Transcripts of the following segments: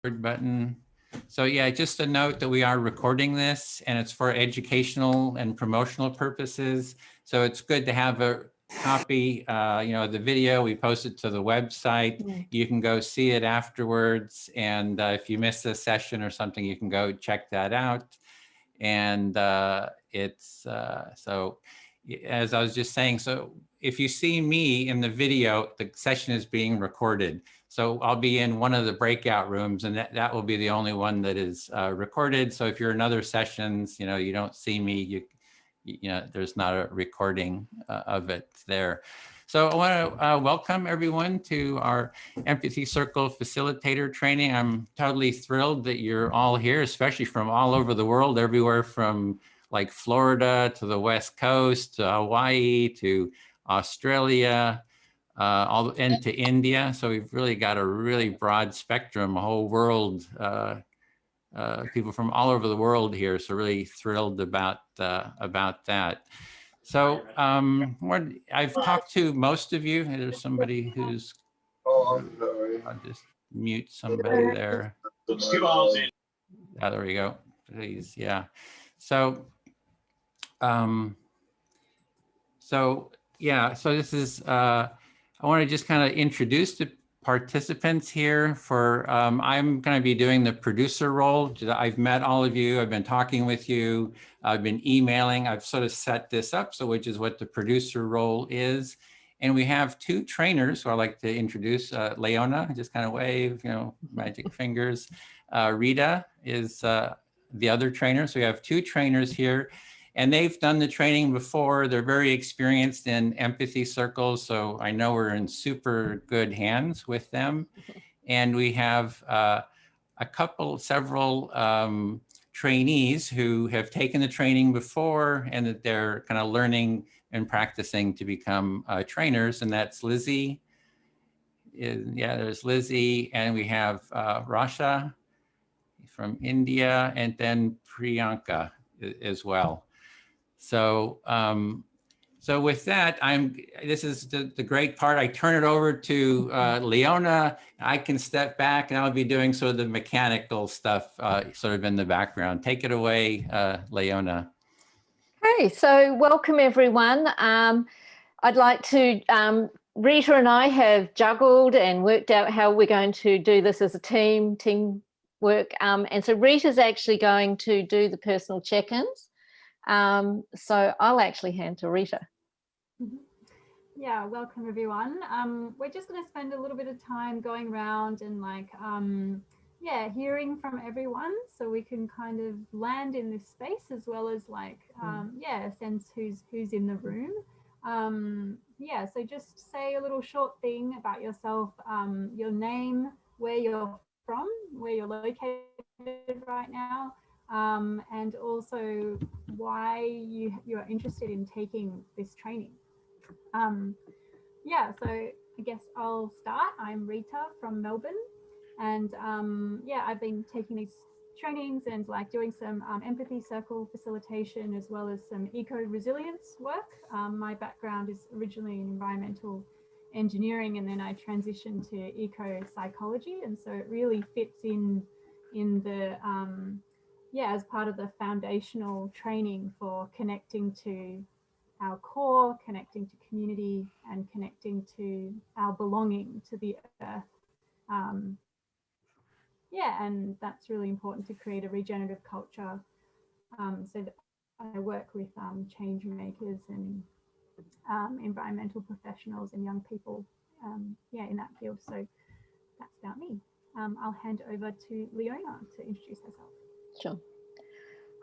button. So yeah, just a note that we are recording this and it's for educational and promotional purposes. So it's good to have a copy, the video. We post it to the website. You can go see it afterwards. And if you miss a session or something, you can go check that out. And so as I was just saying, so if you see me in the video, the session is being recorded. So I'll be in one of the breakout rooms and that will be the only one that is recorded. So if you're in other sessions, you don't see me, there's not a recording of it there. So I want to welcome everyone to our Empathy Circle Facilitator Training. I'm totally thrilled that you're all here, especially from all over the world, everywhere from like Florida to the West Coast, to Hawaii, to Australia, and to India. So we've really got a really broad spectrum, a whole world, people from all over the world here. So really thrilled about that. So I've talked to most of you. There's somebody who's, I'll just mute somebody there. There we go, please, yeah. So this is, I want to just kind of introduce the participants here for, I'm going to be doing the producer role. I've met all of you, I've been talking with you, I've been emailing, I've sort of set this up, so which is what the producer role is. And we have two trainers who I'd like to introduce. Leona, just kind of wave, magic fingers. Rita is the other trainer. So we have two trainers here. And they've done the training before. They're very experienced in empathy circles. So I know we're in super good hands with them. And we have several trainees who have taken the training before and that they're kind of learning and practicing to become trainers. And that's Lizzie. There's Lizzie. And we have Rasha from India, and then Priyanka as well. So, so with that, this is the great part. I turn it over to Leona. I can step back and I'll be doing sort of the mechanical stuff sort of in the background. Take it away, Leona. Hey, so welcome everyone. I'd like to, Rita and I have juggled and worked out how we're going to do this as a team work. And so Rita's actually going to do the personal check-ins. So I'll actually hand to Rita. Yeah, welcome everyone. We're just going to spend a little bit of time going around and hearing from everyone so we can kind of land in this space as well as sense who's in the room. So just say a little short thing about yourself, your name, where you're from, where you're located right now, and also why you are interested in taking this training. So I guess I'll start. I'm Rita from Melbourne, and I've been taking these trainings and doing some empathy circle facilitation as well as some eco-resilience work. My background is originally in environmental engineering, and then I transitioned to eco-psychology, and so it really fits in the as part of the foundational training for connecting to our core, connecting to community, and connecting to our belonging to the earth. And that's really important to create a regenerative culture. So that I work with change makers and environmental professionals and young people in that field. So that's about me. I'll hand over to Leona to introduce herself. Sure.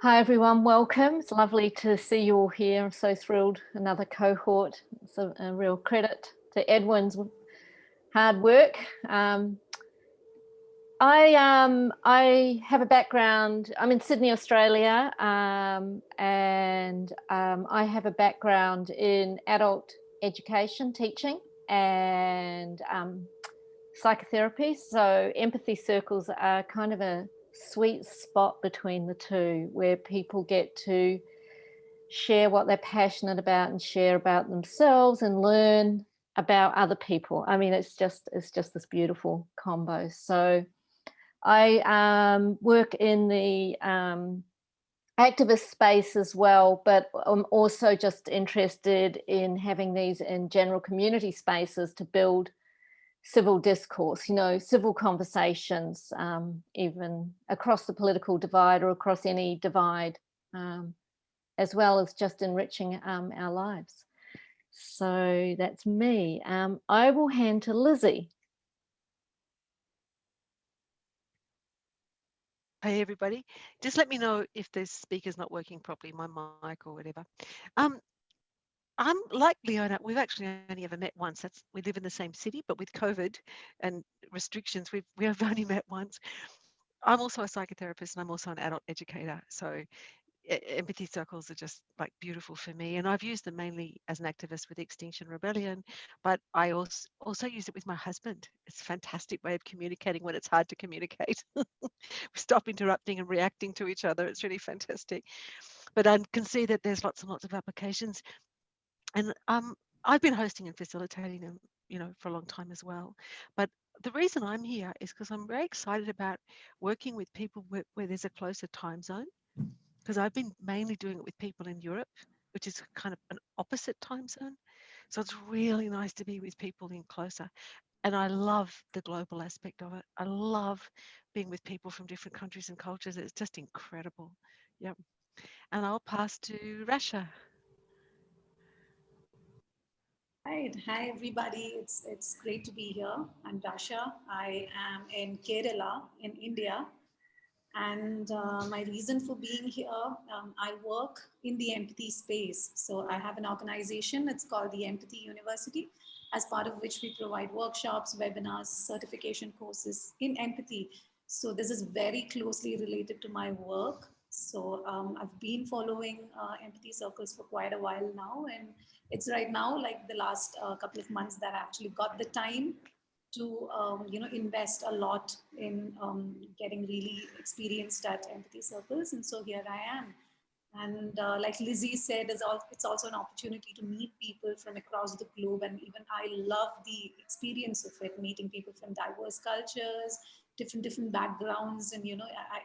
Hi everyone, welcome. It's lovely to see you all here. I'm so thrilled. Another cohort. It's a real credit to Edwin's hard work. I have a background, I'm in Sydney, Australia, and I have a background in adult education, teaching, and psychotherapy. So empathy circles are kind of a sweet spot between the two, where people get to share what they're passionate about and share about themselves and learn about other people. I mean, it's just this beautiful combo. So I work in the activist space as well, but I'm also just interested in having these in general community spaces to build civil discourse, you know, civil conversations, even across the political divide or across any divide, as well as just enriching our lives. So that's me. I will hand to Lizzie. Hey everybody, just let me know if the speaker's not working properly, my mic or whatever. I'm like Leona, we've actually only ever met once. We live in the same city, but with COVID and restrictions, we have only met once. I'm also a psychotherapist and I'm also an adult educator. So empathy circles are just like beautiful for me. And I've used them mainly as an activist with Extinction Rebellion, but I also use it with my husband. It's a fantastic way of communicating when it's hard to communicate. We stop interrupting and reacting to each other. It's really fantastic. But I can see that there's lots and lots of applications. And I've been hosting and facilitating them, you know, for a long time as well. But the reason I'm here is because I'm very excited about working with people where there's a closer time zone, because I've been mainly doing it with people in Europe, which is kind of an opposite time zone. So it's really nice to be with people in closer. And I love the global aspect of it. I love being with people from different countries and cultures. It's just incredible. Yep. And I'll pass to Rasha. Right. Hi, everybody. It's great to be here. I'm Dasha. I am in Kerala in India. And my reason for being here, I work in the empathy space. So I have an organization, it's called the Empathy University, as part of which we provide workshops, webinars, certification courses in empathy. So this is very closely related to my work. So I've been following empathy circles for quite a while now. And it's right now, like the last couple of months, that I actually got the time to invest a lot in getting really experienced at empathy circles, and so here I am. And like Lizzie said, it's also an opportunity to meet people from across the globe, and even I love the experience of it, meeting people from diverse cultures, different backgrounds, and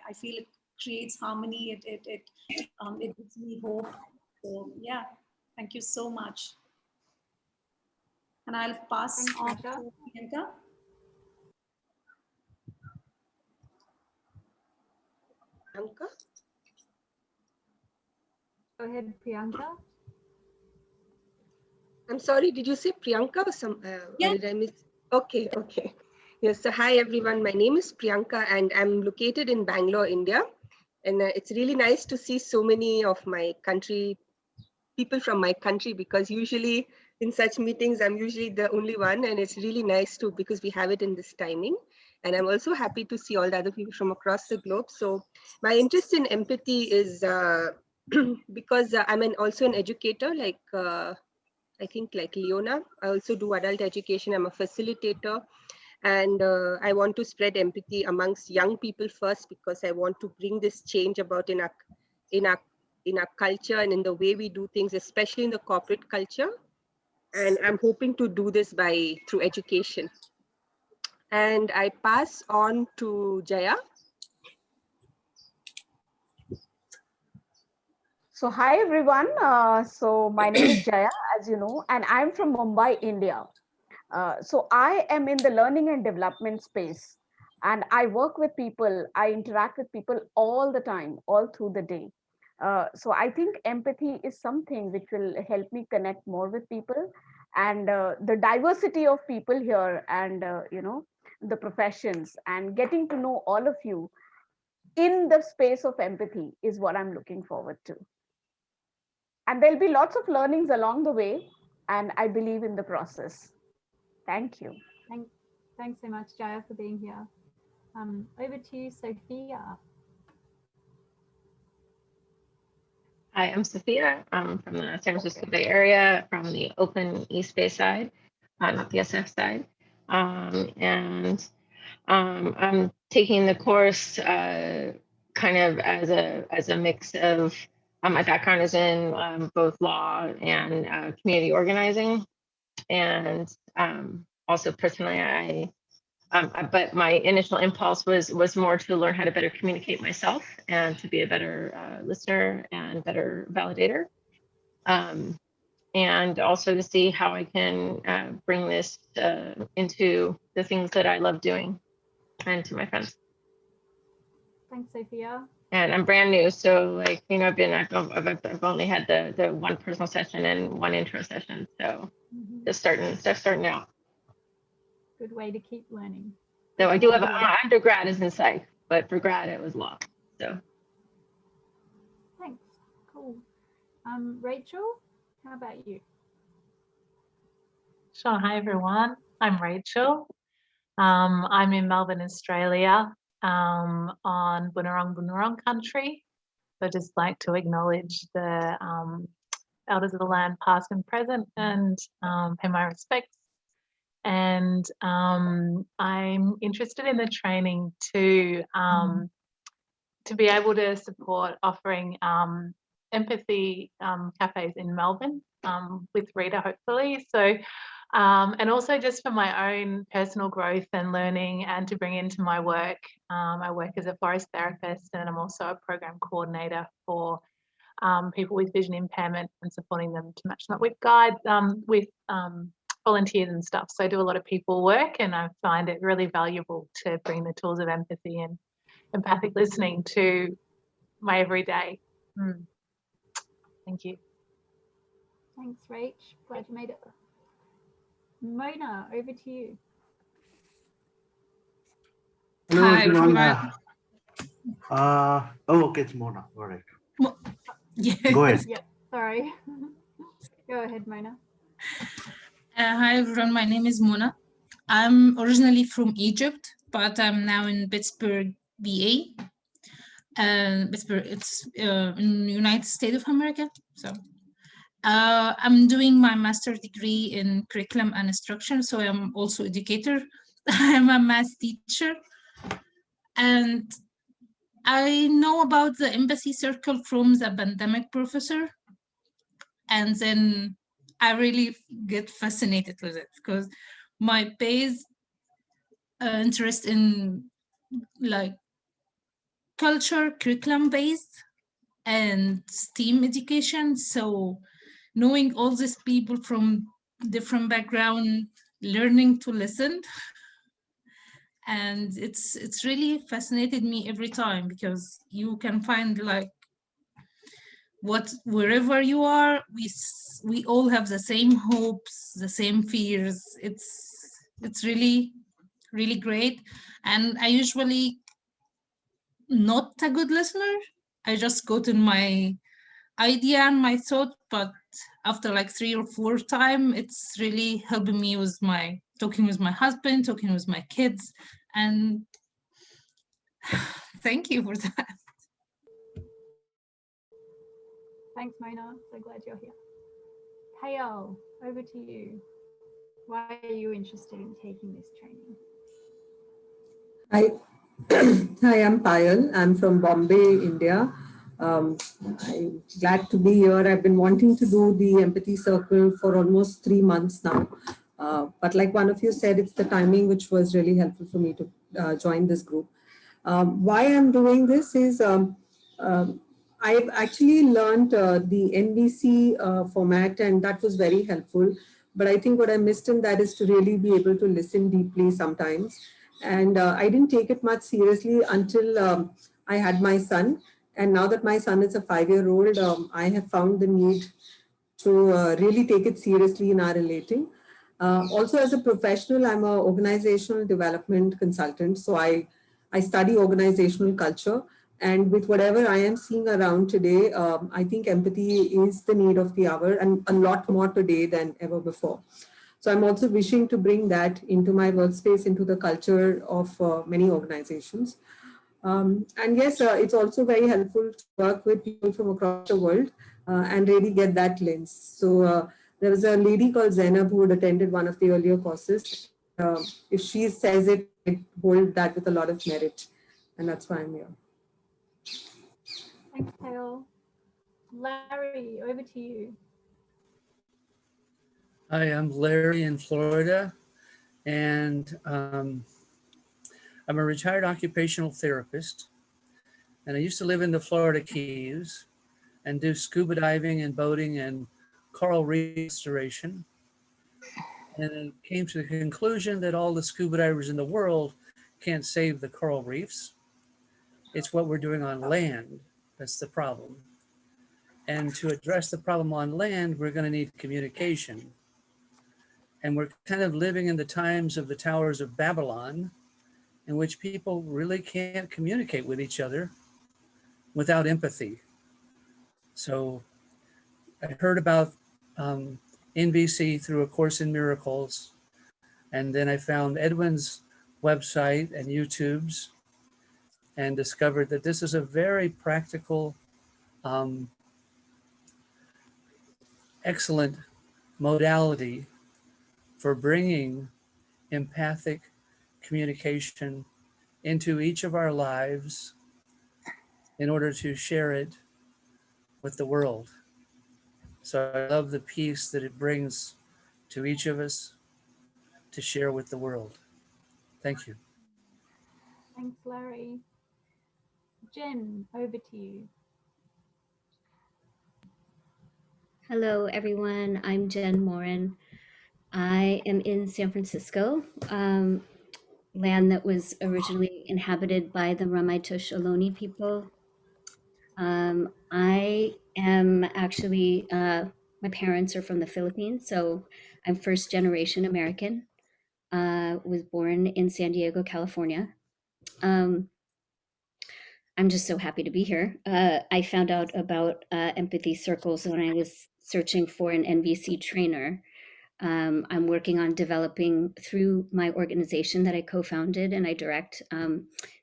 I feel it creates harmony. It gives me hope. So yeah, thank you so much. And I'll pass on to Priyanka. Priyanka? Go ahead, Priyanka. I'm sorry, did you say Priyanka or some? Yeah. Or did I miss? Okay. Yes, so hi everyone, my name is Priyanka and I'm located in Bangalore, India. And it's really nice to see so many of my country, people from my country, because usually in such meetings, I'm usually the only one, and it's really nice too, because we have it in this timing. And I'm also happy to see all the other people from across the globe. So my interest in empathy is because I'm also an educator, like I think like Leona. I also do adult education. I'm a facilitator. And I want to spread empathy amongst young people first, because I want to bring this change about in our culture and in the way we do things, especially in the corporate culture. And I'm hoping to do this through education. And I pass on to Jaya. So hi everyone. So my name is Jaya, as you know, and I'm from Mumbai, India. So I am in the learning and development space, and I work with people. I interact with people all the time, all through the day. So I think empathy is something which will help me connect more with people, and the diversity of people here, and the professions, and getting to know all of you in the space of empathy is what I'm looking forward to. And there'll be lots of learnings along the way, and I believe in the process. Thank you. Thanks so much, Jaya, for being here. Over to you, Sophia. Hi, I'm Sophia. I'm from the San Francisco Bay Area, from the Oakland East Bay side, not the SF side. I'm taking the course kind of as a mix of, my background is in both law and community organizing. And also personally, but my initial impulse was more to learn how to better communicate myself and to be a better listener and better validator. And also to see how I can bring this into the things that I love doing and to my friends. Thanks, Sophia. And I'm brand new, so like, you know, I've only had the one personal session and one intro session, so just starting out. Good way to keep learning. So I do have my undergrad is in psych, but for grad it was law. So thanks. Cool. Rachel, how about you? Sure. Hi, everyone. I'm Rachel. I'm in Melbourne, Australia, on Bunurong country. So I'd just like to acknowledge the elders of the land, past and present, and pay my respects. And I'm interested in the training to be able to support offering empathy cafes in Melbourne with Rita, hopefully. So, and also just for my own personal growth and learning, and to bring into my work. I work as a forest therapist, and I'm also a program coordinator for people with vision impairment and supporting them to match them up with guides, with volunteers and stuff. So I do a lot of people work, and I find it really valuable to bring the tools of empathy and empathic listening to my everyday. Thank you. Thanks, Rach. Glad you made it. Mona, over to you. Hello, Hi, everyone. Okay, it's Mona. All right. Yeah. Go ahead. Yeah, sorry. Go ahead, Mona. Hi, everyone. My name is Mona. I'm originally from Egypt, but I'm now in Pittsburgh, VA. Pittsburgh, it's in the United States of America. So I'm doing my master's degree in curriculum and instruction. So I'm also educator. I'm a math teacher. And I know about the Empathy Circle from the pandemic professor. And then I really get fascinated with it because my base interest in like culture, curriculum based and STEAM education. So knowing all these people from different background, learning to listen. And it's really fascinated me every time, because you can find like wherever you are, we all have the same hopes, the same fears. It's really, really great. And I usually not a good listener. I just got in my idea and my thought, but after like 3 or 4 times, it's really helping me with my talking with my husband, talking with my kids, and thank you for that. Thanks, Mona. So glad you're here. Payal, over to you. Why are you interested in taking this training? Hi, hi, I'm Payal. I'm from Bombay, India. I'm glad to be here. I've been wanting to do the Empathy Circle for almost 3 months now. But like one of you said, it's the timing which was really helpful for me to join this group. Why I'm doing this is I've actually learned the NVC format, and that was very helpful. But I think what I missed in that is to really be able to listen deeply sometimes. And I didn't take it much seriously until I had my son. And now that my son is a 5-year-old, I have found the need to really take it seriously in our relating. Also, as a professional, I'm an organizational development consultant. So I study organizational culture. And with whatever I am seeing around today, I think empathy is the need of the hour, and a lot more today than ever before. So I'm also wishing to bring that into my workspace, into the culture of many organizations. And yes, it's also very helpful to work with people from across the world and really get that lens. So there was a lady called Zainab who had attended one of the earlier courses. If she says it, I hold that with a lot of merit. And that's why I'm here. Thanks, Payal. Larry, over to you. Hi, I'm Larry in Florida, and I'm a retired occupational therapist, and I used to live in the Florida Keys and do scuba diving and boating and coral reef restoration. And it came to the conclusion that all the scuba divers in the world can't save the coral reefs. It's what we're doing on land that's the problem. And to address the problem on land, we're going to need communication. And we're kind of living in the times of the Towers of Babylon, in which people really can't communicate with each other without empathy. So I heard about NVC through A Course in Miracles. And then I found Edwin's website and YouTube's and discovered that this is a very practical, excellent modality for bringing empathic communication into each of our lives in order to share it with the world. So I love the peace that it brings to each of us to share with the world. Thank you. Thanks, Larry. Jen, over to you. Hello, everyone. I'm Jen Morin. I am in San Francisco, land that was originally inhabited by the Ramaytush Ohlone people. I am actually, my parents are from the Philippines, so I'm first generation American. Was born in San Diego, California. I'm just so happy to be here. I found out about empathy circles when I was searching for an NVC trainer. I'm working on developing through my organization that I co-founded and I direct,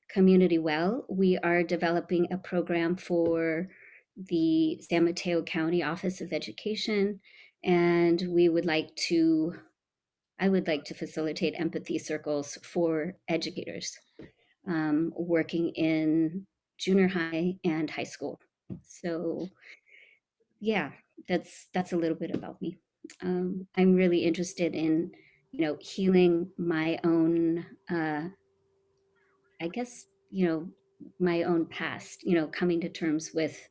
Community Well. We are developing a program for the San Mateo County Office of Education, and I would like to facilitate empathy circles for educators working in junior high and high school. So yeah, that's a little bit about me. I'm really interested in, healing my own, I guess, my own past, coming to terms with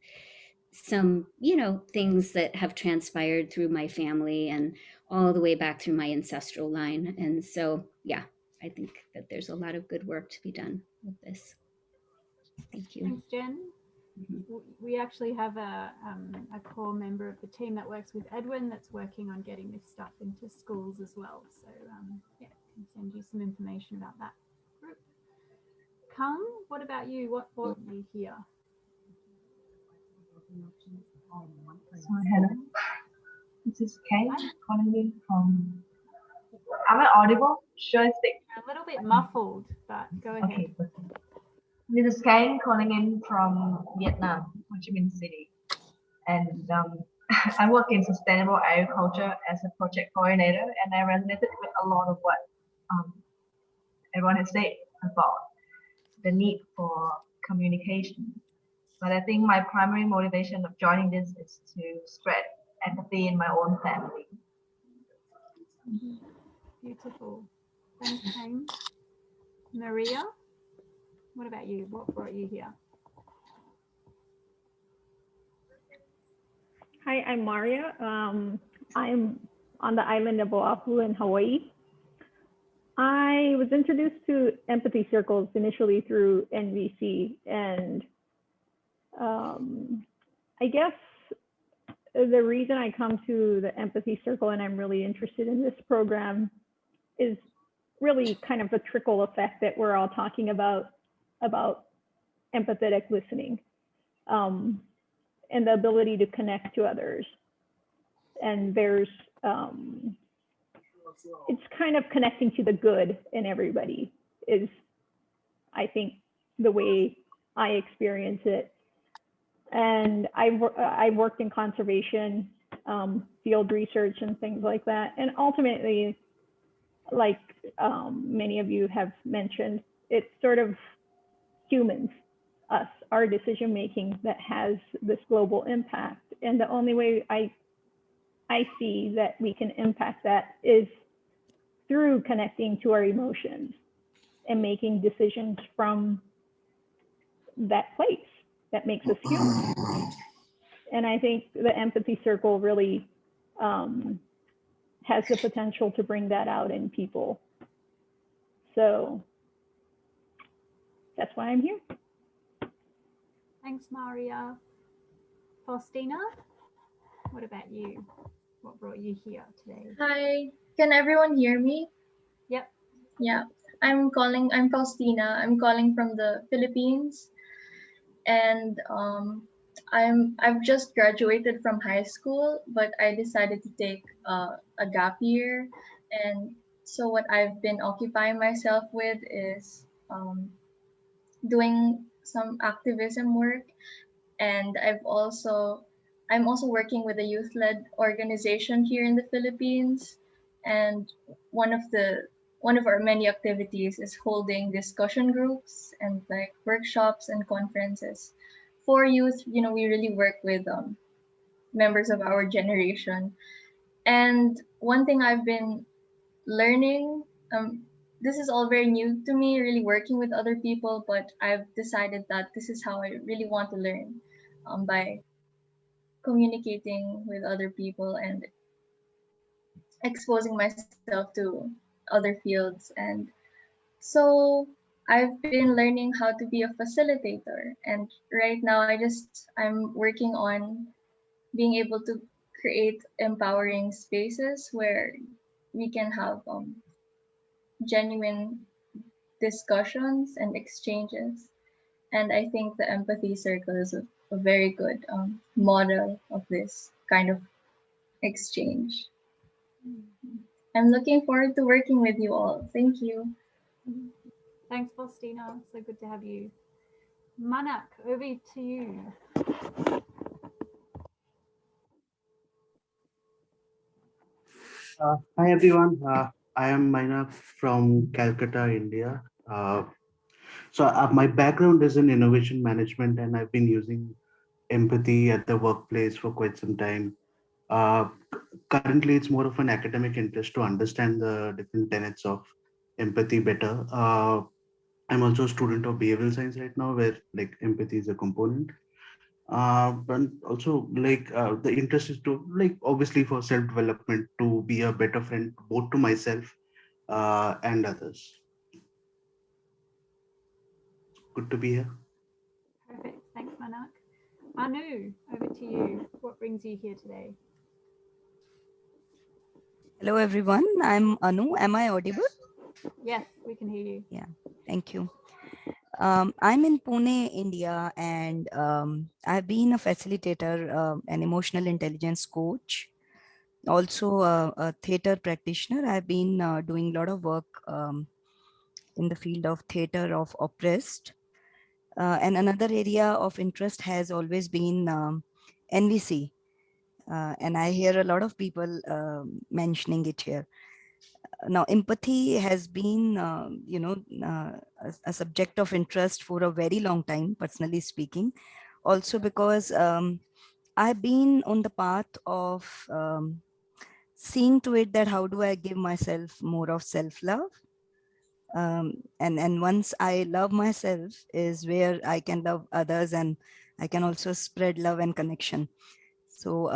some, things that have transpired through my family and all the way back through my ancestral line. And so, yeah, I think that there's a lot of good work to be done with this. Thank you. Thanks, Jen. We actually have a core member of the team that works with Edwin that's working on getting this stuff into schools as well. So yeah, I can send you some information about that group. Kang, what about you? What brought you here? So, hello, this is Kay calling in from. Am I audible? Should I speak? A little bit muffled, but go ahead. Okay. This is Kay calling in from Vietnam, Ho Chi Minh City, and I work in sustainable agriculture as a project coordinator, and I resonated with a lot of what everyone has said about the need for communication. But I think my primary motivation of joining this is to spread empathy in my own family. Beautiful. Thanks, Kane. Maria, what about you? What brought you here? Hi, I'm Maria. I'm on the island of Oahu in Hawaii. I was introduced to empathy circles initially through NVC, and I guess the reason I come to the empathy circle and I'm really interested in this program is really kind of a trickle effect that we're all talking about empathetic listening and the ability to connect to others. And there's, it's kind of connecting to the good in everybody is, I think, the way I experience it. And I worked in conservation, field research and things like that. And ultimately, like many of you have mentioned, it's sort of humans, us, our decision making that has this global impact. And the only way I see that we can impact that is through connecting to our emotions and making decisions from that place that makes us human. And I think the Empathy Circle really has the potential to bring that out in people. So that's why I'm here. Thanks, Maria. Faustina, what about you? What brought you here today? Hi, can everyone hear me? Yep. Yeah, I'm Faustina. I'm calling from the Philippines, and I've just graduated from high school, but I decided to take a gap year, and so what I've been occupying myself with is doing some activism work, and I'm also working with a youth-led organization here in the Philippines, and one of our many activities is holding discussion groups and like workshops and conferences for youth. You know, we really work with members of our generation, and one thing I've been learning, this is all very new to me, really working with other people, but I've decided that this is how I really want to learn, by communicating with other people and exposing myself to other fields. And so I've been learning how to be a facilitator, and right now I'm working on being able to create empowering spaces where we can have genuine discussions and exchanges. And I think the Empathy Circle is a very good model of this kind of exchange. I'm looking forward to working with you all. Thank you. Thanks, Faustina. So good to have you. Manak, over to you. Hi everyone, I am Mainak from Calcutta, India. My background is in innovation management, and I've been using empathy at the workplace for quite some time. Uh, Currently, it's more of an academic interest to understand the different tenets of empathy better. I'm also a student of behavioral science right now, where like empathy is a component. And also the interest is to like obviously for self-development, to be a better friend both to myself and others. Good to be here. Perfect. Thanks, Manak. Anu, over to you. What brings you here today? Hello, everyone. I'm Anu. Am I audible? Yes, we can hear you. Yeah, thank you. I'm in Pune, India, and I've been a facilitator, an emotional intelligence coach, also a theater practitioner. I've been doing a lot of work in the field of theater of oppressed. And another area of interest has always been NVC. And I hear a lot of people mentioning it here. Now, empathy has been, a subject of interest for a very long time, personally speaking. Also because I've been on the path of seeing to it that how do I give myself more of self-love. And once I love myself is where I can love others, and I can also spread love and connection. So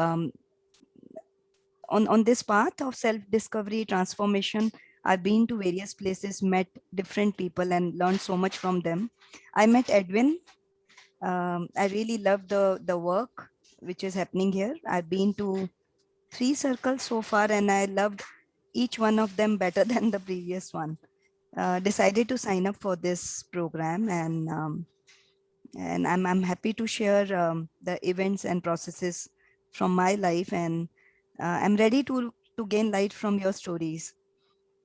on this path of self-discovery, transformation, I've been to various places, met different people and learned so much from them. I met Edwin. I really love the work which is happening here. I've been to 3 circles so far, and I loved each one of them better than the previous one. Decided to sign up for this program, and I'm happy to share the events and processes from my life, and I'm ready to gain light from your stories,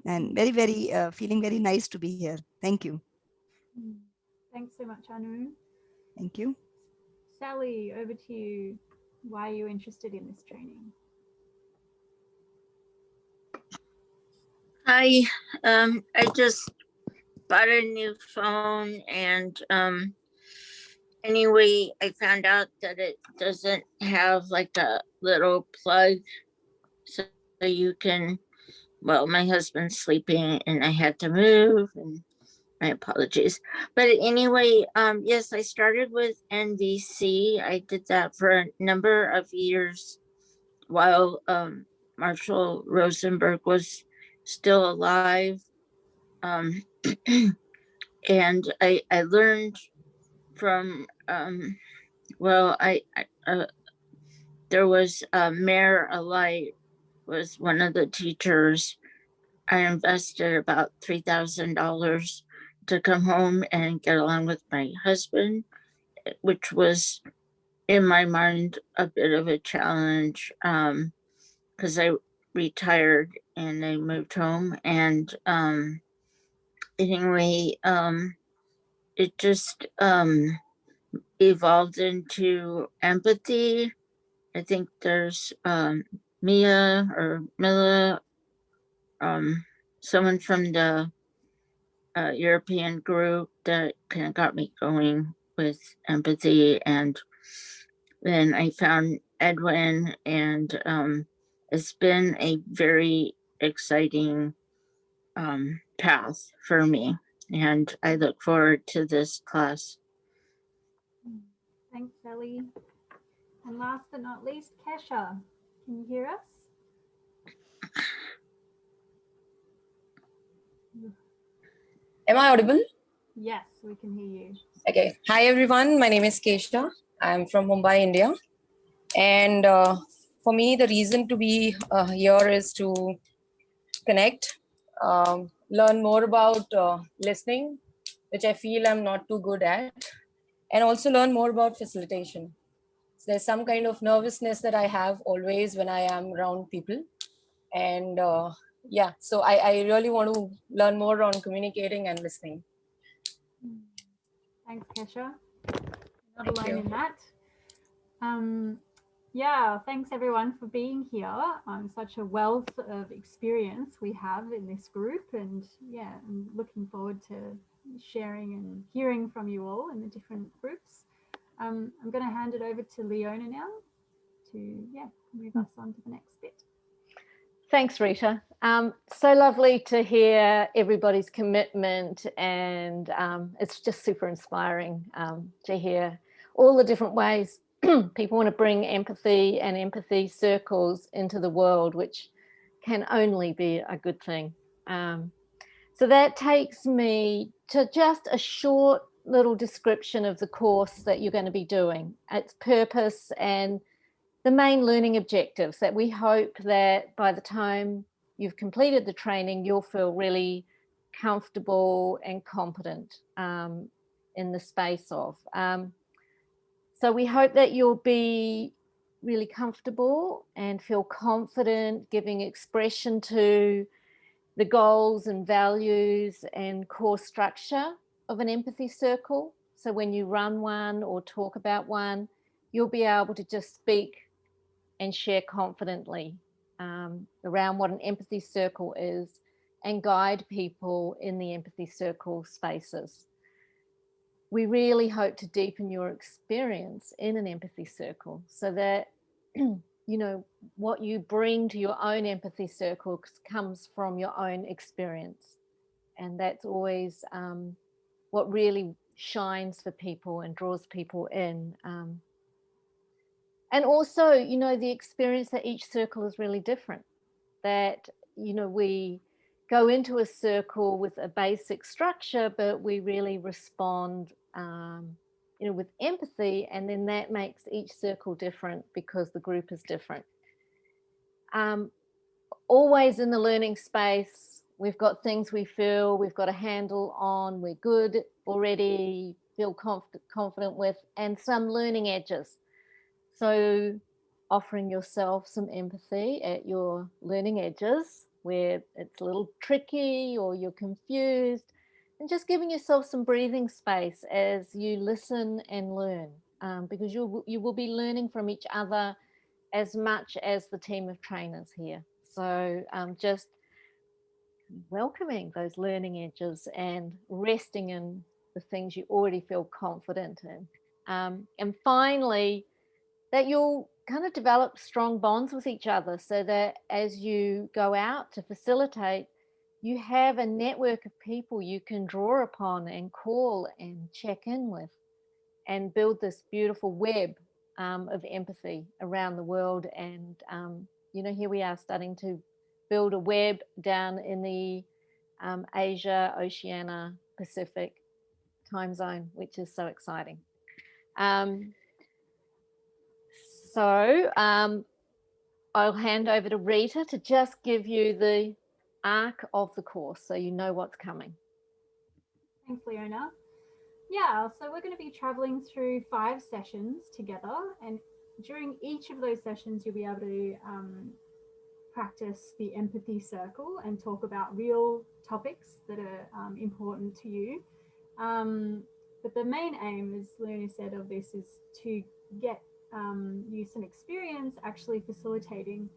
and very feeling very nice to be here. Thank you. Thanks so much, Anu. Thank you. Sally, over to you. Why are you interested in this training? Hi, I just bought a new phone, and anyway, I found out that it doesn't have like a little plug, so you can, well, my husband's sleeping and I had to move, and My apologies. But anyway, yes, I started with NVC. I did that for a number of years while Marshall Rosenberg was still alive. And I learned from, well, there was Mayor Alight was one of the teachers. I invested about $3,000 to come home and get along with my husband, which was in my mind a bit of a challenge because I retired and I moved home. And anyway, it just evolved into empathy. I think there's Mia or Mila, someone from the European group that kind of got me going with empathy. And then I found Edwin, and it's been a very exciting path for me. And I look forward to this class. Thanks, Ellie. And last but not least, Kesha, can you hear us? Am I audible? Yes, we can hear you. Okay. Hi, everyone. My name is Kesha. I'm from Mumbai, India. And for me, the reason to be here is to connect, learn more about listening, which I feel I'm not too good at, and also learn more about facilitation. So there's some kind of nervousness that I have always when I am around people. And yeah, so I really want to learn more on communicating and listening. Thanks, Kesha. Not alone in that. Yeah, thanks everyone for being here. Such a wealth of experience we have in this group, and yeah, I'm looking forward to sharing and hearing from you all in the different groups. I'm going to hand it over to Leona now to move us on to the next bit. Thanks, Rita. So lovely to hear everybody's commitment, and it's just super inspiring to hear all the different ways people want to bring empathy and empathy circles into the world, which can only be a good thing. So that takes me to just a short little description of the course that you're going to be doing, its purpose and the main learning objectives that we hope that by the time you've completed the training, you'll feel really comfortable and competent in the space of. So we hope that you'll be really comfortable and feel confident giving expression to the goals and values and core structure of an empathy circle. So when you run one or talk about one, you'll be able to just speak and share confidently around what an empathy circle is and guide people in the empathy circle spaces. We really hope to deepen your experience in an empathy circle so that, you know, what you bring to your own empathy circle comes from your own experience. And that's always what really shines for people and draws people in. And also, you know, the experience that each circle is really different. That, you know, we go into a circle with a basic structure, but we really respond, you know, with empathy, and then that makes each circle different because the group is different. Always in the learning space, we've got things we feel we've got a handle on, we're good already, feel confident with, and some learning edges. So offering yourself some empathy at your learning edges where it's a little tricky or you're confused, and just giving yourself some breathing space as you listen and learn, because you will be learning from each other as much as the team of trainers here. So just welcoming those learning edges and resting in the things you already feel confident in. And finally, that you'll kind of develop strong bonds with each other so that as you go out to facilitate, you have a network of people you can draw upon and call and check in with and build this beautiful web of empathy around the world. And, you know, here we are starting to build a web down in the Asia, Oceania, Pacific time zone, which is so exciting. I'll hand over to Rita to just give you the arc of the course so you know what's coming. Thanks, Leona. Yeah, so we're going to be traveling through 5 sessions together, and during each of those sessions you'll be able to practice the empathy circle and talk about real topics that are important to you. But the main aim, as Leona said, of this is to get you some experience actually facilitating.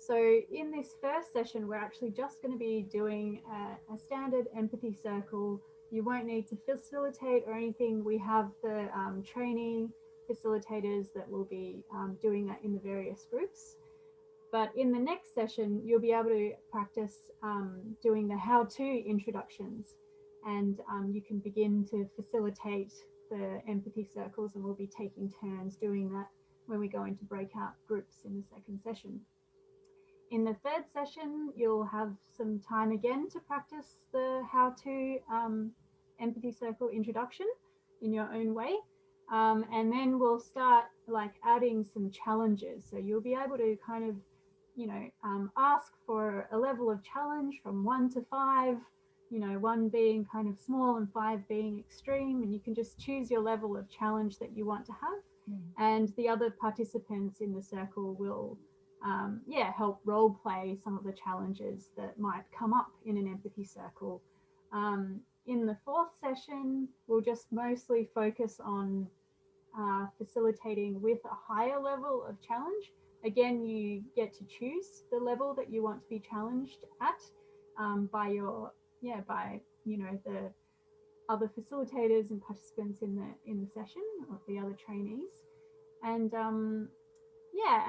So in this first session, we're actually just going to be doing a standard empathy circle. You won't need to facilitate or anything. We have the training facilitators that will be doing that in the various groups. But in the next session, you'll be able to practice doing the how-to introductions, and you can begin to facilitate the empathy circles, and we'll be taking turns doing that when we go into breakout groups in the second session. In the third session, you'll have some time again to practice the how-to empathy circle introduction in your own way. And then we'll start like adding some challenges. So you'll be able to kind of, you know, ask for a level of challenge from 1 to 5, you know, 1 being kind of small and 5 being extreme. And you can just choose your level of challenge that you want to have. And the other participants in the circle will help role play some of the challenges that might come up in an empathy circle. In the fourth session, we'll just mostly focus on facilitating with a higher level of challenge. Again, you get to choose the level that you want to be challenged at by you know, the other facilitators and participants in the session, or the other trainees. And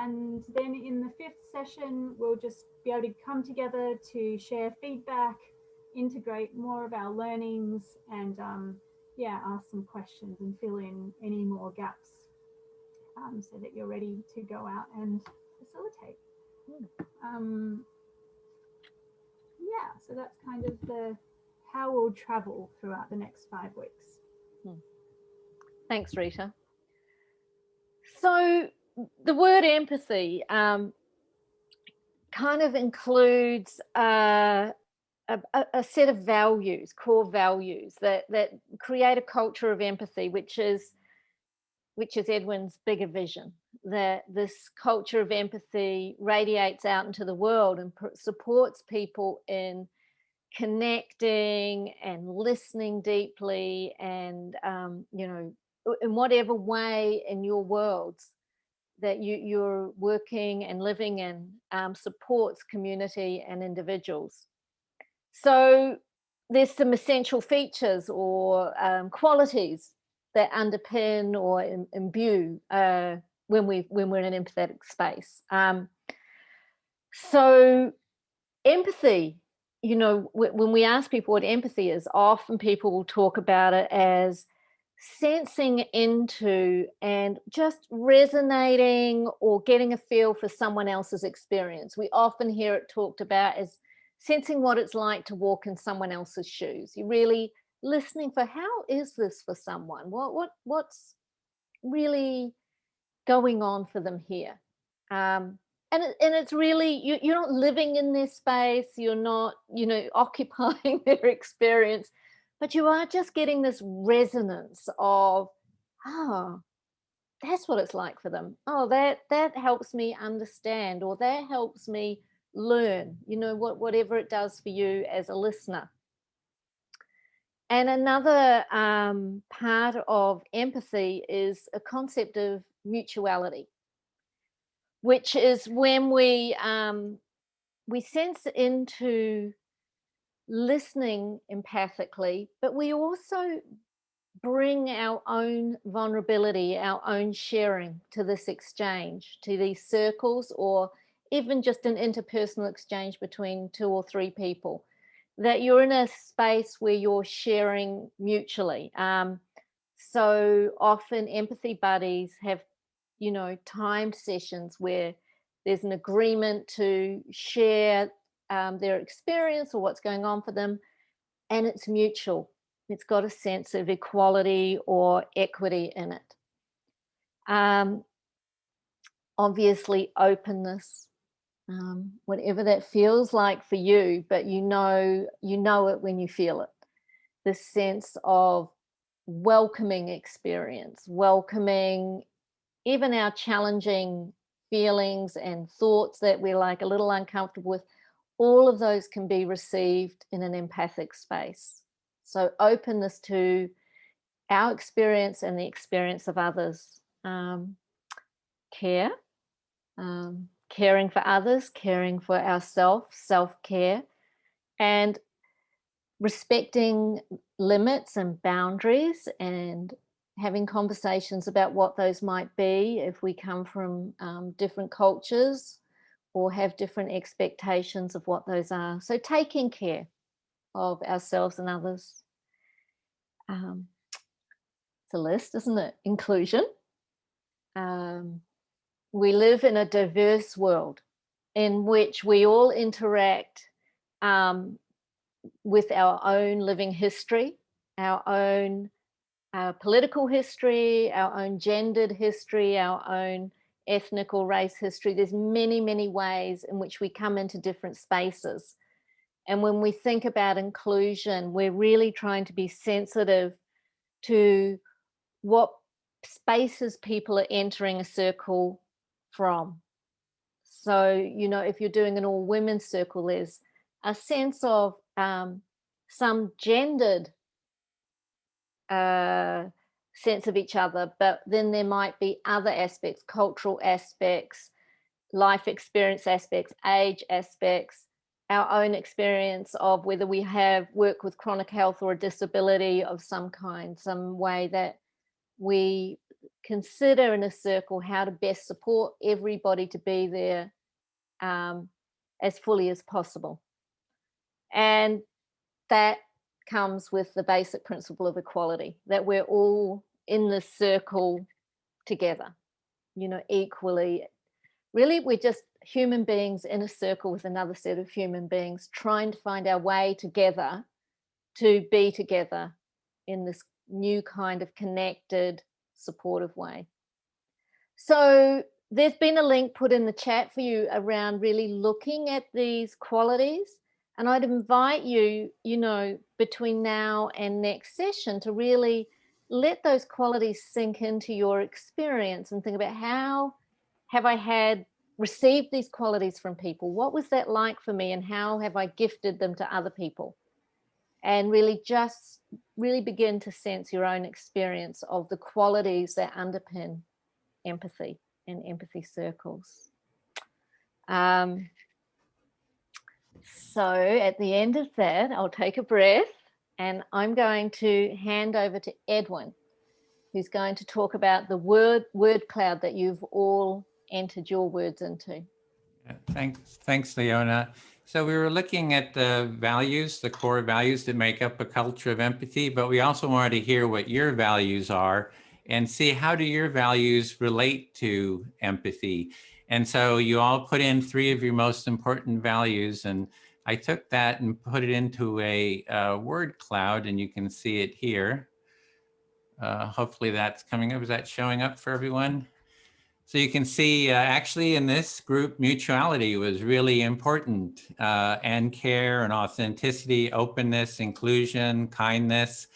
and then in the fifth session, we'll just be able to come together to share feedback, integrate more of our learnings, and ask some questions and fill in any more gaps so that you're ready to go out and facilitate. So that's kind of the how we'll travel throughout the next 5 weeks. Thanks, Rita. So the word empathy kind of includes a set of values, core values that create a culture of empathy, which is Edwin's bigger vision, that this culture of empathy radiates out into the world and supports people in connecting and listening deeply, and you know, in whatever way in your worlds that you're working and living in, supports community and individuals. So there's some essential features or qualities that underpin or imbue when we're in an empathetic space. So empathy, you know, when we ask people what empathy is, often people will talk about it as sensing into and just resonating or getting a feel for someone else's experience. We often hear it talked about as sensing what it's like to walk in someone else's shoes. You're really listening for, how is this for someone? What's really going on for them here? And it's really, you're not living in their space, you're not, you know, occupying their experience, but you are just getting this resonance of, oh, that's what it's like for them. Oh, that helps me understand, or that helps me learn, you know, whatever it does for you as a listener. And another part of empathy is a concept of mutuality, which is when we sense into listening empathically, but we also bring our own vulnerability, our own sharing to this exchange, to these circles, or even just an interpersonal exchange between 2 or 3 people, that you're in a space where you're sharing mutually. So often empathy buddies have, you know, timed sessions where there's an agreement to share their experience or what's going on for them, and it's mutual. It's got a sense of equality or equity in it. Obviously, openness, whatever that feels like for you, but you know it when you feel it. This sense of welcoming experience, welcoming even our challenging feelings and thoughts that we're like a little uncomfortable with. All of those can be received in an empathic space. So openness to our experience and the experience of others. Care, caring for others, caring for ourselves, self-care, and respecting limits and boundaries, and having conversations about what those might be if we come from different cultures or have different expectations of what those are. So taking care of ourselves and others. It's a list, isn't it? Inclusion. We live in a diverse world in which we all interact with our own living history, our own political history, our own gendered history, our own ethnic or race history. There's many, many ways in which we come into different spaces. And when we think about inclusion, we're really trying to be sensitive to what spaces people are entering a circle from. So, you know, if you're doing an all women's circle, there's a sense of some gendered sense of each other, but then there might be other aspects, cultural aspects, life experience aspects, age aspects, our own experience of whether we have work with chronic health or a disability of some kind, some way that we consider in a circle how to best support everybody to be there as fully as possible. And that comes with the basic principle of equality, that we're all in this circle together, you know, equally. Really, we're just human beings in a circle with another set of human beings trying to find our way together to be together in this new kind of connected, supportive way. So there's been a link put in the chat for you around really looking at these qualities. And I'd invite you, you know, between now and next session to really let those qualities sink into your experience and think about how have I received these qualities from people? What was that like for me, and how have I gifted them to other people? And really just begin to sense your own experience of the qualities that underpin empathy and empathy circles. So at the end of that, I'll take a breath and I'm going to hand over to Edwin, who's going to talk about the word cloud that you've all entered your words into. Thanks, Leona. So we were looking at the values, the core values that make up a culture of empathy, but we also wanted to hear what your values are and see how do your values relate to empathy. And so you all put in 3 of your most important values, and I took that and put it into a word cloud, and you can see it here. Hopefully that's coming up. Is that showing up for everyone? So you can see actually in this group, mutuality was really important, and care and authenticity, openness, inclusion, kindness,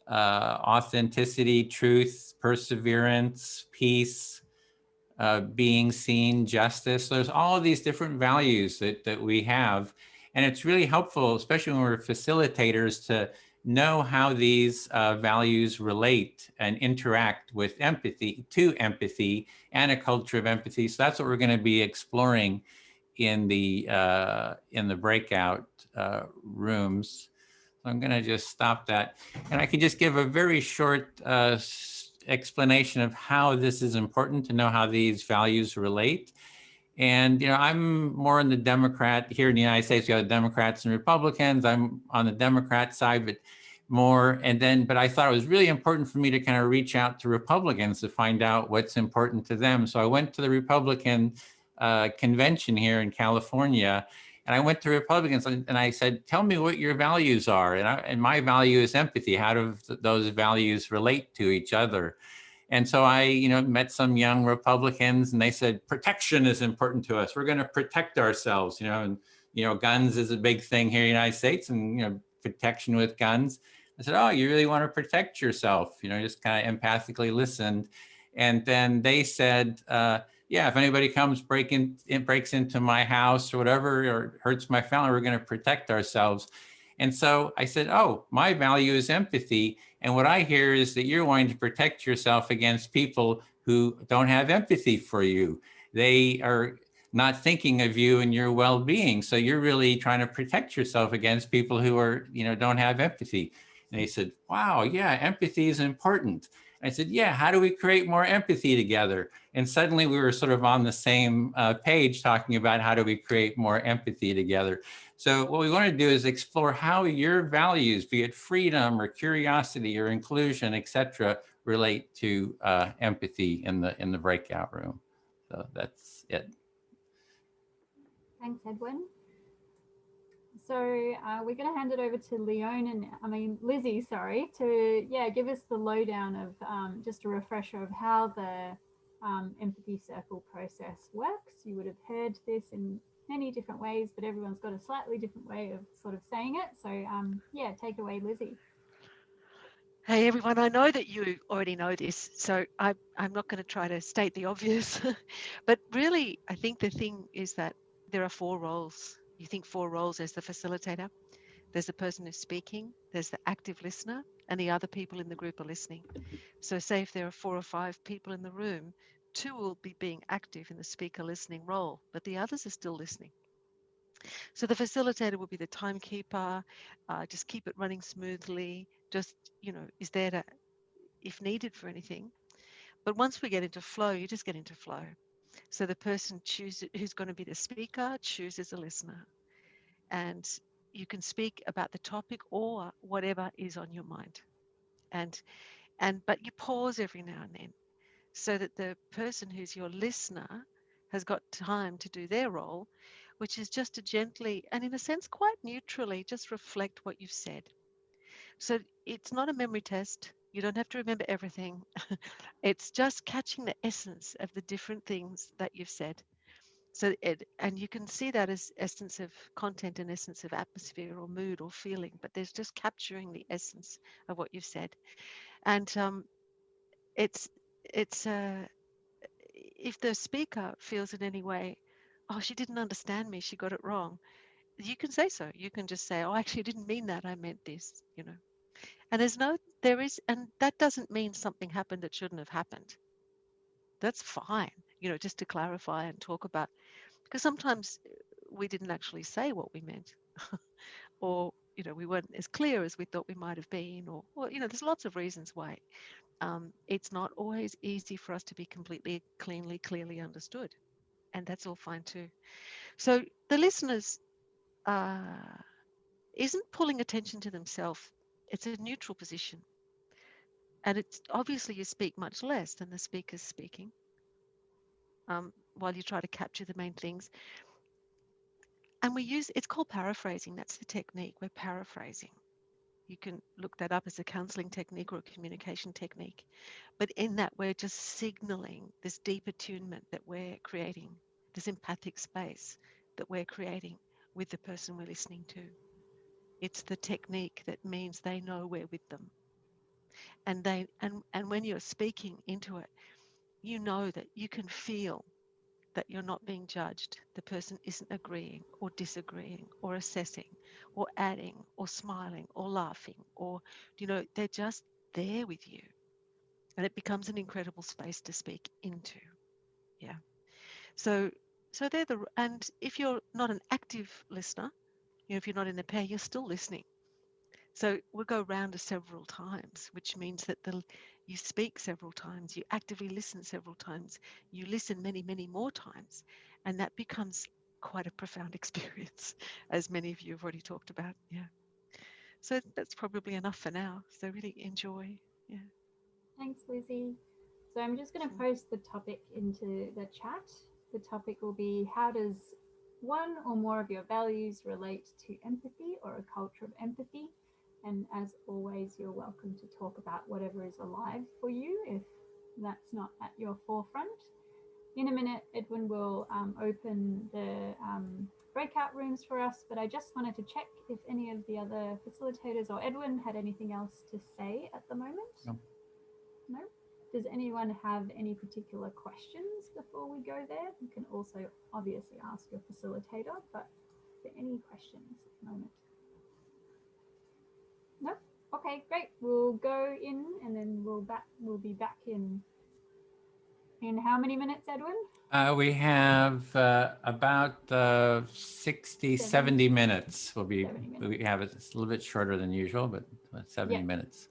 authenticity, truth, perseverance, peace, being seen, justice. There's all of these different values that we have. And it's really helpful, especially when we're facilitators, to know how these values relate and interact with empathy, and a culture of empathy. So that's what we're going to be exploring in the breakout rooms. So I'm going to just stop that. And I can just give a very short explanation of how this is important to know how these values relate. And, you know, I'm more in the Democrat here in the United States. You have Democrats and Republicans. I'm on the Democrat side, but more. And then, but I thought it was really important for me to kind of reach out to Republicans to find out what's important to them. So I went to the Republican convention here in California, and I went to Republicans and I said, tell me what your values are. And my value is empathy. How do those values relate to each other? And so I, you know, met some young Republicans, and they said, protection is important to us. We're going to protect ourselves, you know, and, you know, guns is a big thing here in the United States, and, you know, protection with guns. I said, oh, you really want to protect yourself, you know, just kind of empathically listened. And then they said, yeah, if anybody comes breaks into my house or whatever, or hurts my family, we're going to protect ourselves. And so I said, oh, my value is empathy. And what I hear is that you're wanting to protect yourself against people who don't have empathy for you. They are not thinking of you and your well-being. So you're really trying to protect yourself against people who are, you know, don't have empathy. And they said, wow, yeah, empathy is important. I said, yeah, how do we create more empathy together? And suddenly we were sort of on the same page talking about how do we create more empathy together. So what we want to do is explore how your values, be it freedom or curiosity or inclusion, etc., relate to empathy in the breakout room. So that's it. Thanks, Edwin. So we're going to hand it over to Lizzie, sorry, to give us the lowdown of just a refresher of how the empathy circle process works. You would have heard this in many different ways, but everyone's got a slightly different way of sort of saying it. So yeah, take it away, Lizzie. Hey everyone, I know that you already know this, so I'm not going to try to state the obvious, but really I think the thing is that there are 4 roles. You think 4 roles as the facilitator. There's the person who's speaking, there's the active listener, and the other people in the group are listening. So say if there are 4 or 5 people in the room, 2 will be being active in the speaker listening role, but the others are still listening. So the facilitator will be the timekeeper, just keep it running smoothly, just, you know, is there to, if needed for anything. But once we get into flow, you just get into flow. So the person who's going to be the speaker chooses a listener. And you can speak about the topic or whatever is on your mind. But you pause every now and then so that the person who's your listener has got time to do their role, which is just to gently and in a sense quite neutrally just reflect what you've said. So it's not a memory test. You don't have to remember everything. It's just catching the essence of the different things that you've said. So and you can see that as essence of content and essence of atmosphere or mood or feeling, but there's just capturing the essence of what you've said. And it's if the speaker feels in any way, oh, she didn't understand me, she got it wrong, you can say so. You can just say, oh, actually, I didn't mean that, I meant this, you know. And and that doesn't mean something happened that shouldn't have happened. That's fine, you know, just to clarify and talk about, because sometimes we didn't actually say what we meant, or, you know, we weren't as clear as we thought we might have been, or you know, there's lots of reasons why. It's not always easy for us to be completely, clearly understood. And that's all fine too. So the listeners isn't pulling attention to themselves. It's a neutral position. And it's obviously you speak much less than the speaker's speaking while you try to capture the main things. And it's called paraphrasing. That's the technique. We're paraphrasing. You can look that up as a counseling technique or a communication technique. But in that, we're just signaling this deep attunement that we're creating, this empathic space that we're creating with the person we're listening to. It's the technique that means they know we're with them. And when you're speaking into it, you know that you can feel that you're not being judged. The person isn't agreeing or disagreeing or assessing or adding or smiling or laughing, or, you know, they're just there with you. And it becomes an incredible space to speak into. Yeah. So and if you're not an active listener, you know, if you're not in the pair, you're still listening. So we'll go round several times, which means that You speak several times, you actively listen several times, you listen many, many more times, and that becomes quite a profound experience, as many of you have already talked about. Yeah. So that's probably enough for now. So really enjoy. Yeah. Thanks, Lizzie. So I'm just going to post the topic into the chat. The topic will be, how does one or more of your values relate to empathy or a culture of empathy? And as always, you're welcome to talk about whatever is alive for you if that's not at your forefront. In a minute, Edwin will open the breakout rooms for us, but I just wanted to check if any of the other facilitators or Edwin had anything else to say at the moment. No. No? Does anyone have any particular questions before we go there? You can also obviously ask your facilitator, but are there any questions at the moment? No? Okay, great. We'll go in and then we'll be back in how many minutes, Edwin? We have about 60, 70 minutes. We have it. It's a little bit shorter than usual, but 70 minutes.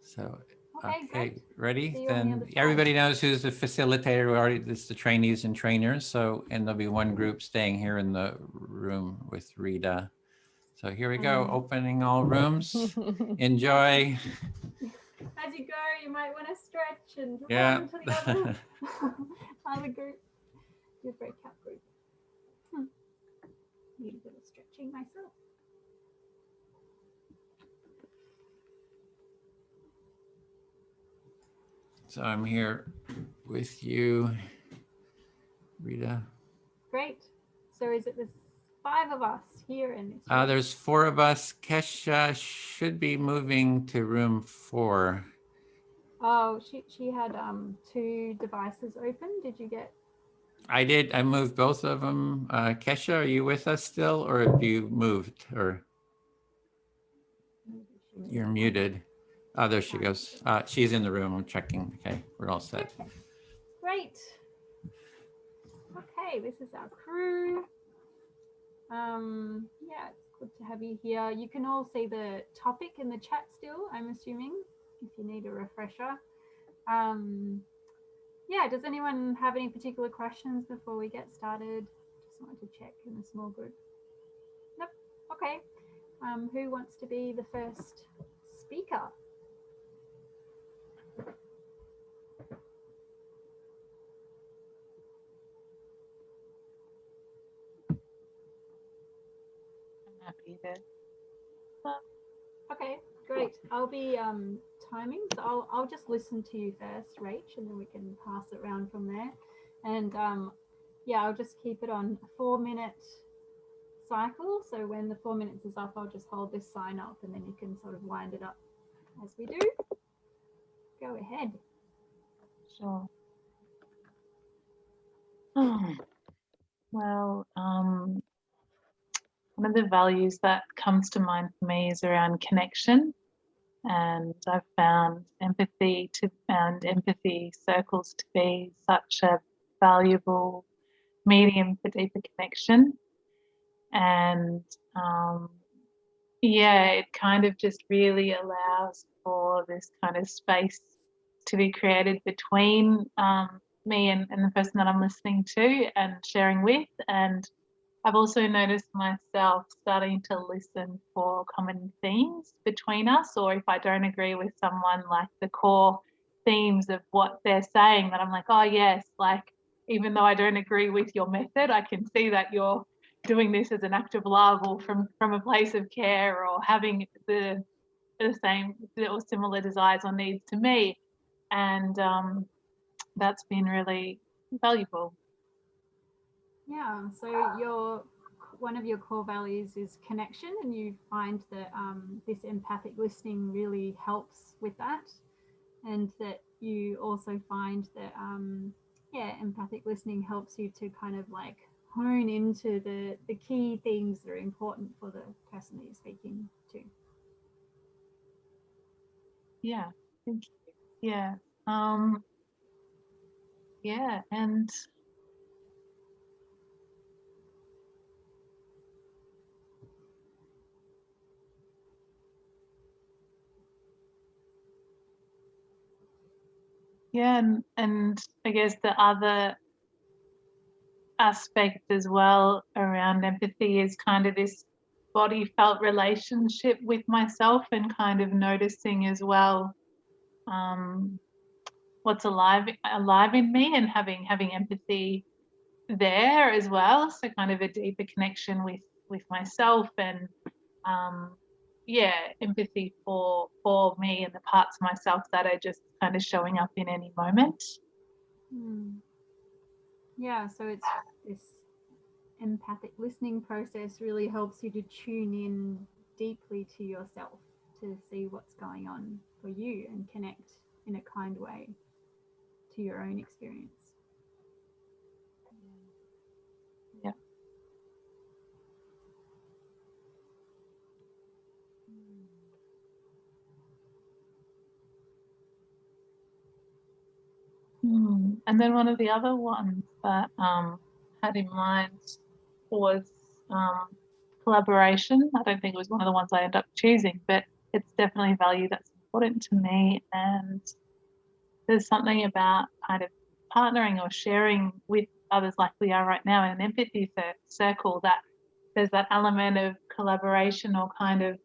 So, okay, ready? Then everybody knows who's the facilitator. We already, this is the trainees and trainers. So, and there'll be one group staying here in the room with Rita. So here we go, opening all rooms. Enjoy. As you go, you might want to stretch and Yeah. run to the other, other group, your breakout group. Need a bit of stretching myself. So I'm here with you, Rita. Great. So is it the 5 of us here in this room? There's 4 of us. Kesha should be moving to room 4. Oh, she had 2 devices open. Did you get? I did. I moved both of them. Kesha, are you with us still, or have you moved? Or you're muted. Oh, there she goes. She's in the room. I'm checking. Okay, we're all set. Okay. Great. Okay, this is our crew. Yeah, it's good to have you here. You can all see the topic in the chat still, I'm assuming, if you need a refresher. Yeah, does anyone have any particular questions before we get started? Just wanted to check in the small group. Nope. Okay. Who wants to be the first speaker? I'm happy to. Okay, great. I'll be timing, so I'll just listen to you first, Rach, and then we can pass it around from there. And yeah, I'll just keep it on a 4-minute cycle. So when the 4 minutes is up, I'll just hold this sign up, and then you can sort of wind it up as we do. Go ahead. Sure. Well, one of the values that comes to mind for me is around connection, and I've found empathy and empathy circles to be such a valuable medium for deeper connection. And yeah, it kind of just really allows for this kind of space to be created between me and the person that I'm listening to and sharing with. And I've also noticed myself starting to listen for common themes between us, or if I don't agree with someone, like the core themes of what they're saying, that I'm like, oh yes, like even though I don't agree with your method, I can see that you're doing this as an act of love, or from a place of care, or having the same or similar desires or needs to me. And that's been really valuable. Yeah, so one of your core values is connection, and you find that this empathic listening really helps with that, and that you also find that yeah, empathic listening helps you to kind of like hone into the key things that are important for the person that you're speaking to. Yeah, thank you. Yeah. Yeah, and Yeah, and I guess the other aspect as well around empathy is kind of this body felt relationship with myself, and kind of noticing as well what's alive in me, and having empathy there as well. So kind of a deeper connection with myself, and yeah, empathy for me and the parts of myself that are just kind of showing up in any moment. Yeah, so it's this empathic listening process really helps you to tune in deeply to yourself, to see what's going on for you and connect in a kind way to your own experience. Yeah. And then one of the other ones that had in mind was collaboration. I don't think it was one of the ones I ended up choosing, but it's definitely a value that's important to me. And there's something about kind of partnering or sharing with others like we are right now in an empathy circle, that there's that element of collaboration or kind of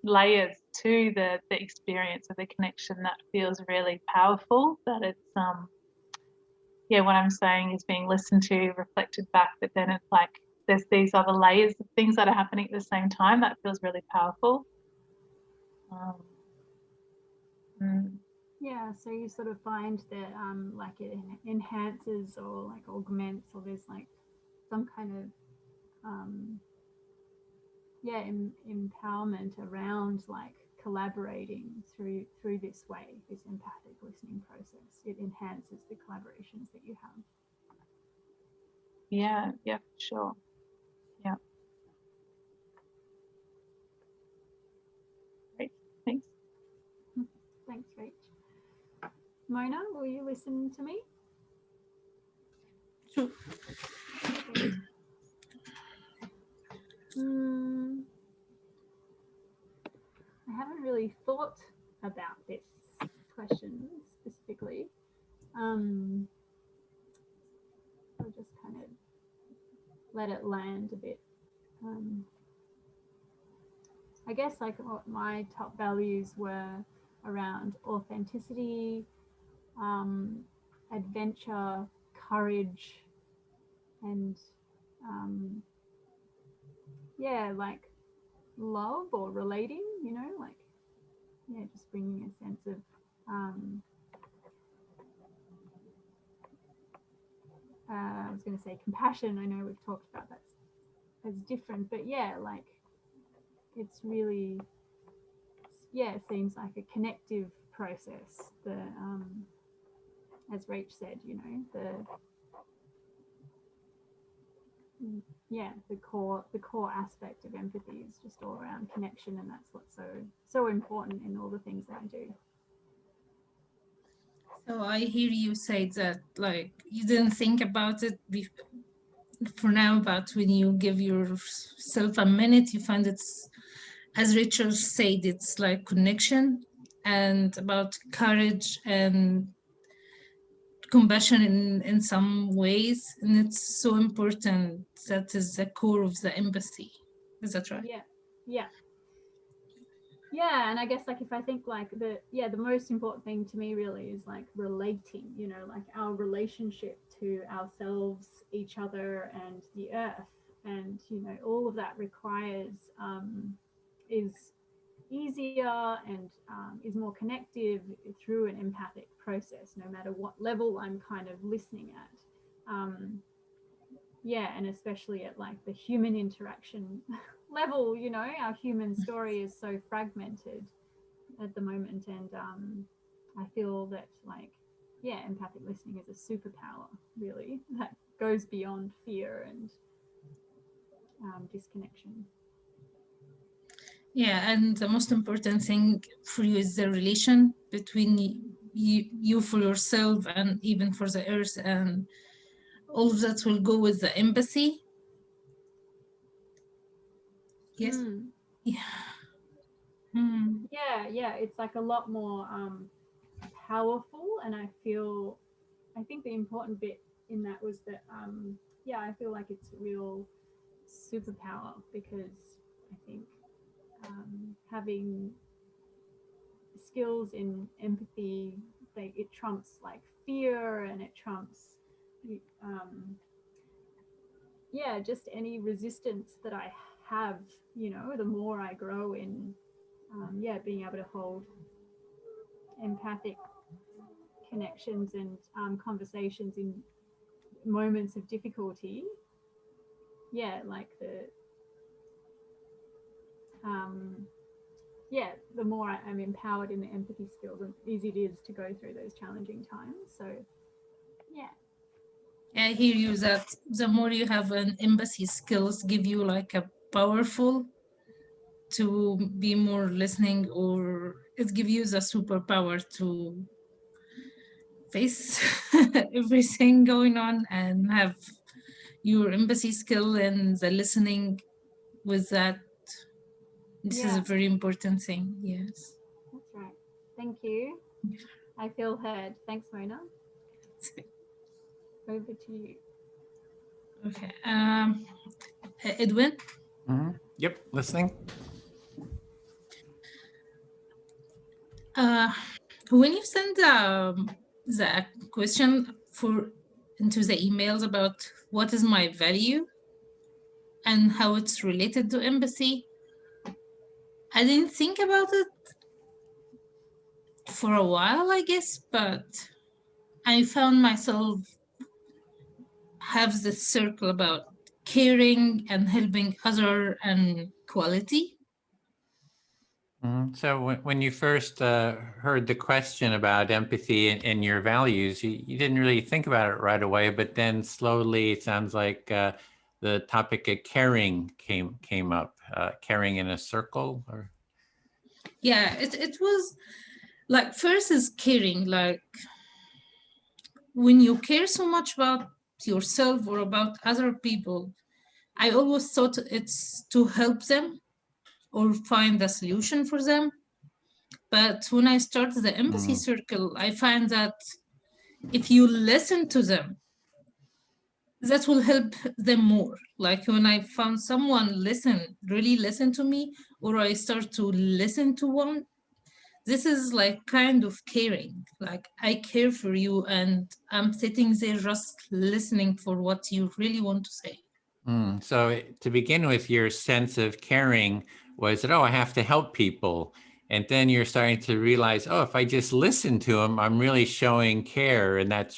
layers to the experience of the connection that feels really powerful. That it's yeah, what I'm saying is being listened to, reflected back, but then it's like there's these other layers of things that are happening at the same time that feels really powerful. Yeah, so you sort of find that like it enhances or like augments, or there's like some kind of yeah, empowerment around like collaborating through this way, this empathic listening process. It enhances the collaborations that you have. Yeah, yeah, sure. Yeah. Great, thanks. Thanks, Rach. Mona, will you listen to me? Sure. I haven't really thought about this question specifically. I'll just kind of let it land a bit. I guess like what my top values were around authenticity, adventure, courage, and yeah, like love or relating, you know, like, yeah, just bringing a sense of I was going to say compassion. I know we've talked about that as different, but yeah, like it's really, yeah, it seems like a connective process. The as Rach said, you know, the core aspect of empathy is just all around connection, and that's what's so important in all the things that I do. So I hear you say that like you didn't think about it for now, but when you give yourself a minute, you find it's, as Richard said, it's like connection and about courage and compassion in some ways, and it's so important. That is the core of the empathy. Is that right? Yeah, and I guess like if I think like the most important thing to me really is like relating, you know, like our relationship to ourselves, each other, and the earth, and you know, all of that requires is easier and is more connective through an empathic process, no matter what level I'm kind of listening at. Yeah, and especially at like the human interaction level, you know, our human story is so fragmented at the moment, and I feel that like, yeah, empathic listening is a superpower really that goes beyond fear and disconnection. Yeah, and the most important thing for you is the relation between you for yourself and even for the earth, and all of that will go with the empathy. Yes. Yeah. Yeah, it's like a lot more powerful, and I think the important bit in that was that yeah, I feel like it's a real superpower, because I think having skills in empathy, it trumps like fear, and it trumps yeah, just any resistance that I have, you know, the more I grow in yeah, being able to hold empathic connections and conversations in moments of difficulty. Yeah, like yeah, the more I'm empowered in the empathy skills, and easy it is to go through those challenging times. So yeah. I hear you that the more you have an empathy skills give you like a powerful to be more listening, or it gives you the superpower to face everything going on and have your empathy skill and the listening with that. This is a very important thing. Yes. That's right. Thank you. I feel heard. Thanks, Mona. Over to you. Okay. Edwin? Yep, listening. When you send the question into the emails about what is my value and how it's related to empathy, I didn't think about it for a while, I guess, but I found myself have this circle about caring and helping other and quality. So when you first heard the question about empathy and your values, you didn't really think about it right away, but then slowly it sounds like the topic of caring came up, caring in a circle, or? Yeah, it was like, first is caring, like when you care so much about yourself or about other people, I always thought it's to help them or find a solution for them. But when I started the empathy circle, I find that if you listen to them, that will help them more. Like when I found someone really listen to me, or I start to listen to one, this is like kind of caring. Like I care for you and I'm sitting there just listening for what you really want to say. So to begin with, your sense of caring was that, oh, I have to help people. And then you're starting to realize, oh, if I just listen to them, I'm really showing care. And that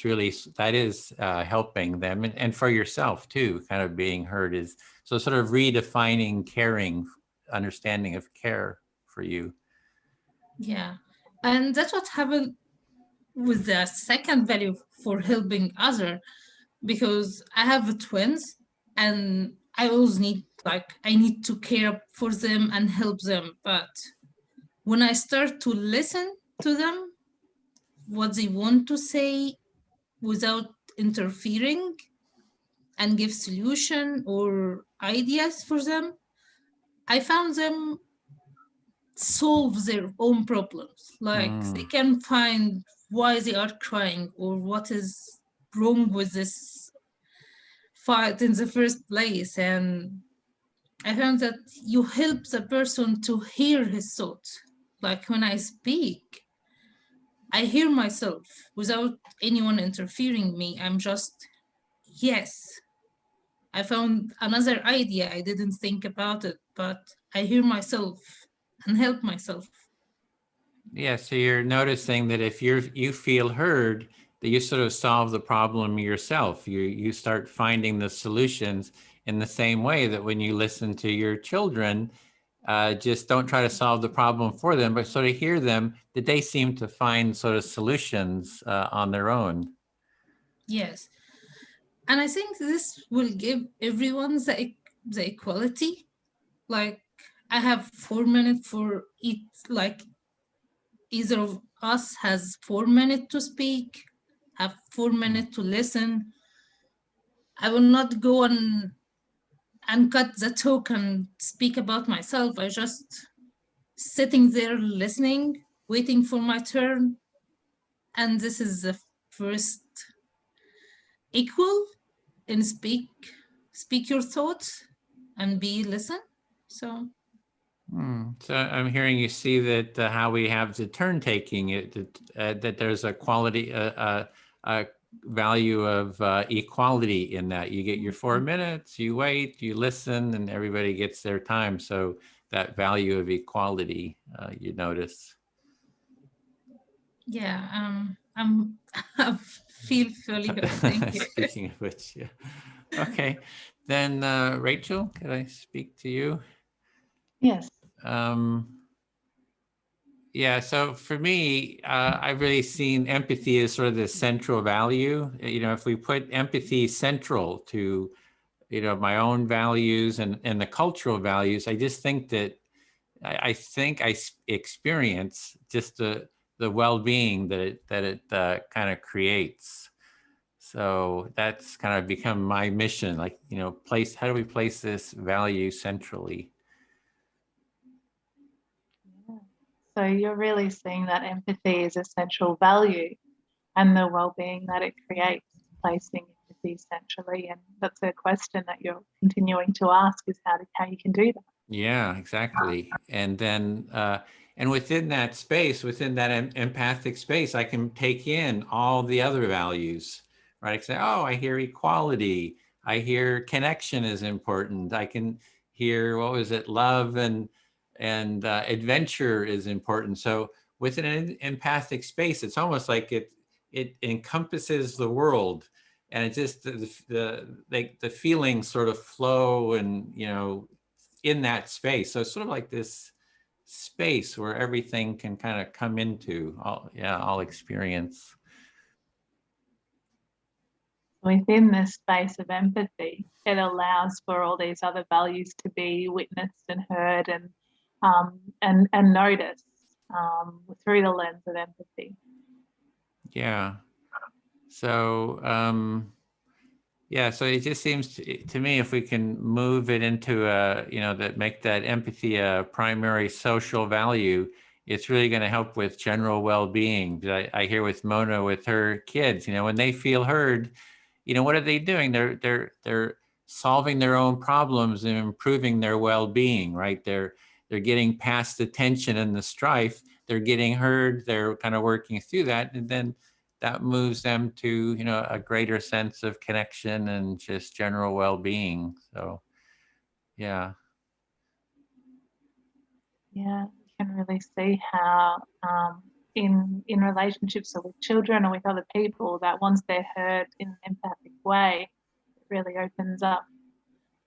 is helping them. And for yourself too, kind of being heard is, so sort of redefining caring, understanding of care for you. Yeah. And that's what happened with the second value for helping other, because I have twins and I always need to care for them and help them. But when I start to listen to them, what they want to say without interfering, and give solution or ideas for them, I found them solve their own problems. Like they can find why they are crying or what is wrong with this fight in the first place. And I found that you help the person to hear his thoughts. Like when I speak, I hear myself without anyone interfering me. I'm just, yes. I found another idea. I didn't think about it, but I hear myself and help myself. Yeah, so you're noticing that if you feel heard, that you sort of solve the problem yourself. You start finding the solutions in the same way that when you listen to your children, just don't try to solve the problem for them, but sort of hear them, that they seem to find sort of solutions on their own. Yes. And I think this will give everyone the equality. Like I have 4 minutes for each, like either of us has 4 minutes to speak, have 4 minutes to listen. I will not go on and cut the talk and speak about myself. I just sitting there listening, waiting for my turn. and this is the first equal in speak your thoughts and be listen. So So I'm hearing you see that how we have the turn taking it, that there's a quality, a value of equality in that. You get your 4 minutes, you wait, you listen, and everybody gets their time. So that value of equality, you notice. yeah, I feel fully heard. Thank you. Speaking of which, yeah. Okay, then Rachel, can I speak to you? Yes. Yeah, so for me, I've really seen empathy as sort of the central value. You know, if we put empathy central to, you know, my own values and the cultural values, I just think that I think I experience just the well-being that it kind of creates. So that's kind of become my mission, like, you know, how do we place this value centrally? So you're really seeing that empathy is a central value and the well-being that it creates, placing empathy centrally. And that's a question that you're continuing to ask, is how you can do that. Yeah, exactly. And then, and within that space, within that empathic space, I can take in all the other values, right? I can say, oh, I hear equality. I hear connection is important. I can hear, what was it? Love and adventure is important. So within an empathic space, it's almost like it encompasses the world, and it just, the feelings sort of flow and, you know, in that space. So it's sort of like this space where everything can kind of come into all experience. Within this space of empathy, it allows for all these other values to be witnessed and heard and noticed through the lens of empathy. Yeah. So yeah, so it just seems to me, if we can move it into you know, make that empathy a primary social value, it's really going to help with general well-being. I hear with Mona, with her kids, you know, when they feel heard, you know, what are they doing? They're solving their own problems and improving their well-being, right? They're getting past the tension and the strife. They're getting heard. They're kind of working through that, and then that moves them to, you know, a greater sense of connection and just general well-being. So, yeah. Yeah, you can really see how in relationships or with children or with other people, that once they're heard in an empathic way, it really opens up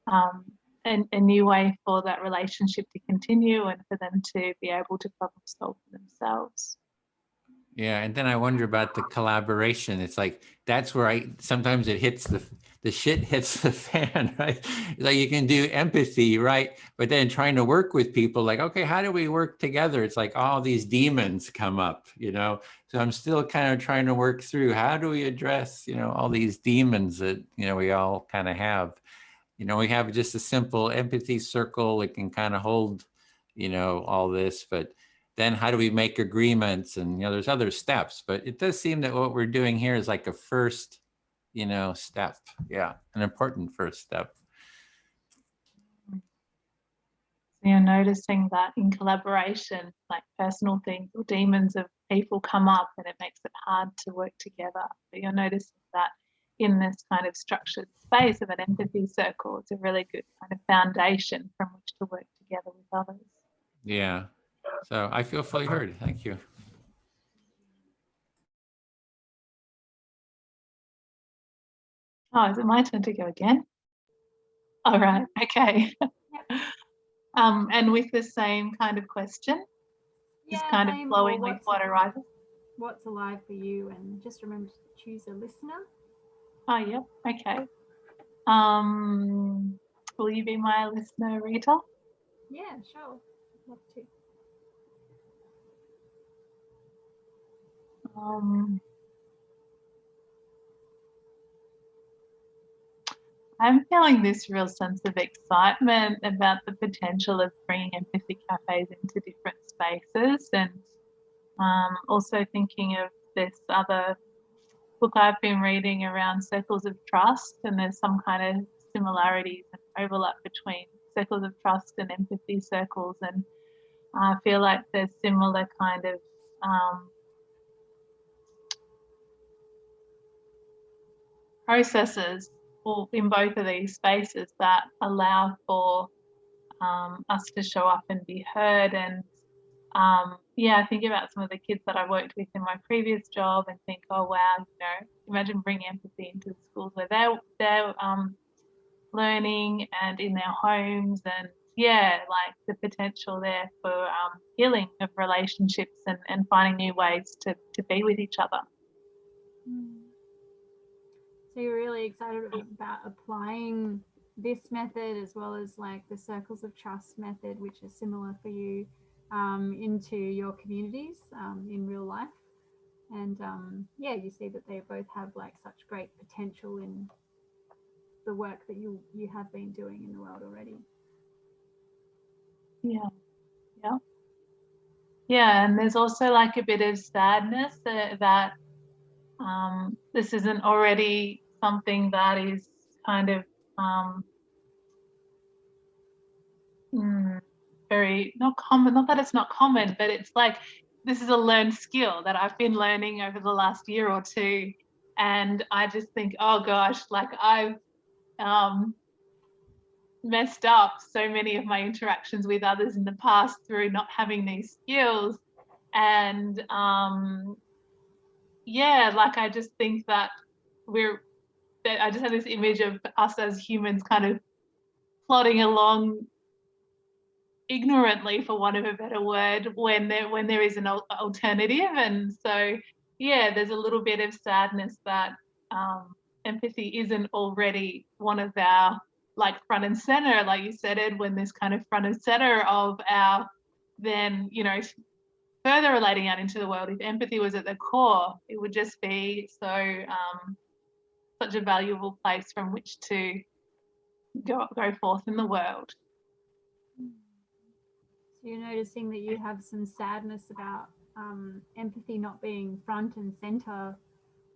a new way for that relationship to continue and for them to be able to problem solve for themselves. Yeah, and then I wonder about the collaboration. It's like, that's where sometimes it hits the shit hits the fan, right? Like, you can do empathy, right? But then trying to work with people, like, okay, how do we work together? It's like all these demons come up, you know? So I'm still kind of trying to work through, how do we address, you know, all these demons that, you know, we all kind of have. You know, we have just a simple empathy circle. It can kind of hold, you know, all this, but then how do we make agreements? And, you know, there's other steps, but it does seem that what we're doing here is like a first, you know, step. Yeah, an important first step. So you're noticing that in collaboration, like personal things or demons of people come up and it makes it hard to work together. But you're noticing that in this kind of structured space of an empathy circle, it's a really good kind of foundation from which to work together with others. Yeah. So I feel fully heard. Thank you. Oh, is it my turn to go again? All right, okay. And with the same kind of question, just kind of flowing with what arises. What's alive for you, and just remember to choose a listener. Oh, yeah, okay. Will you be my listener, Rita? Yeah, sure. Love to. I'm feeling this real sense of excitement about the potential of bringing empathy cafes into different spaces, and also thinking of this other book I've been reading around circles of trust, and there's some kind of similarities and overlap between circles of trust and empathy circles, and I feel like there's similar kind of processes in both of these spaces that allow for us to show up and be heard. And yeah, I think about some of the kids that I worked with in my previous job and think, oh wow, you know, imagine bringing empathy into the schools where they're learning and in their homes, and yeah, like the potential there for healing of relationships and finding new ways to be with each other. So you're really excited about applying this method as well as like the circles of trust method, which is similar for you, into your communities in real life. And yeah, you see that they both have like such great potential in the work that you have been doing in the world already. Yeah, and there's also like a bit of sadness that this isn't already something that is kind of very not common. Not that it's not common, but it's like this is a learned skill that I've been learning over the last year or two, and I just think, oh gosh, like I've messed up so many of my interactions with others in the past through not having these skills. And yeah, like I just think that I just have this image of us as humans kind of plodding along ignorantly, for want of a better word, when there is an alternative. And so yeah, there's a little bit of sadness that empathy isn't already one of our like front and center, like you said, Ed, when this kind of front and center of our then, you know, further relating out into the world. If empathy was at the core, it would just be so such a valuable place from which to go forth in the world. So you're noticing that you have some sadness about empathy not being front and center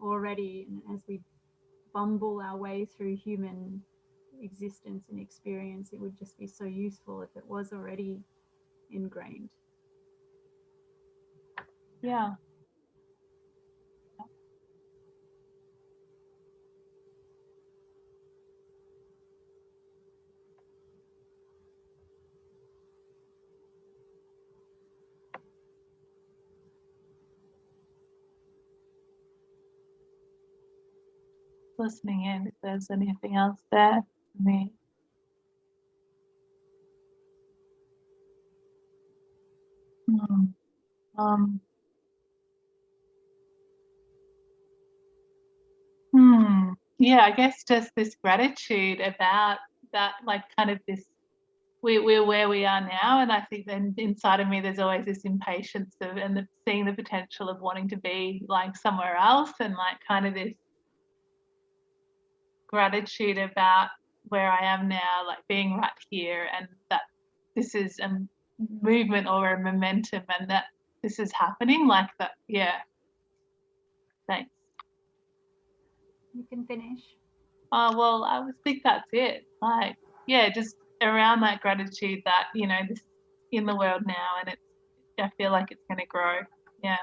already, and as we bumble our way through human existence and experience, it would just be so useful if it was already ingrained. Yeah. Listening in if there's anything else there for me. Yeah, I guess just this gratitude about that, like kind of this, we're where we are now, and I think then inside of me there's always this impatience of and seeing the potential of wanting to be like somewhere else, and like kind of this gratitude about where I am now, like being right here, and that this is a movement or a momentum, and that this is happening like that. Yeah. Thanks. You can finish. Oh, well, I would think that's it. Like, yeah, just around that gratitude that, you know, this in the world now, and I feel like it's going to grow. Yeah.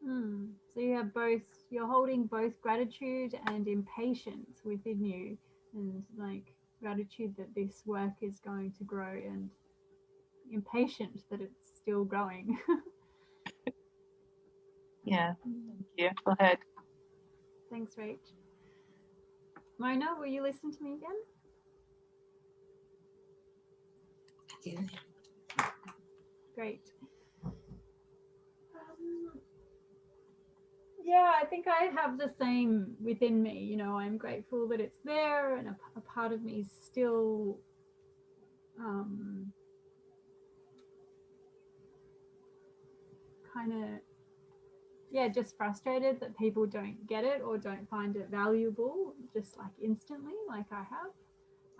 So you have both, you're holding both gratitude and impatience within you, and like gratitude that this work is going to grow, and impatient that it's still growing. Yeah. Thank you. Go ahead. Thanks, Rach. Mona, will you listen to me again? Yeah. Great. Yeah, I think I have the same within me. You know, I'm grateful that it's there, and a part of me is still kind of, yeah, just frustrated that people don't get it or don't find it valuable just like instantly like I have.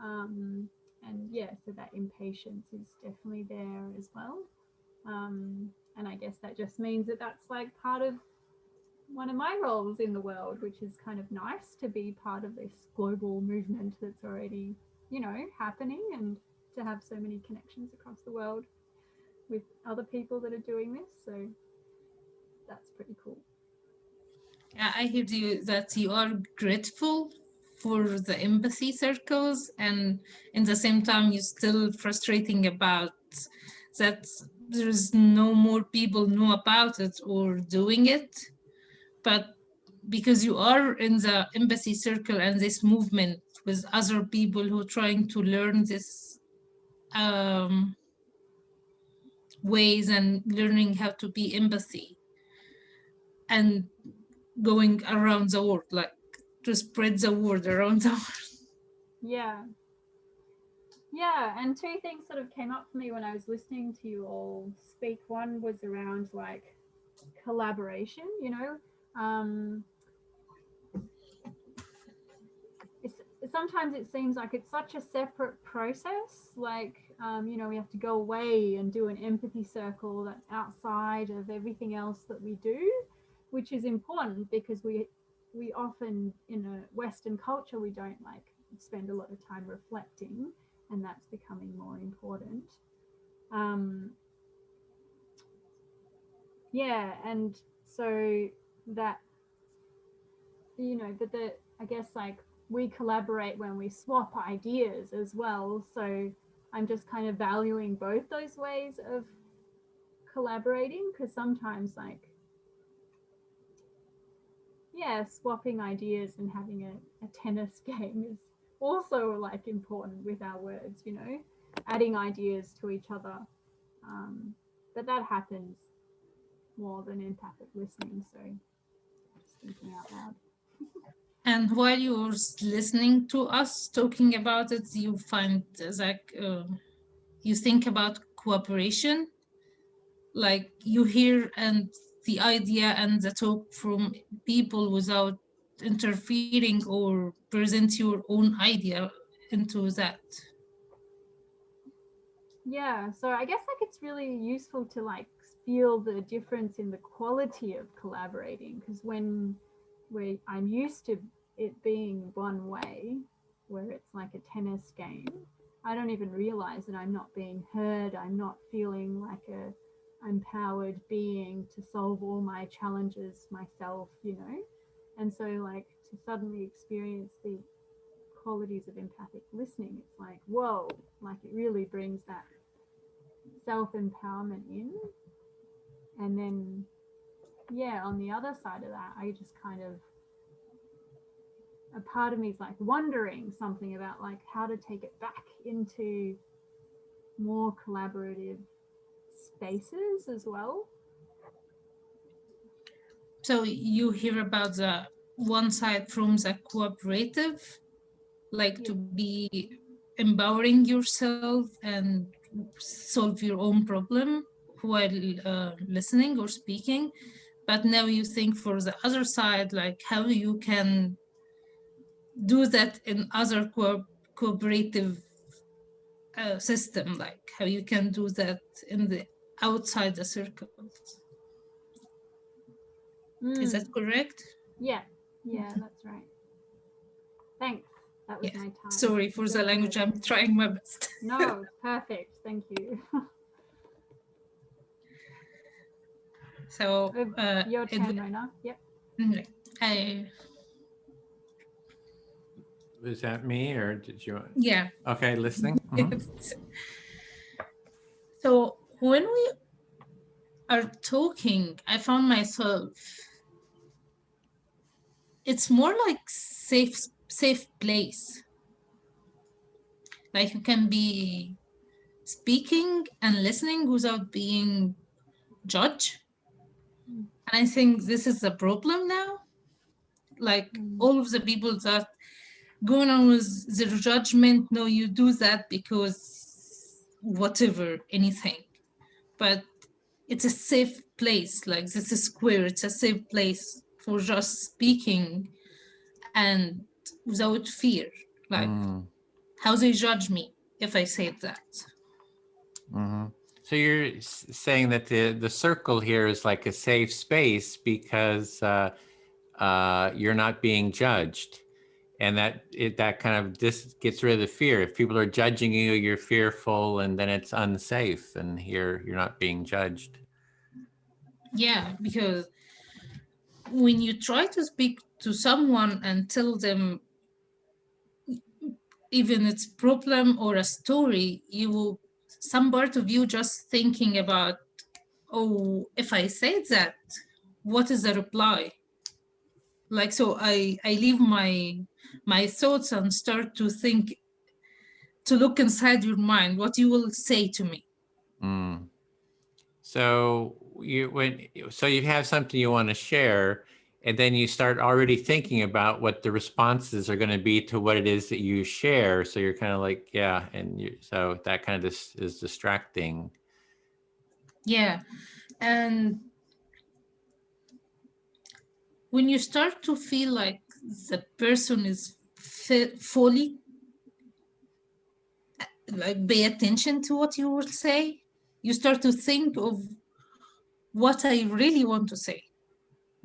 And yeah, so that impatience is definitely there as well. And I guess that just means that that's like part of one of my roles in the world, which is kind of nice to be part of this global movement that's already, you know, happening, and to have so many connections across the world with other people that are doing this. So that's pretty cool. Yeah, I heard you that you are grateful for the empathy circles, and in the same time you're still frustrating about that there's no more people know about it or doing it. But because you are in the empathy circle and this movement with other people who are trying to learn this ways and learning how to be empathy and going around the world, like to spread the word around the world. Yeah. Yeah, and two things sort of came up for me when I was listening to you all speak. One was around like collaboration, you know. Sometimes it seems like it's such a separate process, like, you know, we have to go away and do an empathy circle that's outside of everything else that we do, which is important because we often, in a Western culture, we don't like spend a lot of time reflecting, and that's becoming more important. Yeah, and so that, you know, that I guess like we collaborate when we swap ideas as well. So I'm just kind of valuing both those ways of collaborating, because sometimes like, yeah, swapping ideas and having a tennis game is also like important with our words, you know, adding ideas to each other. But that happens more than empathic listening. So just thinking out loud. And while you're listening to us talking about it, you find like you think about cooperation, like you hear and the idea and the talk from people without interfering or present your own idea into that. Yeah, so I guess like it's really useful to like feel the difference in the quality of collaborating, because when I'm used to it being one way, where it's like a tennis game, I don't even realize that I'm not being heard. I'm not feeling like a empowered being to solve all my challenges myself, you know. And so like to suddenly experience the qualities of empathic listening, it's like, whoa, like it really brings that self-empowerment in. And then, yeah, on the other side of that, I just kind of, a part of me is like wondering something about like how to take it back into more collaborative spaces as well. So you hear about the one side from the cooperative, like to be empowering yourself and solve your own problem while listening or speaking. But now you think for the other side, like how you can do that in other cooperative system, like how you can do that in the outside the circles. Is that correct? Yeah, that's right. Thanks. That was my time. Sorry for the language. I'm trying my best. No, perfect. Thank you. So your turn, Rona. Yep. Was that me or did you? Yeah. Okay, listening. Mm-hmm. So when we are talking, I found myself, it's more like safe place. Like you can be speaking and listening without being judged. And I think this is the problem now. Like all of the people that going on with their judgment, no, you do that because whatever, anything. But it's a safe place, like this is square, it's a safe place for just speaking and without fear. Like how they judge me if I say that. Mm-hmm. So you're saying that the circle here is like a safe space because you're not being judged, and that kind of gets rid of the fear. If people are judging you, you're fearful, and then it's unsafe. And here you're not being judged. Yeah, because when you try to speak to someone and tell them even it's problem or a story, some part of you just thinking about, oh, if I said that, what is the reply? Like, so I leave my thoughts and start to think, to look inside your mind, what you will say to me. Mm. So you have something you want to share, and then you start already thinking about what the responses are going to be to what it is that you share. So you're kind of like, yeah, so that kind of is distracting. Yeah, and when you start to feel like the person is fully, like, pay attention to what you will say, you start to think of what I really want to say.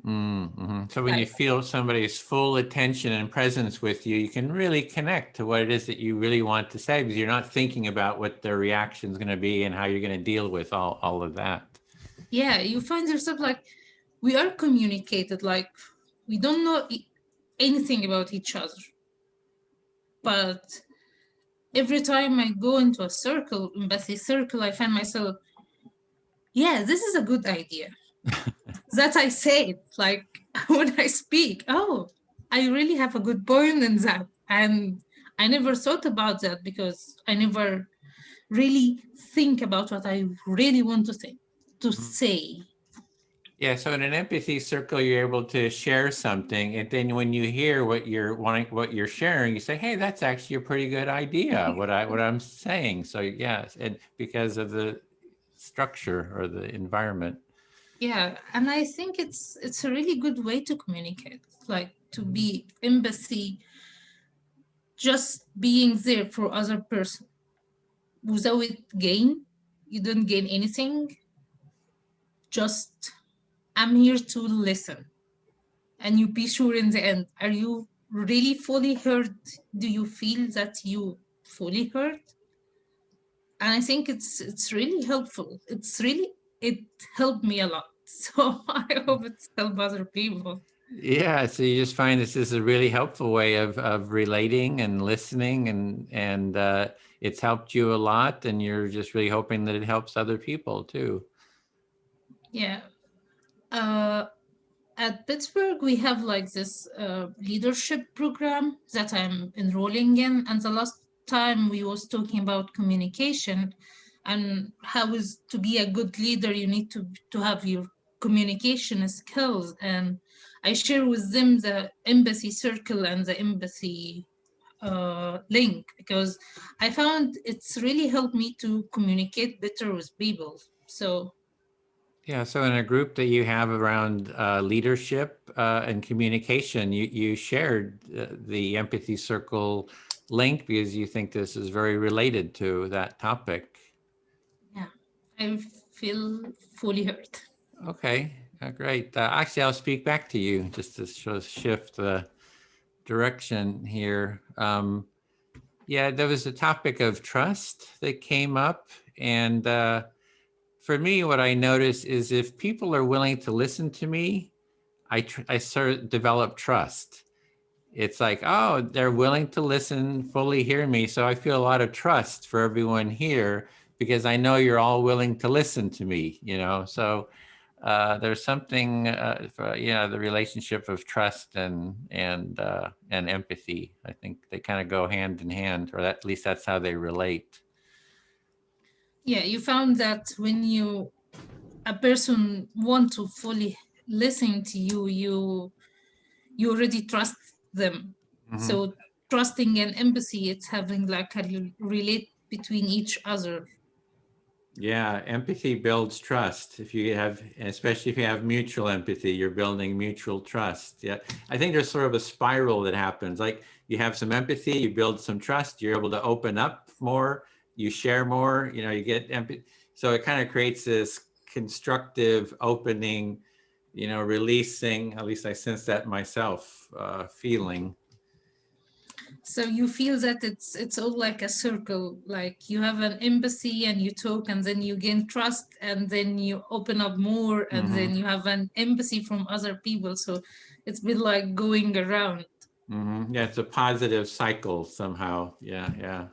Mm-hmm. So when you feel somebody's full attention and presence with you, you can really connect to what it is that you really want to say, because you're not thinking about what their reaction is going to be and how you're going to deal with all of that. Yeah, you find yourself like, we are communicated, like we don't know anything about each other. But every time I go into a circle, empathy circle, I find myself, yeah, this is a good idea. That I say it, like when I speak, oh, I really have a good point in that. And I never thought about that because I never really think about what I really want to think, to say. Yeah, so in an empathy circle, you're able to share something, and then when you hear what you're sharing, you say, "Hey, that's actually a pretty good idea." what I'm saying. So yes, and because of the structure or the environment. Yeah, and I think it's a really good way to communicate, like to be empathy, just being there for other person without gain. You don't gain anything. Just, I'm here to listen. And you be sure in the end, are you really fully heard? Do you feel that you fully heard? And I think it's really helpful. It helped me a lot. So I hope it's helped other people. Yeah, so you just find this is a really helpful way of relating and listening, and it's helped you a lot, and you're just really hoping that it helps other people too. Yeah. At Pittsburgh, we have like this leadership program that I'm enrolling in. And the last time we was talking about communication and how is to be a good leader, you need to have your communication skills. And I share with them the empathy circle and the empathy link, because I found it's really helped me to communicate better with people. So yeah, so in a group that you have around leadership and communication, you shared the empathy circle link because you think this is very related to that topic. yeah, I feel fully heard. Okay, great. Actually, I'll speak back to you just to shift the direction here. Yeah, there was a topic of trust that came up. And for me, what I notice is if people are willing to listen to me, I sort of develop trust. It's like, oh, they're willing to listen, fully hear me. So I feel a lot of trust for everyone here because I know you're all willing to listen to me, So there's something for, the relationship of trust and empathy. I think they kind of go hand in hand, or at least that's how they relate. Yeah, you found that when a person want to fully listen to you, you already trust them. Mm-hmm. So trusting and empathy, it's having like a relate between each other. Yeah, empathy builds trust. Especially if you have mutual empathy, you're building mutual trust. Yeah, I think there's sort of a spiral that happens. Like you have some empathy, you build some trust, you're able to open up more, you share more, you get empathy. So it kind of creates this constructive opening, you know, releasing, at least I sense that myself, feeling. So you feel that it's all like a circle, like you have an empathy and you talk and then you gain trust and then you open up more and then you have an empathy from other people. So it's been like going around. Yeah, it's a positive cycle somehow. Yeah, yeah.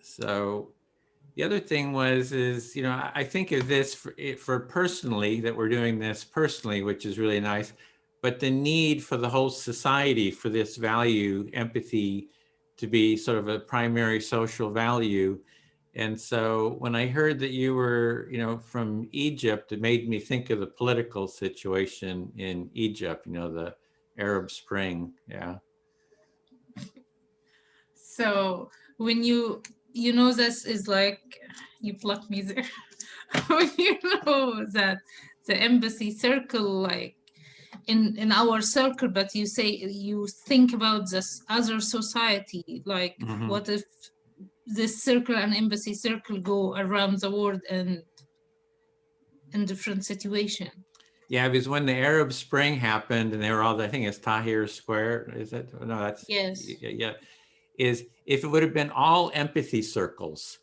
So the other thing is, you know, I think of this for personally, that we're doing this personally, which is really nice, but the need for the whole society for this value, empathy, to be sort of a primary social value. And so when I heard that you were, you know, from Egypt, it made me think of the political situation in Egypt, you know, the Arab Spring. Yeah. So when you know, this is like, you plucked me there. When you know that the empathy circle, like in our circle, but you say you think about this other society, like what if this circle and empathy circle go around the world and in different situations? Yeah, because when the Arab Spring happened and they were all, I think it's Tahrir Square, is it? No, that's, yes. Yeah. Is if it would have been all empathy circles,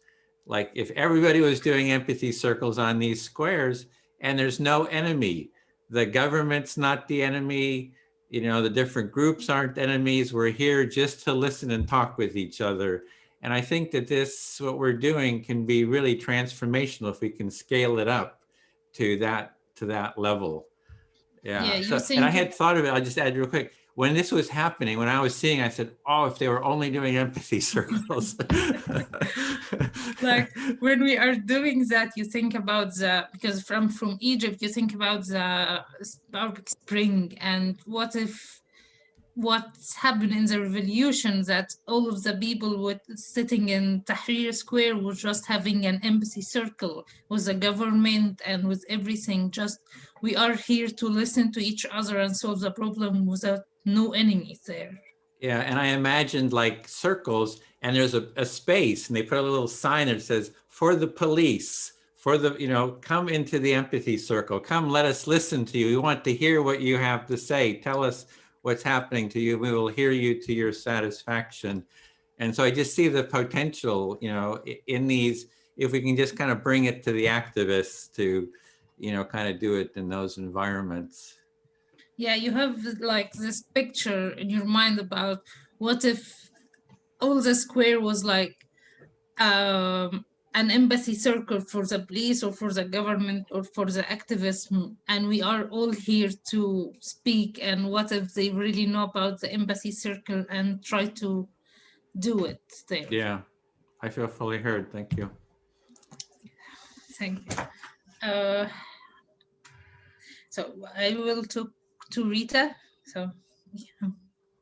like if everybody was doing empathy circles on these squares and there's no enemy, the government's not the enemy, you know, the different groups aren't enemies, we're here just to listen and talk with each other. And I think that this, what we're doing, can be really transformational if we can scale it up to that level. Yeah. So, and I had thought of it, I'll just add real quick. When this was happening, when I was seeing, I said, oh, if they were only doing empathy circles. Like when we are doing that, you think about because from Egypt, you think about the Arab Spring, and what's happened in the revolution, that all of the people sitting in Tahrir Square were just having an empathy circle with the government and with everything. Just, we are here to listen to each other and solve the problem without no enemies there. Yeah, and I imagined like circles, and there's a space, and they put a little sign that says, for the police, for the, you know, come into the empathy circle, come let us listen to you. We want to hear what you have to say. Tell us what's happening to you. We will hear you to your satisfaction. And so I just see the potential, you know, in these, if we can just kind of bring it to the activists to, you know, kind of do it in those environments. Yeah, you have like this picture in your mind about what if all the square was like an empathy circle for the police or for the government or for the activism, and we are all here to speak, and what if they really know about the empathy circle and try to do it there. Yeah, I feel fully heard. Thank you. Thank you. So I will talk to Rita. So yeah.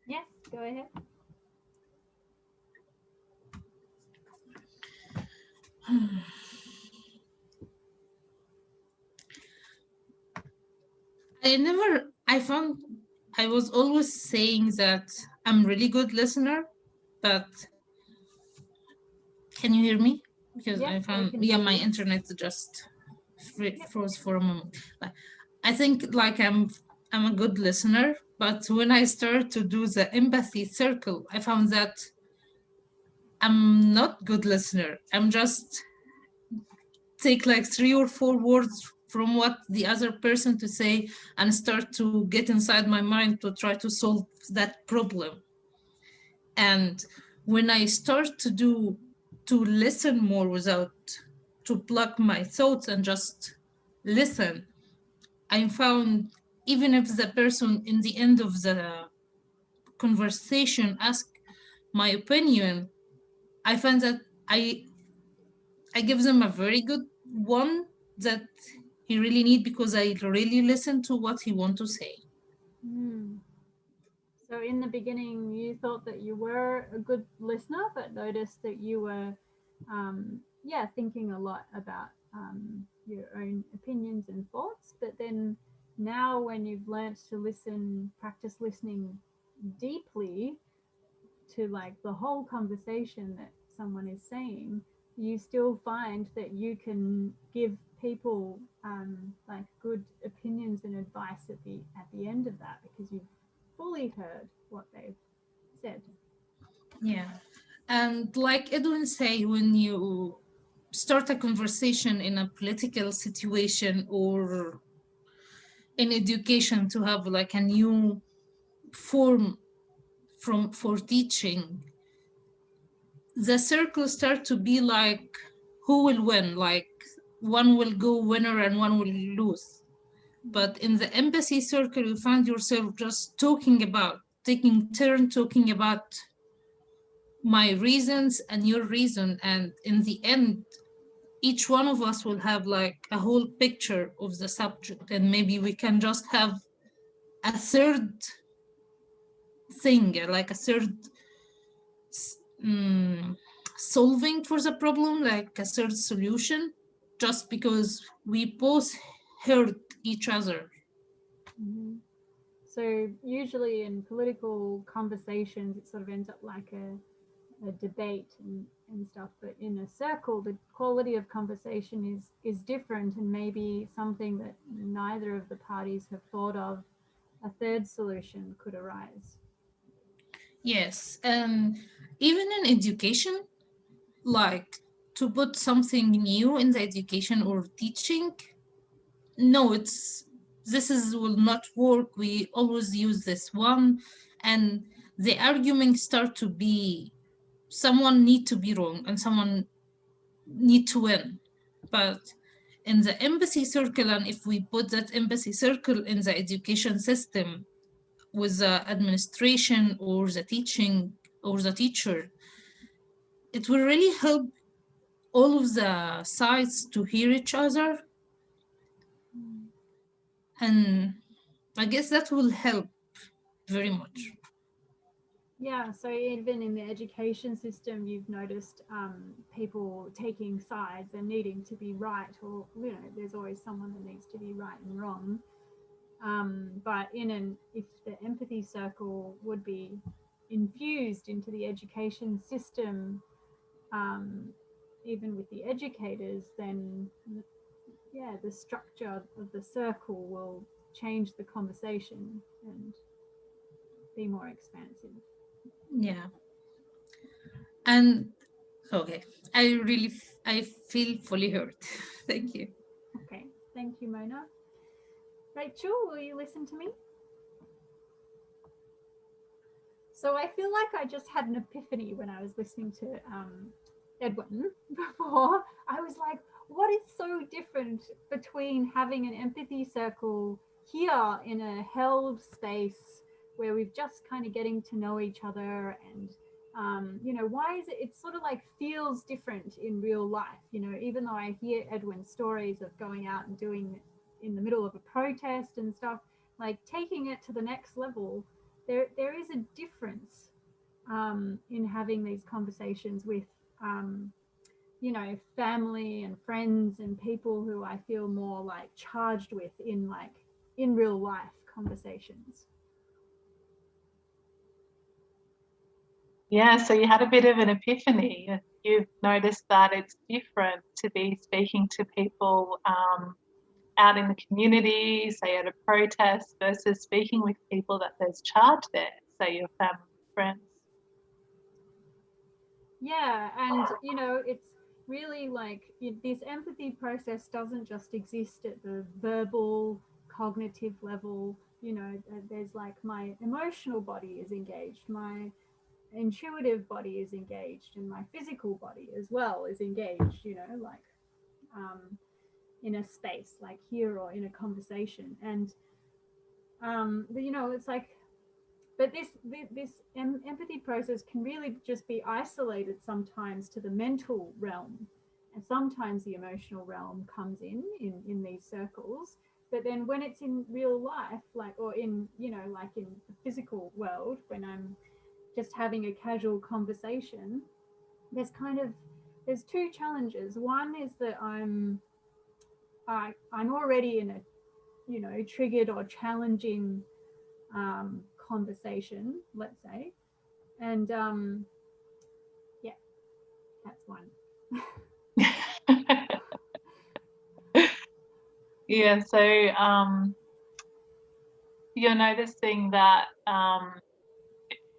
Yes, go ahead. I was always saying that I'm really good listener, but can you hear me? Because yes, I found, yeah, my internet just froze for a moment. I think like I'm a good listener, but when I started to do the empathy circle, I found that I'm not good listener. I'm just take like 3 or 4 words from what the other person to say and start to get inside my mind to try to solve that problem. And when I start to listen more without to block my thoughts and just listen, I found even if the person in the end of the conversation ask my opinion, I find that I give them a very good one that he really need, because I really listen to what he want to say. So in the beginning, you thought that you were a good listener, but noticed that you were, thinking a lot about your own opinions and thoughts. But then now when you've learned to listen, practice listening deeply to like the whole conversation that someone is saying, you still find that you can give people like good opinions and advice at the end of that, because you've fully heard what they've said. Yeah. And like Edwin say, when you start a conversation in a political situation or in education, to have like a new form for teaching, the circles start to be like who will win, like one will go winner and one will lose. But in the empathy circle, you find yourself just taking turn talking about my reasons and your reason, and in the end each one of us will have like a whole picture of the subject, and maybe we can just have a third thing, like a third solving for the problem, like a third solution, just because we both heard each other. Mm-hmm. So usually in political conversations, it sort of ends up like a debate and stuff, but in a circle, the quality of conversation is different, and maybe something that neither of the parties have thought of, a third solution could arise. Yes, and even in education, like to put something new in the education or teaching, no, this will not work, we always use this one, and the arguments start to be someone need to be wrong and someone need to win. But in the empathy circle, and if we put that empathy circle in the education system with the administration or the teaching or the teacher, it will really help all of the sides to hear each other. And I guess that will help very much. Yeah, so even in the education system, you've noticed people taking sides and needing to be right, or there's always someone that needs to be right and wrong. But if the empathy circle would be infused into the education system, even with the educators, then yeah, the structure of the circle will change the conversation and be more expansive. Yeah. And okay, I feel fully heard. Thank you. Okay, thank you, Mona. Rachel, will you listen to me? So I feel like I just had an epiphany when I was listening to Edwin before. I was like, what is so different between having an empathy circle here in a held space where we've just kind of getting to know each other, and why is it sort of like feels different in real life, even though I hear Edwin's stories of going out and doing in the middle of a protest and stuff, like taking it to the next level. There is a difference in having these conversations with, family and friends and people who I feel more like charged with in real life conversations. Yeah, so you had a bit of an epiphany. You've noticed that it's different to be speaking to people out in the community, say at a protest, versus speaking with people that there's charge there, say your family, friends. Yeah, and it's really like this empathy process doesn't just exist at the verbal, cognitive level. There's like my emotional body is engaged, my intuitive body is engaged, and my physical body as well is engaged, in a space like here or in a conversation. And it's like, but this empathy process can really just be isolated sometimes to the mental realm, and sometimes the emotional realm comes in these circles. But then when it's in real life, or in like in the physical world, when I'm just having a casual conversation, there's two challenges. One is that I'm already in a triggered or challenging conversation, let's say, and yeah, that's one. Yeah, so you're noticing that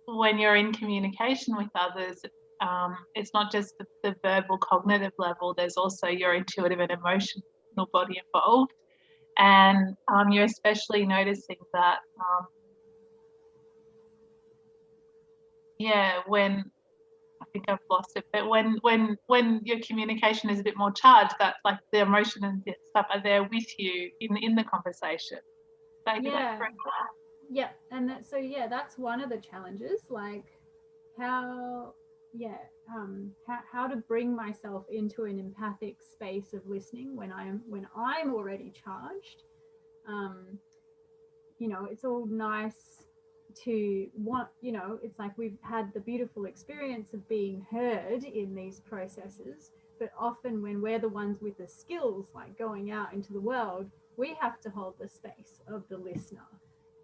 when you're in communication with others, it's not just the verbal cognitive level, there's also your intuitive and emotional body involved. And you're especially noticing that, yeah, when, I think I've lost it, but when your communication is a bit more charged, that like the emotion and stuff are there with you in the conversation. Yeah, and that, so yeah, that's one of the challenges, like how to bring myself into an empathic space of listening when I'm already charged. You know, it's all nice to want, you know, it's like we've had the beautiful experience of being heard in these processes, but often when we're the ones with the skills, like going out into the world, we have to hold the space of the listener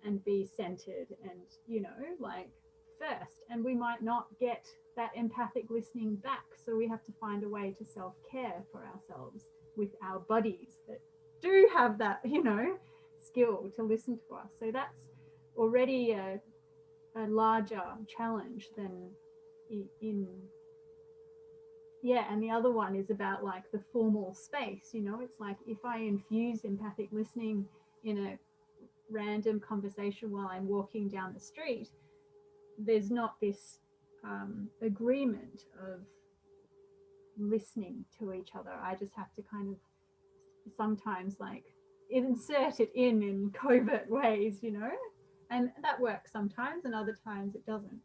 and be centered and, you know, like first, and we might not get that empathic listening back, so we have to find a way to self-care for ourselves with our buddies that do have that, you know, skill to listen to us. So that's already a larger challenge than in yeah. And the other one is about like the formal space, you know, it's like if I infuse empathic listening in a random conversation while I'm walking down the street, there's not this agreement of listening to each other. I just have to kind of sometimes like insert it in covert ways, you know, and that works sometimes and other times it doesn't.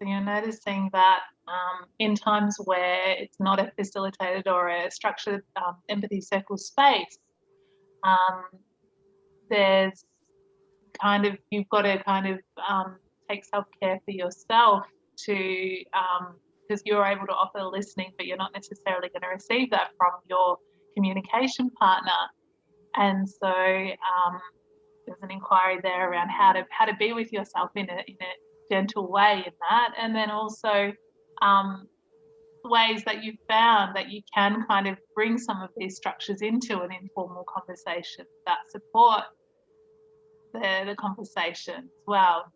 So you're noticing that in times where it's not a facilitated or a structured empathy circle space, there's kind of, you've got to kind of take self-care for yourself to, because you're able to offer listening, but you're not necessarily going to receive that from your communication partner. And so there's an inquiry there around how to be with yourself in a gentle way in that, and then also ways that you've found that you can kind of bring some of these structures into an informal conversation that support the conversation as well.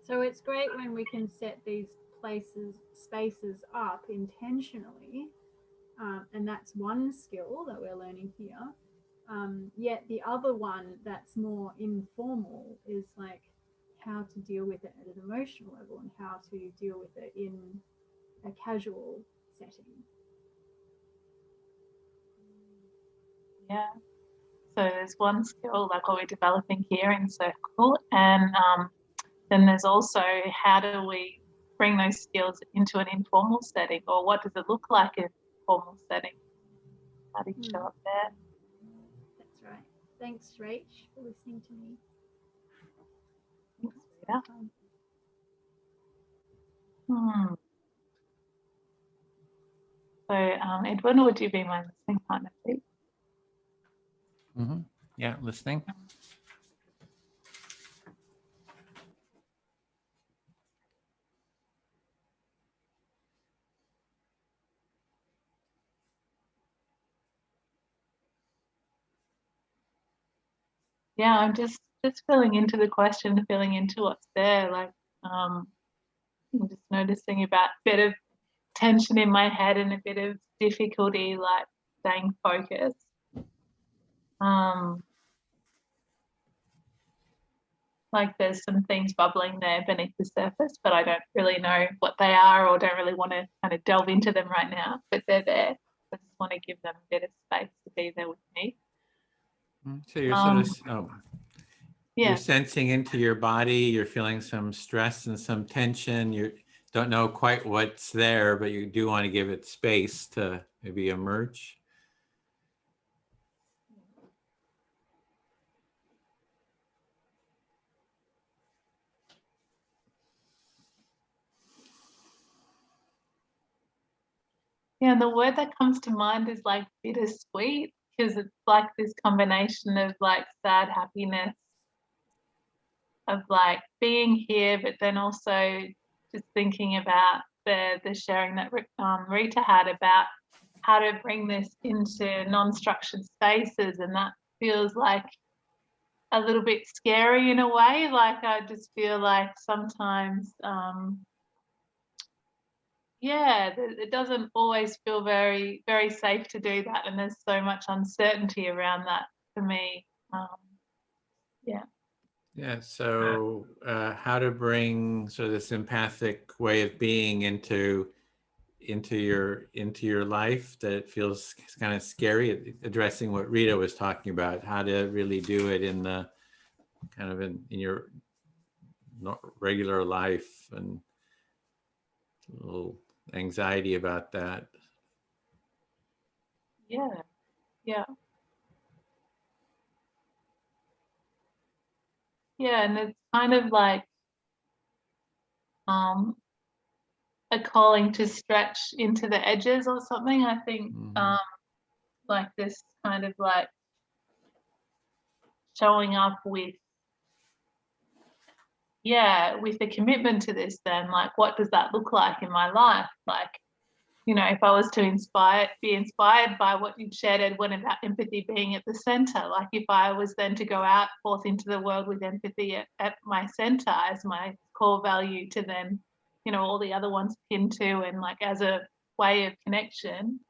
So it's great when we can set these spaces up intentionally, and that's one skill that we're learning here. Yet the other one that's more informal is like how to deal with it at an emotional level and how to deal with it in a casual setting. Yeah. So there's one skill like what we're developing here in Circle, and then there's also how do we bring those skills into an informal setting, or what does it look like in a formal setting? How do you show up there? That's right. Thanks, Rach, for listening to me. Thanks, Rita. So Edwin, would you be my listening partner, please? Yeah, listening. Yeah, I'm just filling into the question, filling into what's there. Like I'm just noticing about a bit of tension in my head and a bit of difficulty, like staying focused. Like there's some things bubbling there beneath the surface, but I don't really know what they are or don't really want to kind of delve into them right now, but they're there. I just want to give them a bit of space to be there with me. So you're sort of, you're sensing into your body, you're feeling some stress and some tension. You don't know quite what's there, but you do want to give it space to maybe emerge. Yeah, the word that comes to mind is like bittersweet, because it's like this combination of like sad happiness, of like being here, but then also just thinking about the sharing that Rita had about how to bring this into non-structured spaces, and that feels like a little bit scary in a way. Like I just feel like sometimes, yeah, it doesn't always feel very, very safe to do that, and there's so much uncertainty around that for me. Yeah. Yeah, so how to bring sort of this empathic way of being into your life that it feels kind of scary, addressing what Rita was talking about, how to really do it in the kind of in your regular life, and a little anxiety about that. Yeah, yeah. Yeah, and it's kind of like a calling to stretch into the edges or something. I think like this kind of like showing up with, yeah, with the commitment to this, then like what does that look like in my life? Like, you know, if I was to be inspired by what you've shared, Edwin, about empathy being at the center, like if I was then to go out forth into the world with empathy at my center as my core value, to then, you know, all the other ones pinned to, and like as a way of connection,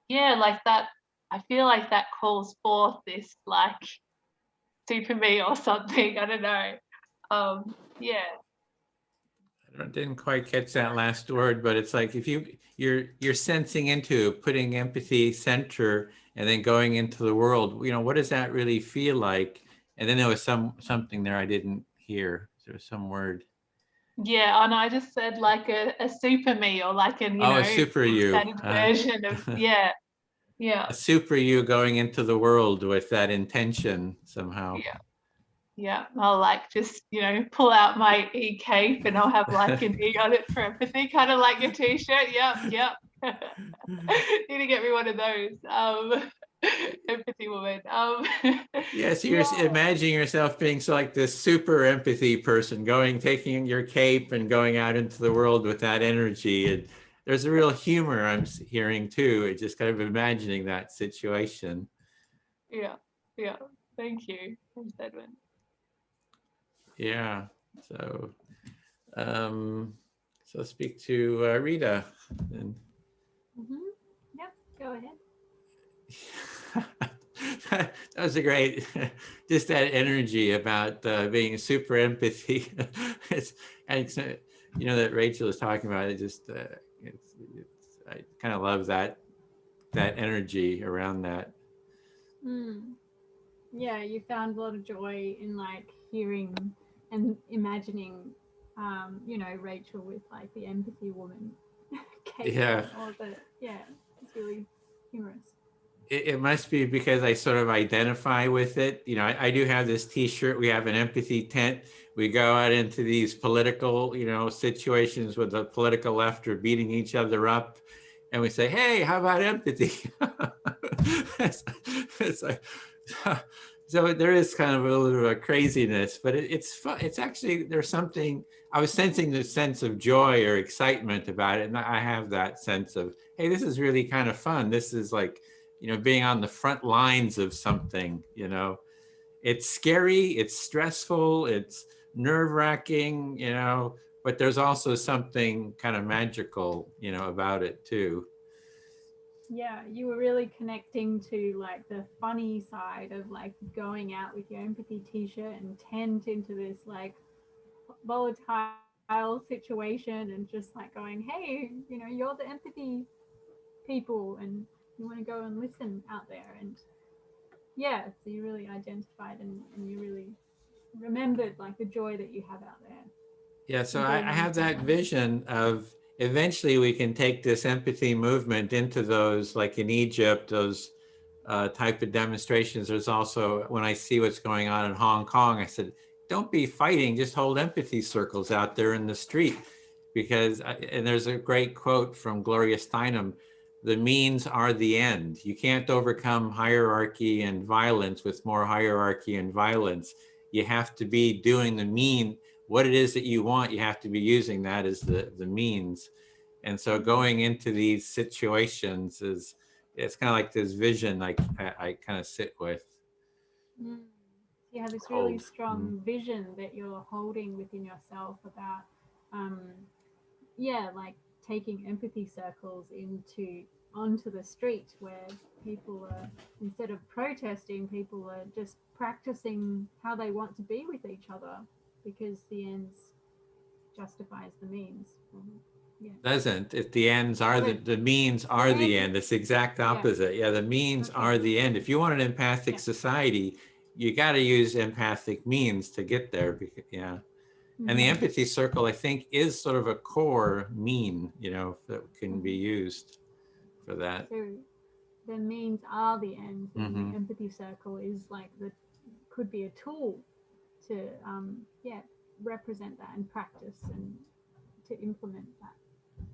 yeah, like that, I feel like that calls forth this like super me or something, I don't know. Yeah. I didn't quite catch that last word, but it's like if you're sensing into putting empathy center and then going into the world, you know, what does that really feel like? And then there was something there I didn't hear. There was some word. Yeah, and I just said like a super me, or like an, you know, a super you version of, yeah. A super you going into the world with that intention somehow. Yeah. Yeah, I'll like just, you know, pull out my E cape and I'll have like an E on it for empathy, kind of like a t-shirt. Yep. Need to get me one of those. Empathy woman. Yeah, so you're imagining yourself being so like this super empathy person, taking your cape and going out into the world with that energy. And there's a real humor I'm hearing too. It's just kind of imagining that situation. Yeah. Thank you. Thanks, Edwin. Yeah. So, so speak to Rita. And... Yep. Go ahead. That was a great, just that energy about being super empathy. You know, that Rachel was talking about. It just, I kind of love that energy around that. Yeah, you found a lot of joy in like hearing and imagining, you know, Rachel with like the empathy woman. Yeah. It's really humorous. It must be because I sort of identify with it. You know, I do have this t-shirt. We have an empathy tent. We go out into these political, you know, situations with the political left are beating each other up. And we say, hey, how about empathy? it's like, so there is kind of a little bit of a craziness, but it's fun. It's actually, there's something, I was sensing the sense of joy or excitement about it. And I have that sense of, hey, this is really kind of fun. This is like, you know, being on the front lines of something, you know, it's scary, it's stressful, it's nerve-wracking, you know, but there's also something kind of magical, you know, about it too. Yeah, you were really connecting to like the funny side of like going out with your empathy t-shirt and tent into this like volatile situation and just like going, hey, you know, you're the empathy people and you want to go and listen out there. And yeah, so you really identified and you really remembered like the joy that you have out there. Yeah, so I have that vision of eventually we can take this empathy movement into those, like in Egypt, those type of demonstrations. There's also, when I see what's going on in Hong Kong, I said, don't be fighting, just hold empathy circles out there in the street. Because, and there's a great quote from Gloria Steinem, the means are the end. You can't overcome hierarchy and violence with more hierarchy and violence. You have to be doing the mean, what it is that you want, you have to be using that as the means. And so going into these situations is, it's kind of like this vision I kind of sit with. You have this really strong vision that you're holding within yourself about, yeah, like taking empathy circles onto the street where people are, instead of protesting, people are just practicing how they want to be with each other, because the ends justifies the means. Yeah. Doesn't. If the ends are the means are the end. It's the exact opposite. Yeah, the means are the end. If you want an empathic society, you got to use empathic means to get there. Because, yeah. And the empathy circle, I think, is sort of a core mean, you know, that can be used for that. So the means are the ends, and the empathy circle is like could be a tool to represent that and practice and to implement that.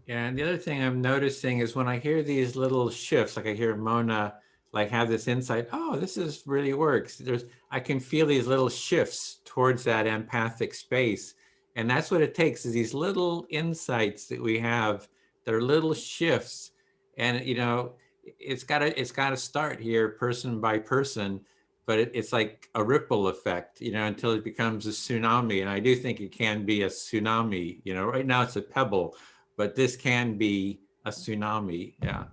Yeah, and the other thing I'm noticing is when I hear these little shifts, like I hear Mona like have this insight, oh, this is really works. I can feel these little shifts towards that empathic space. And that's what it takes, is these little insights that we have. They're little shifts. And you know, it's gotta start here person by person, but it's like a ripple effect, you know, until it becomes a tsunami. And I do think it can be a tsunami, you know, right now it's a pebble, but this can be a tsunami. Yeah.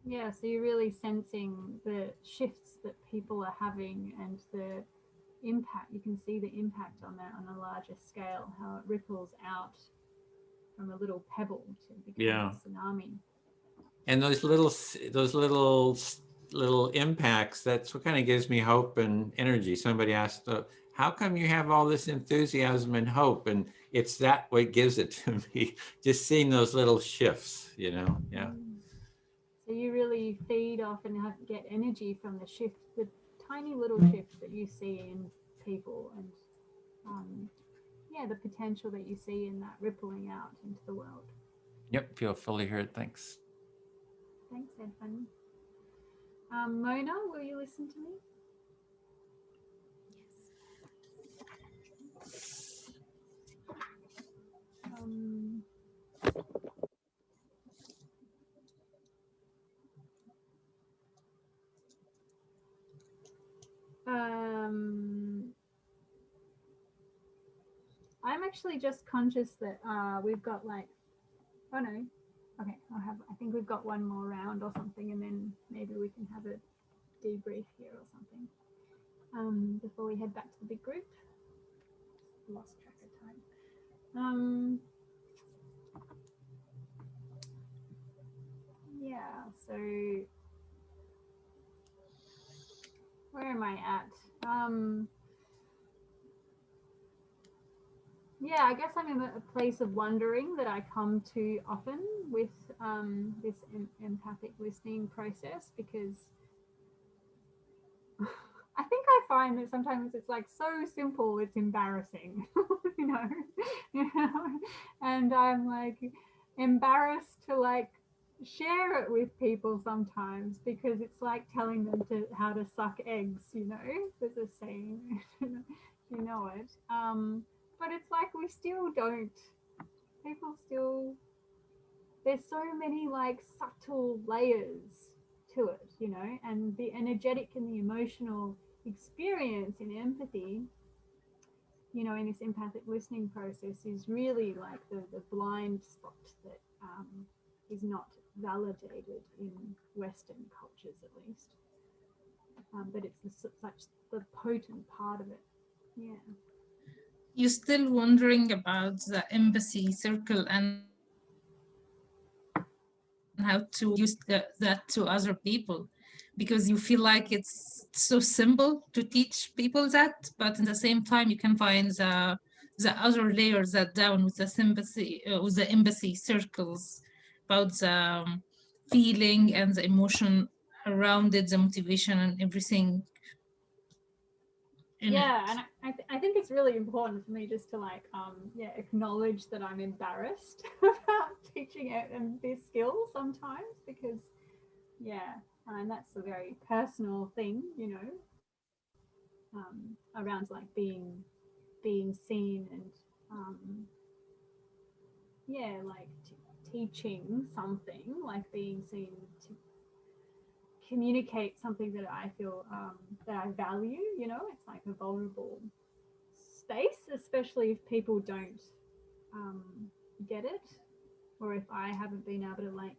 Yeah, so you're really sensing the shifts that people are having and the impact. You can see the impact on that on a larger scale, how it ripples out from a little pebble to become a tsunami. And those little impacts, that's what kind of gives me hope and energy. Somebody asked, how come you have all this enthusiasm and hope? And it's that what gives it to me, just seeing those little shifts, you know. Yeah. So you really feed off and get energy from the shift, the tiny little shifts that you see in people, and the potential that you see in that rippling out into the world. Yep, feel fully heard. Thanks. Thanks, Edwin. Mona, will you listen to me? I'm actually just conscious that we've got like, oh no, okay, I think we've got one more round or something, and then maybe we can have a debrief here or something before we head back to the big group. Lost track of time. Yeah, so where am I at? Yeah, I guess I'm in a place of wondering that I come to often with this empathic listening process, because I think I find that sometimes it's like so simple, it's embarrassing, you know, and I'm like embarrassed to like share it with people sometimes, because it's like telling them how to suck eggs, you know, there's a saying, you know it. But it's like we still don't, there's so many like subtle layers to it, you know, and the energetic and the emotional experience in empathy, you know, in this empathic listening process is really like the blind spot that is not validated in Western cultures, at least. But it's such the potent part of it. Yeah. You're still wondering about the empathy circle and how to use that to other people, because you feel like it's so simple to teach people that, but in the same time you can find the other layers that down with the sympathy, with the empathy circles, about the feeling and the emotion around it, the motivation and everything. Yeah, and I think it's really important for me just to like acknowledge that I'm embarrassed about teaching it and this skill sometimes, because and that's a very personal thing, you know, around like being being seen and yeah, like teaching something, like being seen to communicate something that I feel that I value, you know. It's like a vulnerable space, especially if people don't get it, or if I haven't been able to like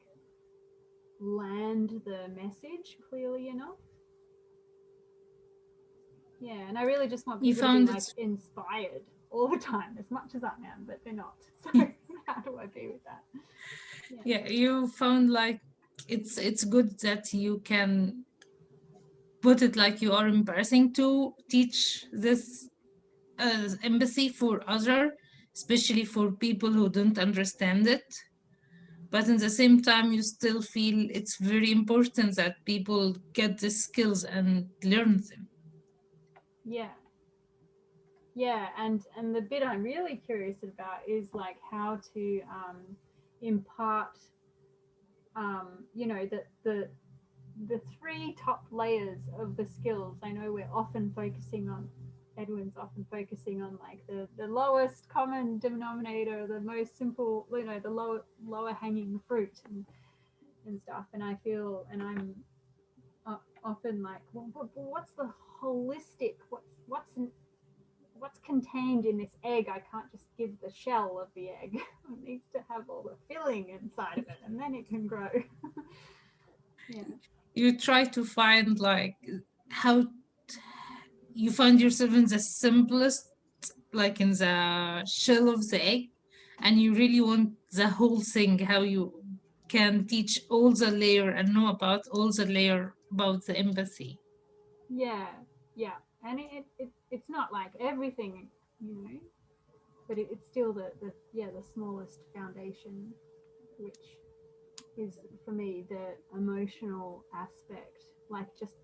land the message clearly enough. Yeah, and I really just want people to be like inspired all the time, as much as I am, but they're not. So how do I be with that? Yeah, you found like it's good that you can put it like you are embarrassing to teach this empathy for other, especially for people who don't understand it. But in the same time, you still feel it's very important that people get the skills and learn them. Yeah, and the bit I'm really curious about is like how to impart you know, the three top layers of the skills. I know we're often focusing on, Edwin's often focusing on like the lowest common denominator, the most simple, you know, the lower hanging fruit and stuff. And I feel, and I'm often like, well, what's the holistic, what's contained in this egg? I can't just give the shell of the egg. It needs to have all the filling inside of it, and then it can grow. Yeah. You try to find like how you find yourself in the simplest, like in the shell of the egg, and you really want the whole thing, how you can teach all the layer and know about all the layer about the empathy. Yeah, and it's not like everything, you know, but it's still the smallest foundation, which is for me the emotional aspect, like just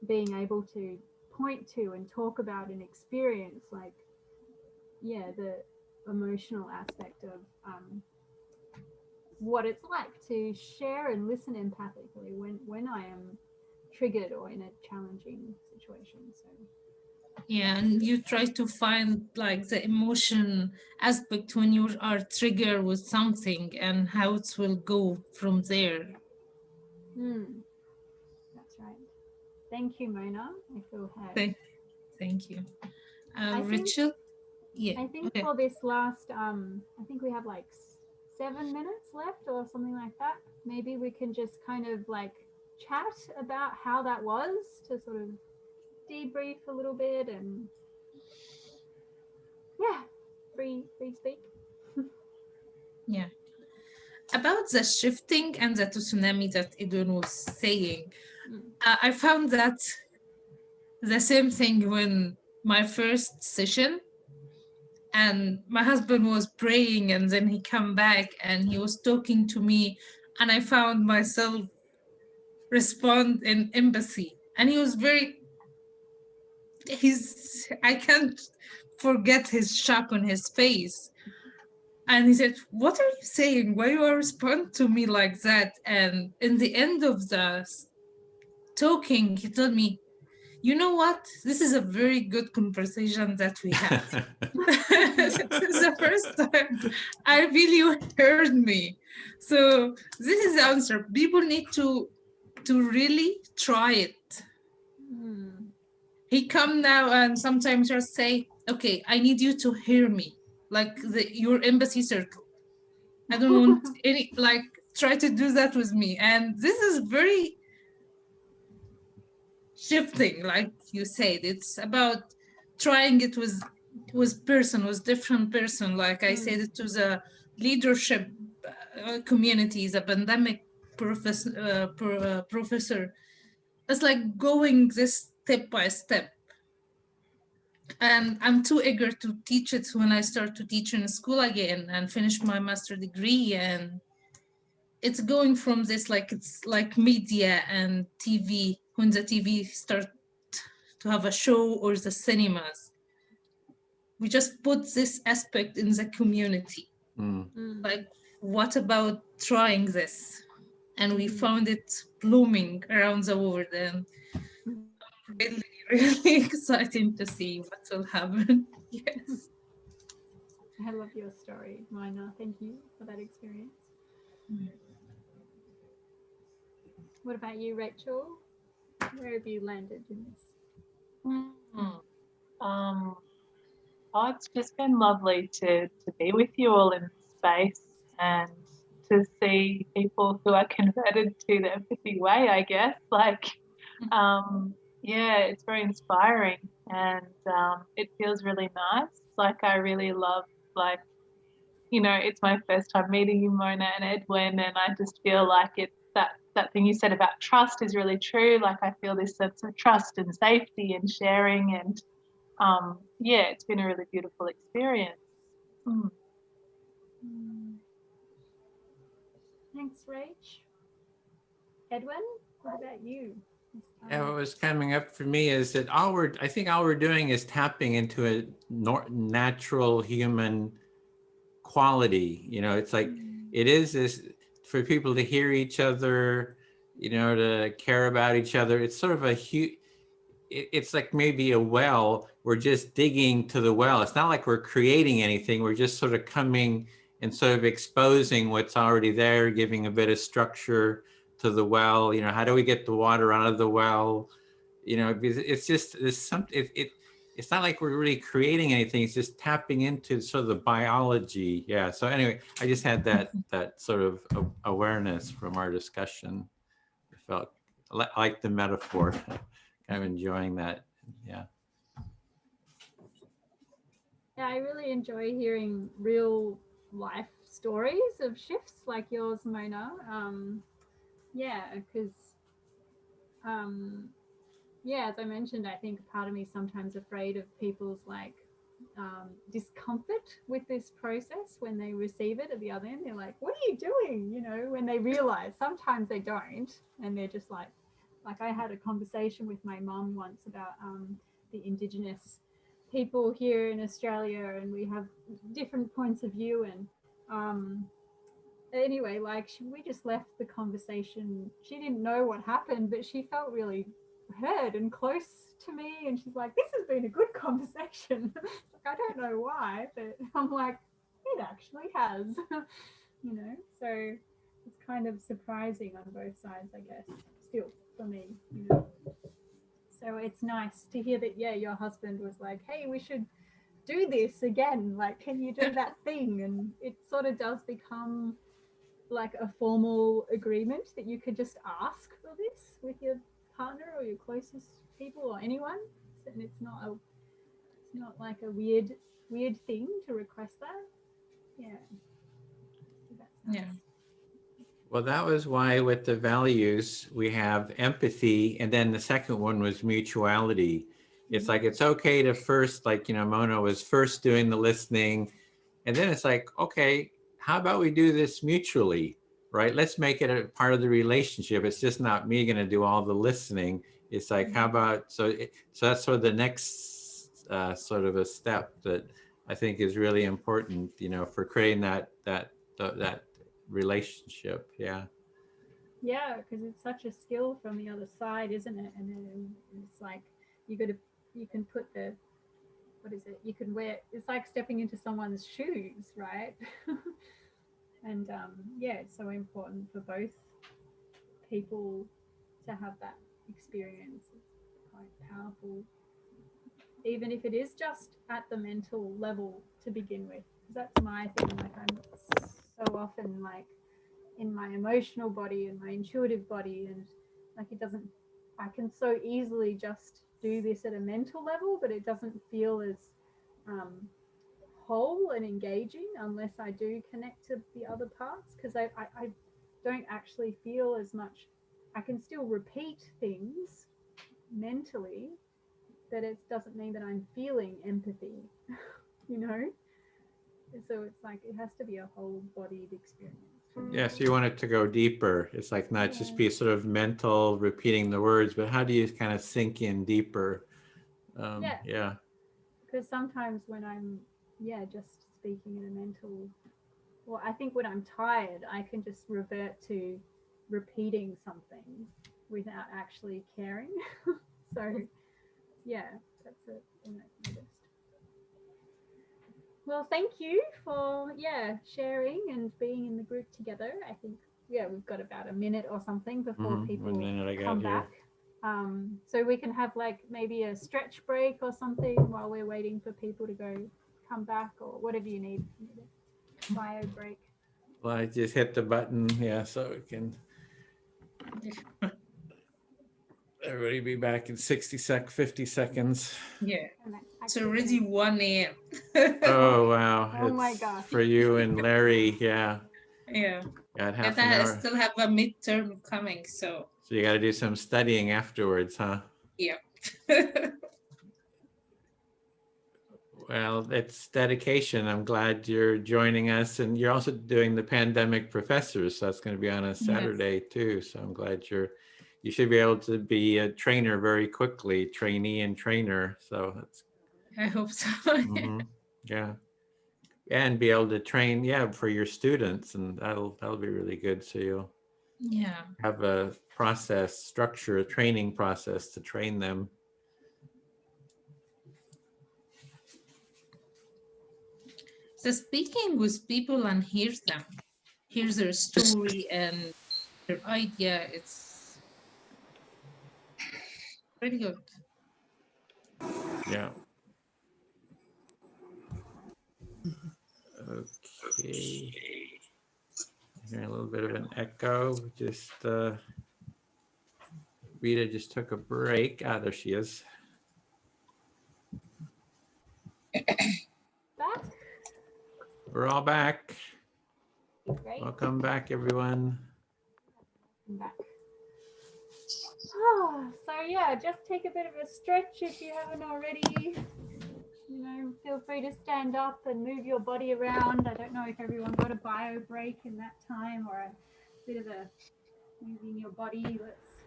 being able to point to and talk about an experience, like the emotional aspect of what it's like to share and listen empathically when I am triggered or in a challenging situation. So yeah, and you try to find like the emotion aspect when you are triggered with something and how it will go from there. That's right. Thank you, Mona. I feel heard. Thank you. Rachel? Yeah. I think okay. for this last, I think we have like 7 minutes left or something like that. Maybe we can just kind of like chat about how that was, to sort of debrief a little bit, and free speak. Yeah. About the shifting and the tsunami that Edwin was saying, I found that the same thing when my first session, and my husband was praying, and then he came back and he was talking to me, and I found myself respond in empathy, and he was I can't forget his shock on his face. And he said, "What are you saying? Why you respond to me like that?" And in the end of the talking, he told me, "You know what? This is a very good conversation that we had." This is the first time I feel you heard me. So this is the answer. People need to really try it. He come now and sometimes just say, "Okay, I need you to hear me," like your empathy circle. I don't want any, like, try to do that with me. And this is very shifting, like you said. It's about trying it with different person. Like I said it to the leadership community, the pandemic professor. It's like going this step by step. And I'm too eager to teach it when I start to teach in school again and finish my master degree. And it's going from this, like, it's like media and TV, when the TV start to have a show, or the cinemas. We just put this aspect in the community. Like, what about trying this? And we found it blooming around the world, and really, really exciting to see what will happen. Yes. I love your story, Mina. Thank you for that experience. What about you, Rachel? Where have you landed in this? Oh, it's just been lovely to be with you all in this space and to see people who are converted to the empathy way, I guess. Like, yeah, it's very inspiring and it feels really nice. Like, I really love, like, you know, it's my first time meeting you, Mona and Edwin, and I just feel like it's that thing you said about trust is really true. Like, I feel this sense of trust and safety and sharing, and yeah, it's been a really beautiful experience. Thanks, Rach. Edwin, what about you? Yeah, what was coming up for me is that I think all we're doing is tapping into a natural human quality. You know, it's like, it is this, for people to hear each other, you know, to care about each other. It's sort of a huge, it's like maybe a well, we're just digging to the well. It's not like we're creating anything. We're just sort of coming and sort of exposing what's already there, giving a bit of structure to the well. You know, how do we get the water out of the well? You know, it's just, there's something, it's not like we're really creating anything. It's just tapping into sort of the biology. Yeah. So anyway, I just had that sort of awareness from our discussion. I felt like the metaphor. Kind of enjoying that. Yeah. Yeah, I really enjoy hearing real life stories of shifts like yours, Mona. Yeah, because yeah, as I mentioned, I think part of me is sometimes afraid of people's like discomfort with this process when they receive it at the other end. They're like, what are you doing? You know, when they realize, sometimes they don't, and they're just like I had a conversation with my mum once about the Indigenous people here in Australia, and we have different points of view, and anyway, like we just left the conversation. She didn't know what happened, but she felt really heard and close to me, and she's like, this has been a good conversation. I don't know why, but I'm like, it actually has. You know, so it's kind of surprising on both sides, I guess, still for me, you know. So it's nice to hear that, yeah, your husband was like, hey, we should do this again, like, can you do that thing? And it sort of does become like a formal agreement that you could just ask for this with your partner or your closest people or anyone, and it's not like a weird thing to request that. Yeah. So that's nice. Yeah. Well, that was why with the values we have empathy, and then the second one was mutuality. It's like, it's okay to first, like, you know, Mona was first doing the listening, and then it's like, okay, how about we do this mutually, right? Let's make it a part of the relationship. It's just not me going to do all the listening. It's like, how about, so that's sort of the next sort of a step that I think is really important, you know, for creating that relationship. Yeah. Yeah, because it's such a skill from the other side, isn't it? And then it's like you can put the, what is it? You can wear, it's like stepping into someone's shoes, right? And yeah, it's so important for both people to have that experience. It's quite powerful, even if it is just at the mental level to begin with. Because that's my thing. Like, I'm so often like in my emotional body and my intuitive body, and like I can so easily just do this at a mental level, but it doesn't feel as whole and engaging unless I do connect to the other parts, because I don't actually feel as much. I can still repeat things mentally, but it doesn't mean that I'm feeling empathy. You know, so it's like it has to be a whole bodied experience. Yeah, so you want it to go deeper. It's like not just be sort of mental repeating the words, but how do you kind of sink in deeper? Yeah. Because sometimes when I'm just speaking in a mental, well, I think when I'm tired, I can just revert to repeating something without actually caring. So yeah, that's it. Well, thank you for sharing and being in the group together. I think we've got about a minute or something before people 1 minute I got come here. back. So we can have like maybe a stretch break or something while we're waiting for people to come back, or whatever you need. A bio break. Well, I just hit the button, so it can. Everybody be back in 50 seconds. Yeah, it's already 1 a.m. Oh, wow. Oh my It's gosh. for you and Larry, Yeah. Got half And an I hour. still have a midterm coming, so. So you got to do some studying afterwards, huh? Yeah. Well, it's dedication. I'm glad you're joining us, and you're also doing the pandemic professors. So that's going to be on a Saturday too. So I'm glad you should be able to be a trainer very quickly, trainee and trainer. So that's. I hope so. Yeah, and be able to train, for your students, and that'll be really good. So you'll have a structure, a training process to train them. So speaking with people and hear their story and their idea, it's pretty good. Yeah. Okay. Hearing a little bit of an echo. Just Rita just took a break. There she is. Back? We're all back. Great. Welcome back, everyone. I'm back. So just take a bit of a stretch if you haven't already. Feel free to stand up and move your body around. I don't know if everyone got a bio break in that time, or a bit of a moving your body. Let's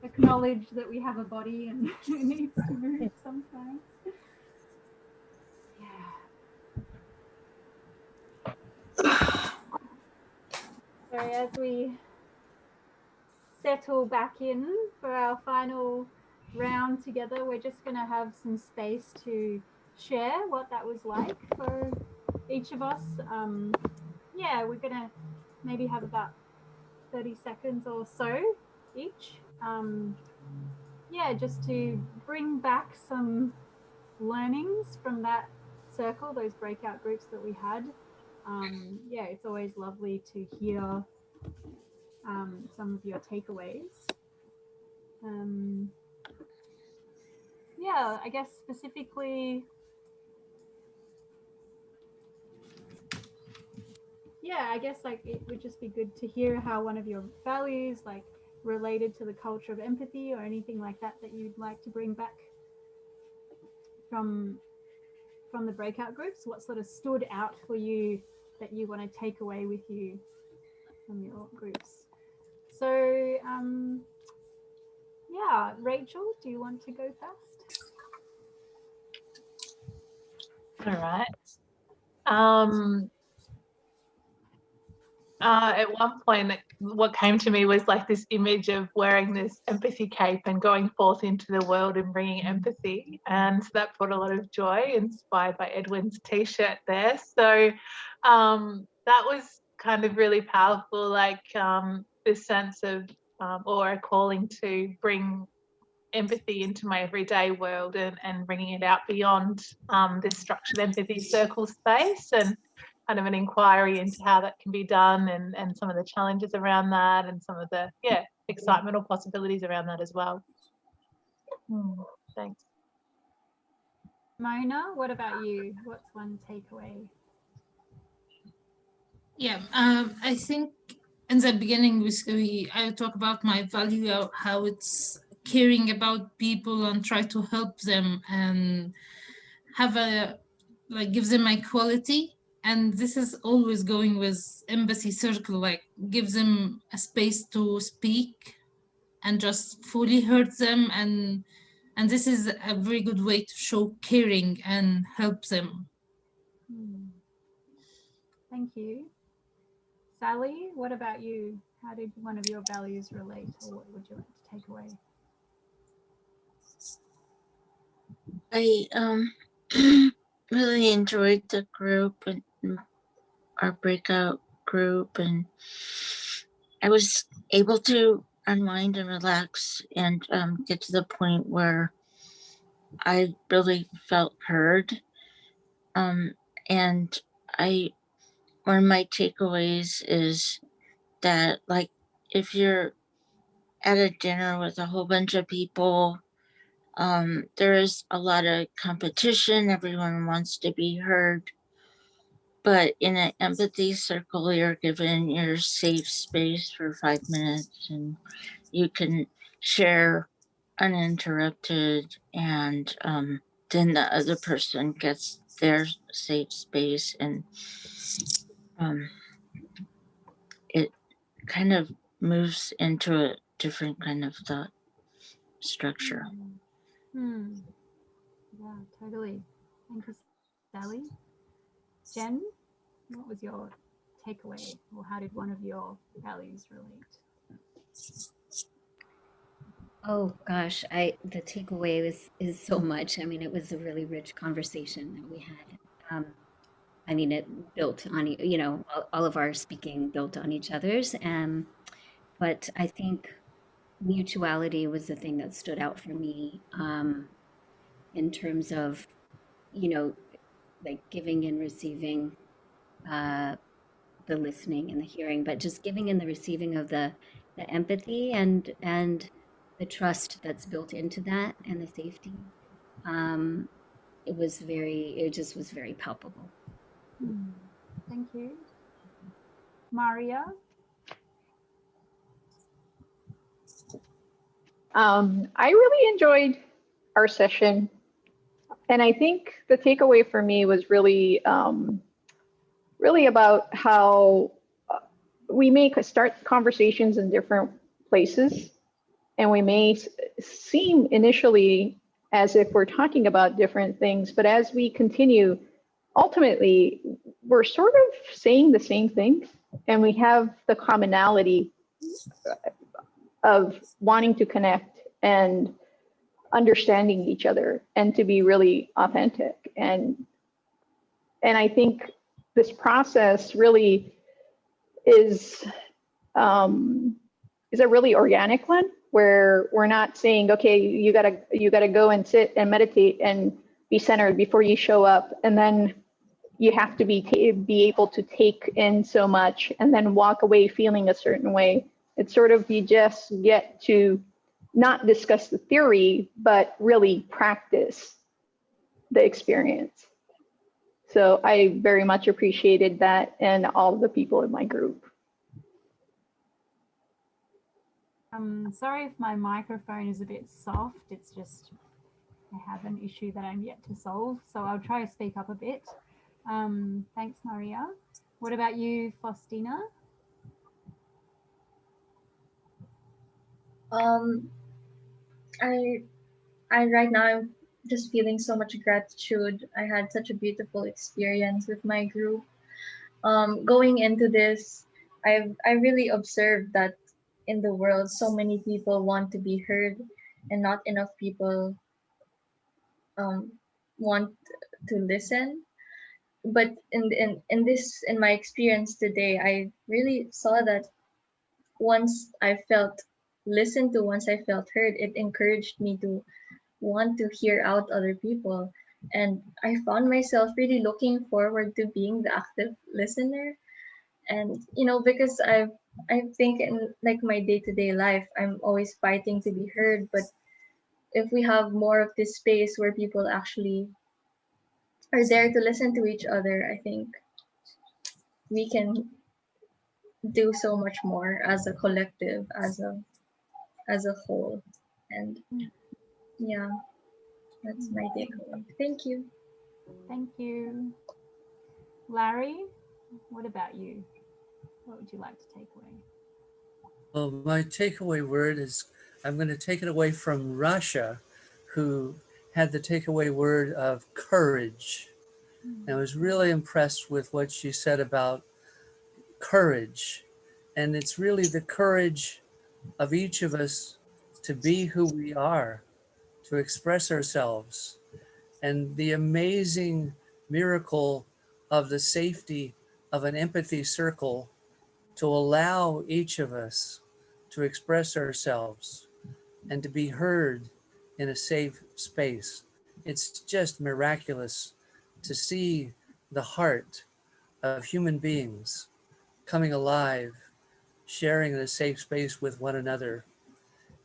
acknowledge that we have a body and it needs to move sometimes. So as we settle back in for our final round together, we're just going to have some space to share what that was like for each of us. We're going to maybe have about 30 seconds or so each. Just to bring back some learnings from that circle, those breakout groups that we had. It's always lovely to hear some of your takeaways. I guess specifically, it would just be good to hear how one of your values related to the culture of empathy, or anything like that you'd like to bring back from the breakout groups. What sort of stood out for you that you want to take away with you from your groups? So Rachel, do you want to go first? All right. At one point, what came to me was this image of wearing this empathy cape and going forth into the world and bringing empathy. And that brought a lot of joy, inspired by Edwin's t-shirt there. So that was kind of really powerful, this sense of, or a calling to bring empathy into my everyday world and bringing it out beyond this structured empathy circle space, and kind of an inquiry into how that can be done, and some of the challenges around that, and some of the excitement or possibilities around that as well. Thanks. Mona, what about you? What's one takeaway? I think in the beginning I talk about my value, how it's caring about people and try to help them and have give them equality. And this is always going with Empathy Circle, give them a space to speak and just fully hurt them, and this is a very good way to show caring and help them. Thank you. Sally, what about you? How did one of your values relate, or what would you like to take away? really enjoyed the group and our breakout group, and I was able to unwind and relax and get to the point where I really felt heard. And one of my takeaways is that, like, if you're at a dinner with a whole bunch of people, there is a lot of competition. Everyone wants to be heard. But in an empathy circle, you're given your safe space for 5 minutes and you can share uninterrupted, and then the other person gets their safe space, and it kind of moves into a different kind of thought structure. Yeah, totally. Thank you, Sally. Jen, what was your takeaway, or how did one of your values relate? Oh gosh, the takeaway is so much. I mean, it was a really rich conversation that we had. I mean, it built on, you know, all of our speaking built on each other's. But I think mutuality was the thing that stood out for me, in terms of, you know, like giving and receiving, the listening and the hearing, but just giving and the receiving of the empathy and the trust that's built into that, and the safety. It just was very palpable. Thank you. Maria? I really enjoyed our session. And I think the takeaway for me was really, really about how we may start conversations in different places, and we may seem initially as if we're talking about different things, but as we continue, ultimately, we're sort of saying the same thing, and we have the commonality of wanting to connect and understanding each other and to be really authentic. And I think this process really is a really organic one, where we're not saying, okay, you gotta go and sit and meditate and be centered before you show up, and then you have to be able to take in so much and then walk away feeling a certain way. It's sort of, you just get to not discuss the theory, but really practice the experience. So I very much appreciated that, and all the people in my group. Sorry if my microphone is a bit soft. It's just, I have an issue that I'm yet to solve. So I'll try to speak up a bit. Thanks, Maria. What about you, Faustina? I right now I'm just feeling so much gratitude. I had such a beautiful experience with my group. Going into this, I really observed that in the world, so many people want to be heard, and not enough people want to listen. But in my experience today, I really saw that once I felt listened to, once I felt heard, it encouraged me to want to hear out other people. And I found myself really looking forward to being the active listener. And because I think in like my day-to-day life, I'm always fighting to be heard. But if we have more of this space where people actually are there to listen to each other, I think we can do so much more as a collective, as a whole. And yeah, that's my takeaway. Thank you. Thank you. Larry, what about you? What would you like to take away? Well, my takeaway word is, I'm going to take it away from Rasha, who had the takeaway word of courage. And I was really impressed with what she said about courage. And it's really the courage of each of us to be who we are, to express ourselves, and the amazing miracle of the safety of an empathy circle to allow each of us to express ourselves and to be heard in a safe space. It's just miraculous to see the heart of human beings coming alive, sharing a safe space with one another.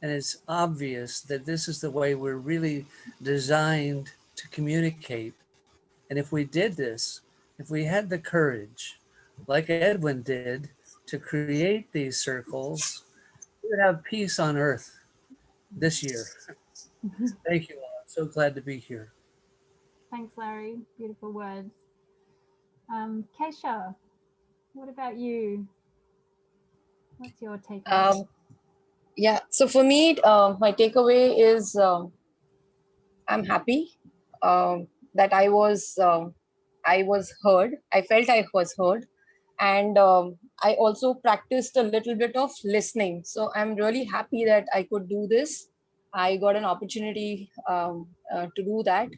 And it's obvious that this is the way we're really designed to communicate. And if we did this, if we had the courage, like Edwin did, to create these circles, we would have peace on earth this year. Thank you all. I'm so glad to be here. Thanks, Larry. Beautiful words. Keisha, what about you? What's your takeaway? Yeah, so for me, my takeaway is I'm happy that I was heard. I felt I was heard, and I also practiced a little bit of listening. So I'm really happy that I could do this. I got an opportunity to do that,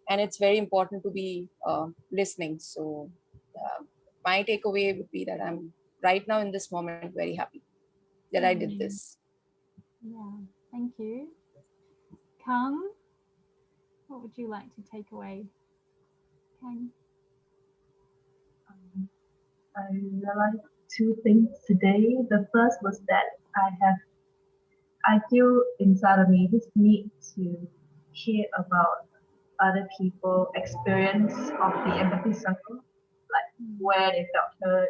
and it's very important to be listening. So my takeaway would be that I'm right now in this moment very happy that I did this. Yeah, thank you. Kang, what would you like to take away? Kang? I realized two things today. The first was that I feel inside of me this need to hear about other people's experience of the empathy circle, like where they felt hurt,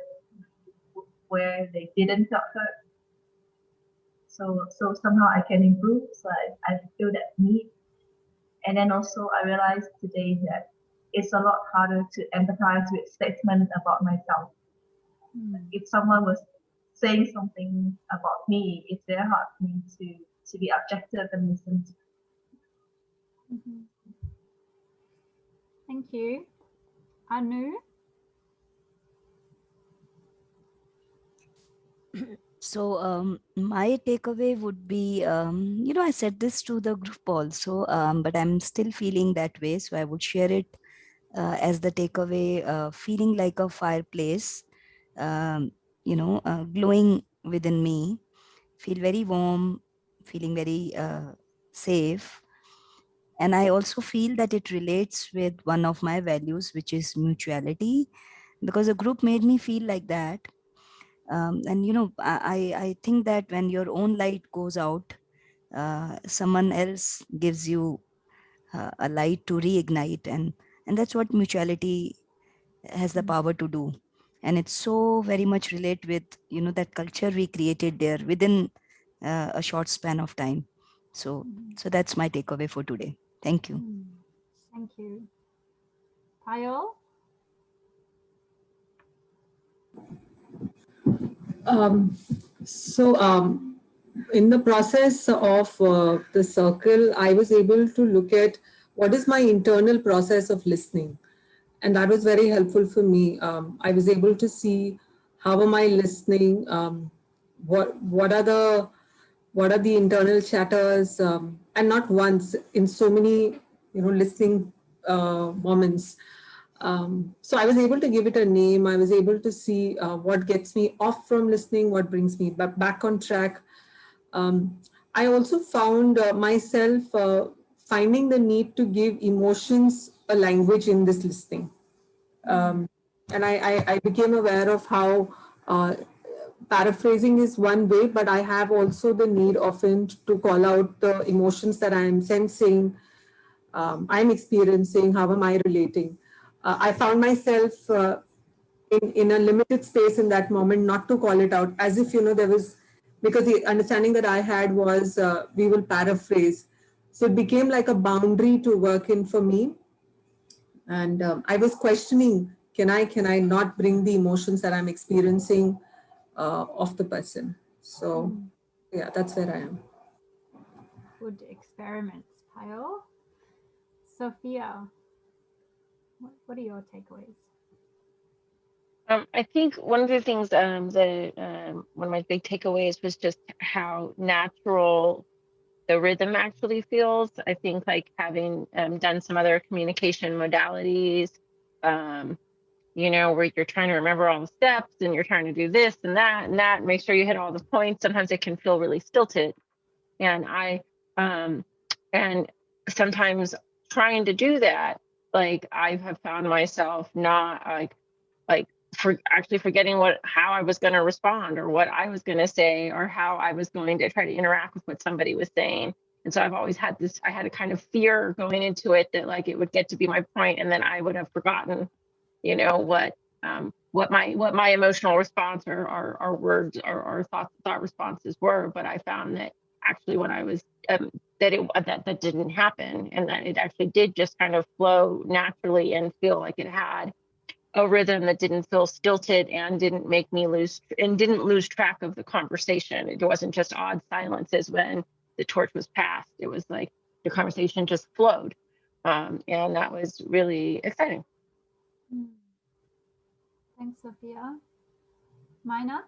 where they didn't felt hurt. So somehow I can improve. So I feel that need. And then also I realized today that it's a lot harder to empathize with statements about myself. If someone was saying something about me, it's very hard for me to be objective and listen to. Thank you. Anu? So my takeaway would be, I said this to the group also, but I'm still feeling that way. So I would share it as the takeaway, feeling like a fireplace, glowing within me, feel very warm, feeling very safe. And I also feel that it relates with one of my values, which is mutuality, because the group made me feel like that. I think that when your own light goes out, someone else gives you a light to reignite, and that's what mutuality has the power to do. And it's so very much relate with that culture we created there within a short span of time. So that's my takeaway for today. Thank you. Thank you. Payal? In the process of the circle, I was able to look at what is my internal process of listening. And that was very helpful for me. I was able to see how am I listening, what are the internal chatters, and not once, in so many listening moments. So I was able to give it a name. I was able to see what gets me off from listening, what brings me back on track. I also found myself finding the need to give emotions a language in this listening. And I became aware of how paraphrasing is one way, but I have also the need often to call out the emotions that I'm sensing, I'm experiencing, how am I relating. I found myself in a limited space in that moment, not to call it out, as if, there was, because the understanding that I had was we will paraphrase. So it became like a boundary to work in for me. And I was questioning, can I not bring the emotions that I'm experiencing of the person? So yeah, that's where I am. Good experiments, Payal. Sophia, what are your takeaways? I think one of the things that one of my big takeaways was just how natural the rhythm actually feels. I think like having done some other communication modalities, you know, where you're trying to remember all the steps and you're trying to do this and that and that, and make sure you hit all the points. Sometimes it can feel really stilted. And and sometimes trying to do that, like I have found myself not for actually forgetting how I was going to respond or what I was going to say or how I was going to try to interact with what somebody was saying. And so I've always had I had a kind of fear going into it that like it would get to be my point and then I would have forgotten, you know, what my emotional response or words or thought responses were. But I found that actually when I was that didn't happen, and that it actually did just kind of flow naturally and feel like it had a rhythm that didn't feel stilted and didn't make me didn't lose track of the conversation. It wasn't just odd silences when the torch was passed. It was like the conversation just flowed, and that was really exciting. Thanks, Sophia. Mainak?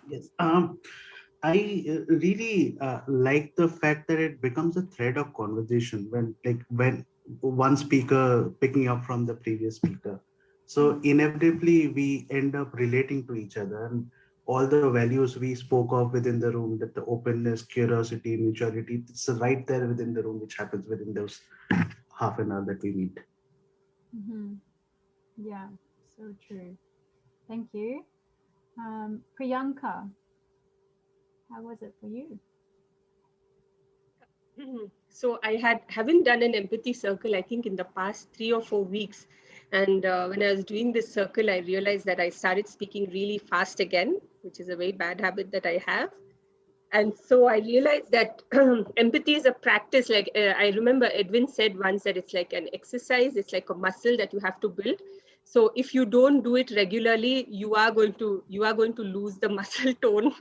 Yes. I really like the fact that it becomes a thread of conversation when one speaker picking up from the previous speaker. So inevitably we end up relating to each other, and all the values we spoke of within the room, that the openness, curiosity, mutuality, it's right there within the room, which happens within those half an hour that we meet. Yeah, so true. Thank you. Priyanka, how was it for you? So I haven't done an empathy circle, I think in the past 3 or 4 weeks. And when I was doing this circle, I realized that I started speaking really fast again, which is a very bad habit that I have. And so I realized that empathy is a practice. Like I remember Edwin said once that it's like an exercise, it's like a muscle that you have to build. So if you don't do it regularly, you are going to lose the muscle tone.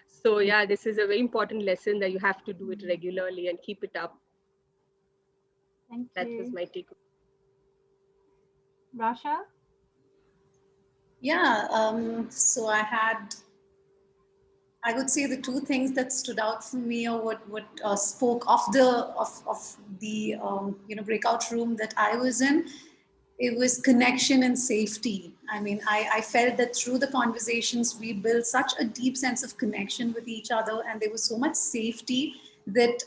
So yeah, this is a very important lesson that you have to do it regularly and keep it up. Thank you. That was my take. Rasha? Yeah, so I would say the two things that stood out for me or what spoke of the breakout room that I was in. It was connection and safety. I mean, I felt that through the conversations, we built such a deep sense of connection with each other, and there was so much safety that,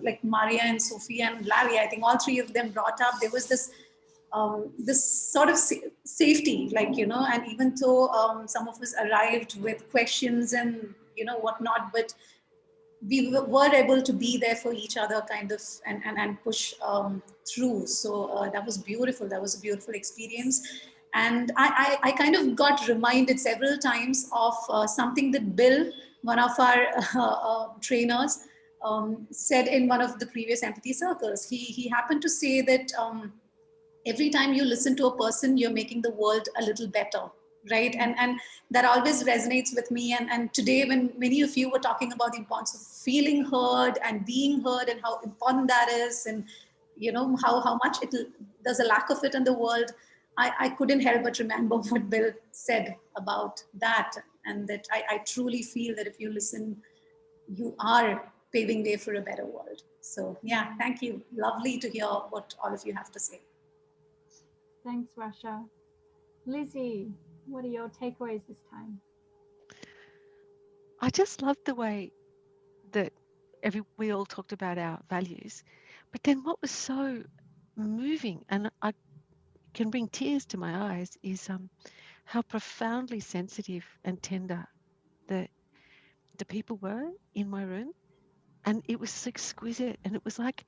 like Maria and Sophia and Larry, I think all three of them brought up, there was this sort of safety, like, you know, and even though some of us arrived with questions and, you know, whatnot, but we were able to be there for each other kind of and push through. So that was beautiful. That was a beautiful experience. And I kind of got reminded several times of something that Bill, one of our trainers, said in one of the previous empathy circles. He happened to say that every time you listen to a person, you're making the world a little better, right? And that always resonates with me. And today, when many of you were talking about the importance of feeling heard and being heard and how important that is, and you know how much there's a lack of it in the world, I couldn't help but remember what Bill said about that, and that I truly feel that if you listen, you are paving way for a better world. So yeah, thank you. Lovely to hear what all of you have to say. Thanks, Rasha. Lizzie, what are your takeaways this time? I just loved the way that we all talked about our values, but then what was so moving, and I can bring tears to my eyes, is how profoundly sensitive and tender the people were in my room, and it was exquisite, and it was like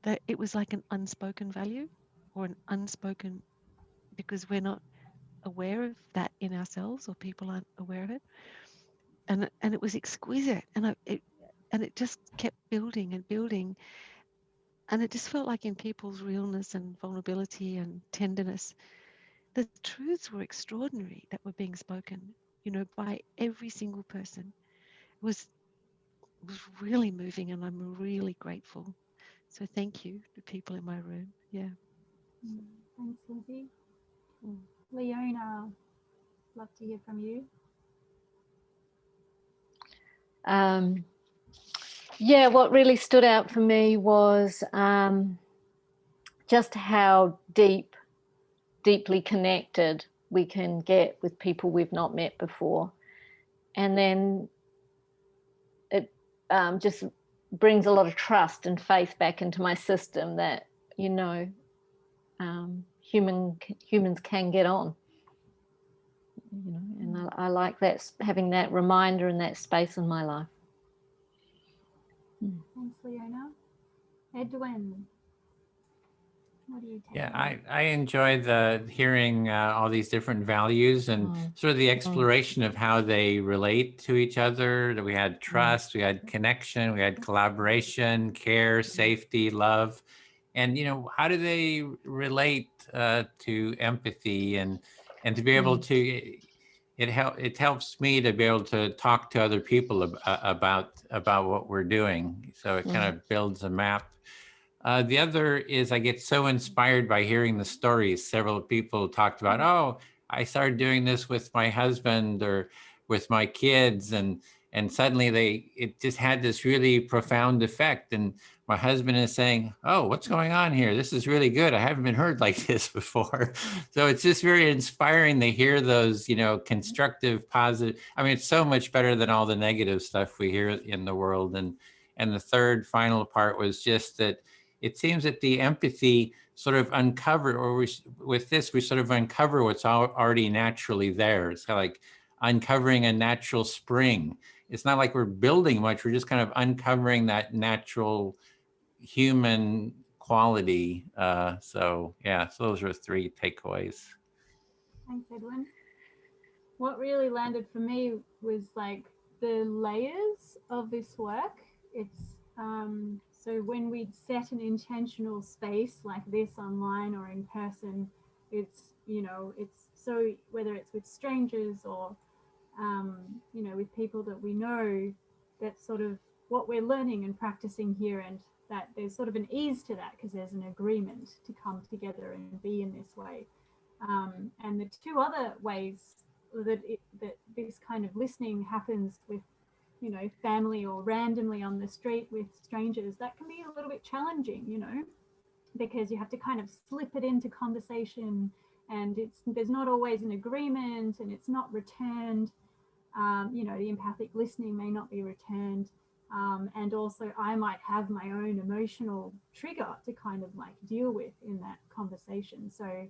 an unspoken value or an unspoken, because we're not aware of that in ourselves, or people aren't aware of it, and it was exquisite, and it just kept building and building, and it just felt like in people's realness and vulnerability and tenderness, the truths were extraordinary that were being spoken, you know, by every single person. It was really moving, and I'm really grateful. So thank you to people in my room. Yeah. Thanks, Lizzie. Leona, love to hear from you. Yeah, what really stood out for me was just how deeply connected we can get with people we've not met before. And then it just brings a lot of trust and faith back into my system that, you know, humans can get on. You know, and I like that, having that reminder and that space in my life. Thanks, Leona. Edwin, what do you take? Yeah, I enjoy hearing all these different values and sort of the exploration of how they relate to each other. That we had trust, we had connection, we had collaboration, care, safety, love, and you know, how do they relate to empathy and to be able to. It helps me to be able to talk to other people about what we're doing. So it kind of builds a map. The other is I get so inspired by hearing the stories. Several people talked about, oh, I started doing this with my husband or with my kids, and suddenly it just had this really profound effect. And my husband is saying, oh, what's going on here? This is really good. I haven't been heard like this before. So it's just very inspiring to hear those, you know, constructive, positive. I mean, it's so much better than all the negative stuff we hear in the world. And the third final part was just that it seems that the empathy sort of uncovered, or with this, we sort of uncover what's already naturally there. It's kind of like uncovering a natural spring. It's not like we're building much, we're just kind of uncovering that natural human quality. So yeah, so those are 3 takeaways. Thanks, Edwin. What really landed for me was like the layers of this work. It's so when we set an intentional space like this online or in person, it's, you know, it's so whether it's with strangers or you know, with people that we know, that's sort of what we're learning and practicing here, and that there's sort of an ease to that because there's an agreement to come together and be in this way. And the 2 other ways that this kind of listening happens with, you know, family or randomly on the street with strangers, that can be a little bit challenging, you know, because you have to kind of slip it into conversation, and there's not always an agreement, and it's not returned. You know, the empathic listening may not be returned. And also I might have my own emotional trigger to kind of like deal with in that conversation. So,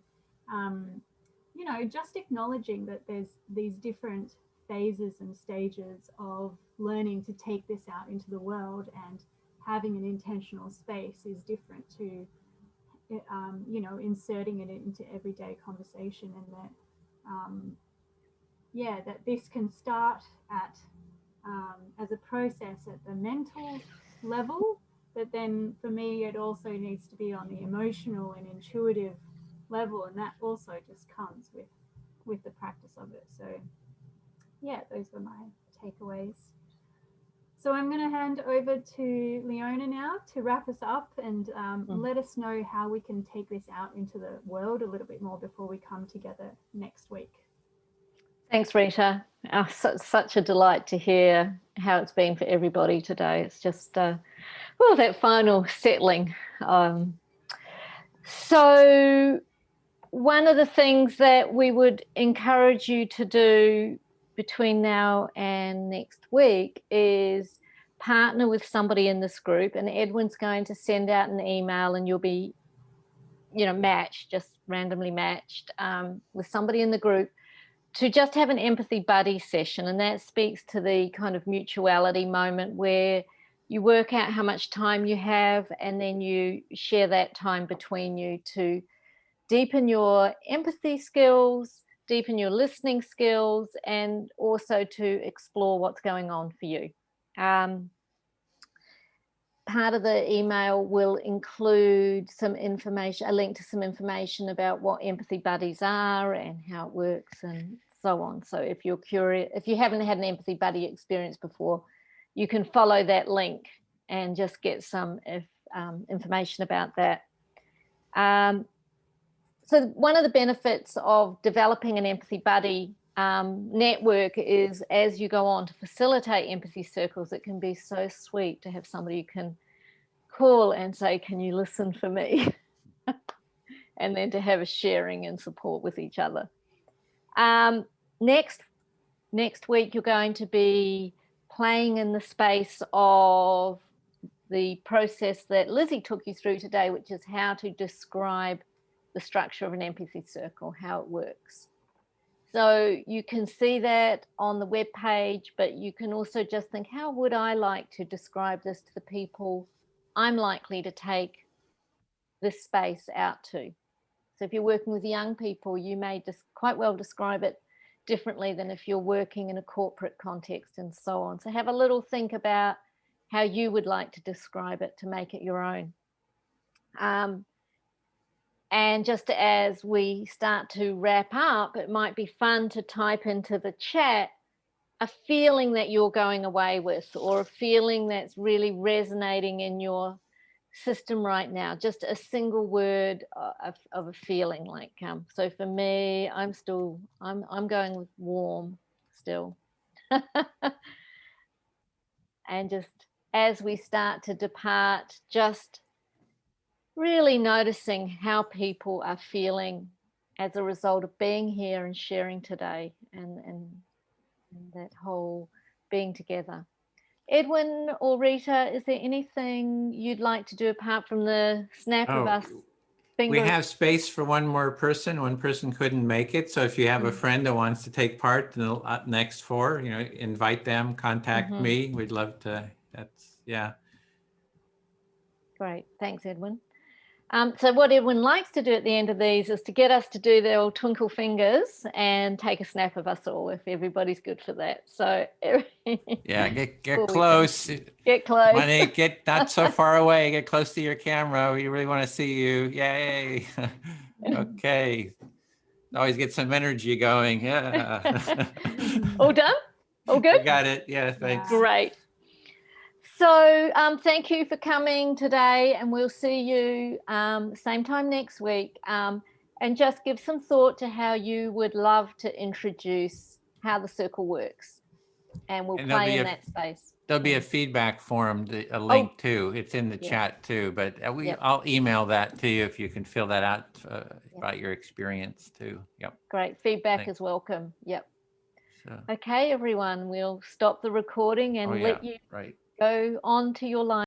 you know, just acknowledging that there's these different phases and stages of learning to take this out into the world, and having an intentional space is different to, you know, inserting it into everyday conversation, and that, yeah, that this can start at as a process at the mental level, but then for me it also needs to be on the emotional and intuitive level, and that also just comes with the practice of it. So yeah, those were my takeaways. So I'm going to hand over to Leona now to wrap us up and let us know how we can take this out into the world a little bit more before we come together next week. Thanks, Rita. Oh, such a delight to hear how it's been for everybody today. It's just, well, that final settling. So one of the things that we would encourage you to do between now and next week is partner with somebody in this group, and Edwin's going to send out an email, and you'll be, you know, matched, just randomly matched with somebody in the group to just have an empathy buddy session. And that speaks to the kind of mutuality moment where you work out how much time you have, and then you share that time between you to deepen your empathy skills, deepen your listening skills, and also to explore what's going on for you. Part of the email will include some information, a link to some information about what empathy buddies are and how it works and so on. So if you're curious, if you haven't had an empathy buddy experience before, you can follow that link and just get some information about that. So one of the benefits of developing an empathy buddy network is, as you go on to facilitate empathy circles, it can be so sweet to have somebody you can call and say, can you listen for me? And then to have a sharing and support with each other. Next week, you're going to be playing in the space of the process that Lizzie took you through today, which is how to describe the structure of an empathy circle, how it works. So you can see that on the web page, but you can also just think, how would I like to describe this to the people I'm likely to take this space out to? So if you're working with young people, you may just quite well describe it differently than if you're working in a corporate context and so on. So have a little think about how you would like to describe it to make it your own. And just as we start to wrap up, it might be fun to type into the chat a feeling that you're going away with, or a feeling that's really resonating in your system right now, just a single word of a feeling. Like so for me, I'm going with warm still. And just as we start to depart, just really noticing how people are feeling as a result of being here and sharing today, and that whole being together. Edwin or Rita, is there anything you'd like to do apart from the snap of us fingers? We have space for one more person. One person couldn't make it. So if you have a friend that wants to take part in the next 4, invite them, contact me. We'd love to. Yeah. Great. Thanks, Edwin. So what Edwin likes to do at the end of these is to get us to do the old twinkle fingers and take a snap of us all, if everybody's good for that. So yeah, get close. Get close. Money, get not so far away. Get close to your camera. We really want to see you. Yay. Okay. Always get some energy going. Yeah. All done? All good? I got it. Yeah, thanks. Great. So thank you for coming today, and we'll see you same time next week. And just give some thought to how you would love to introduce how the circle works. And we'll play in that space. There'll be a feedback form, a link too. It's in the chat too, but I'll email that to you if you can fill that out about your experience too. Yep. Great. Feedback is welcome. Yep. So. Okay, everyone, we'll stop the recording and let you go on to your line.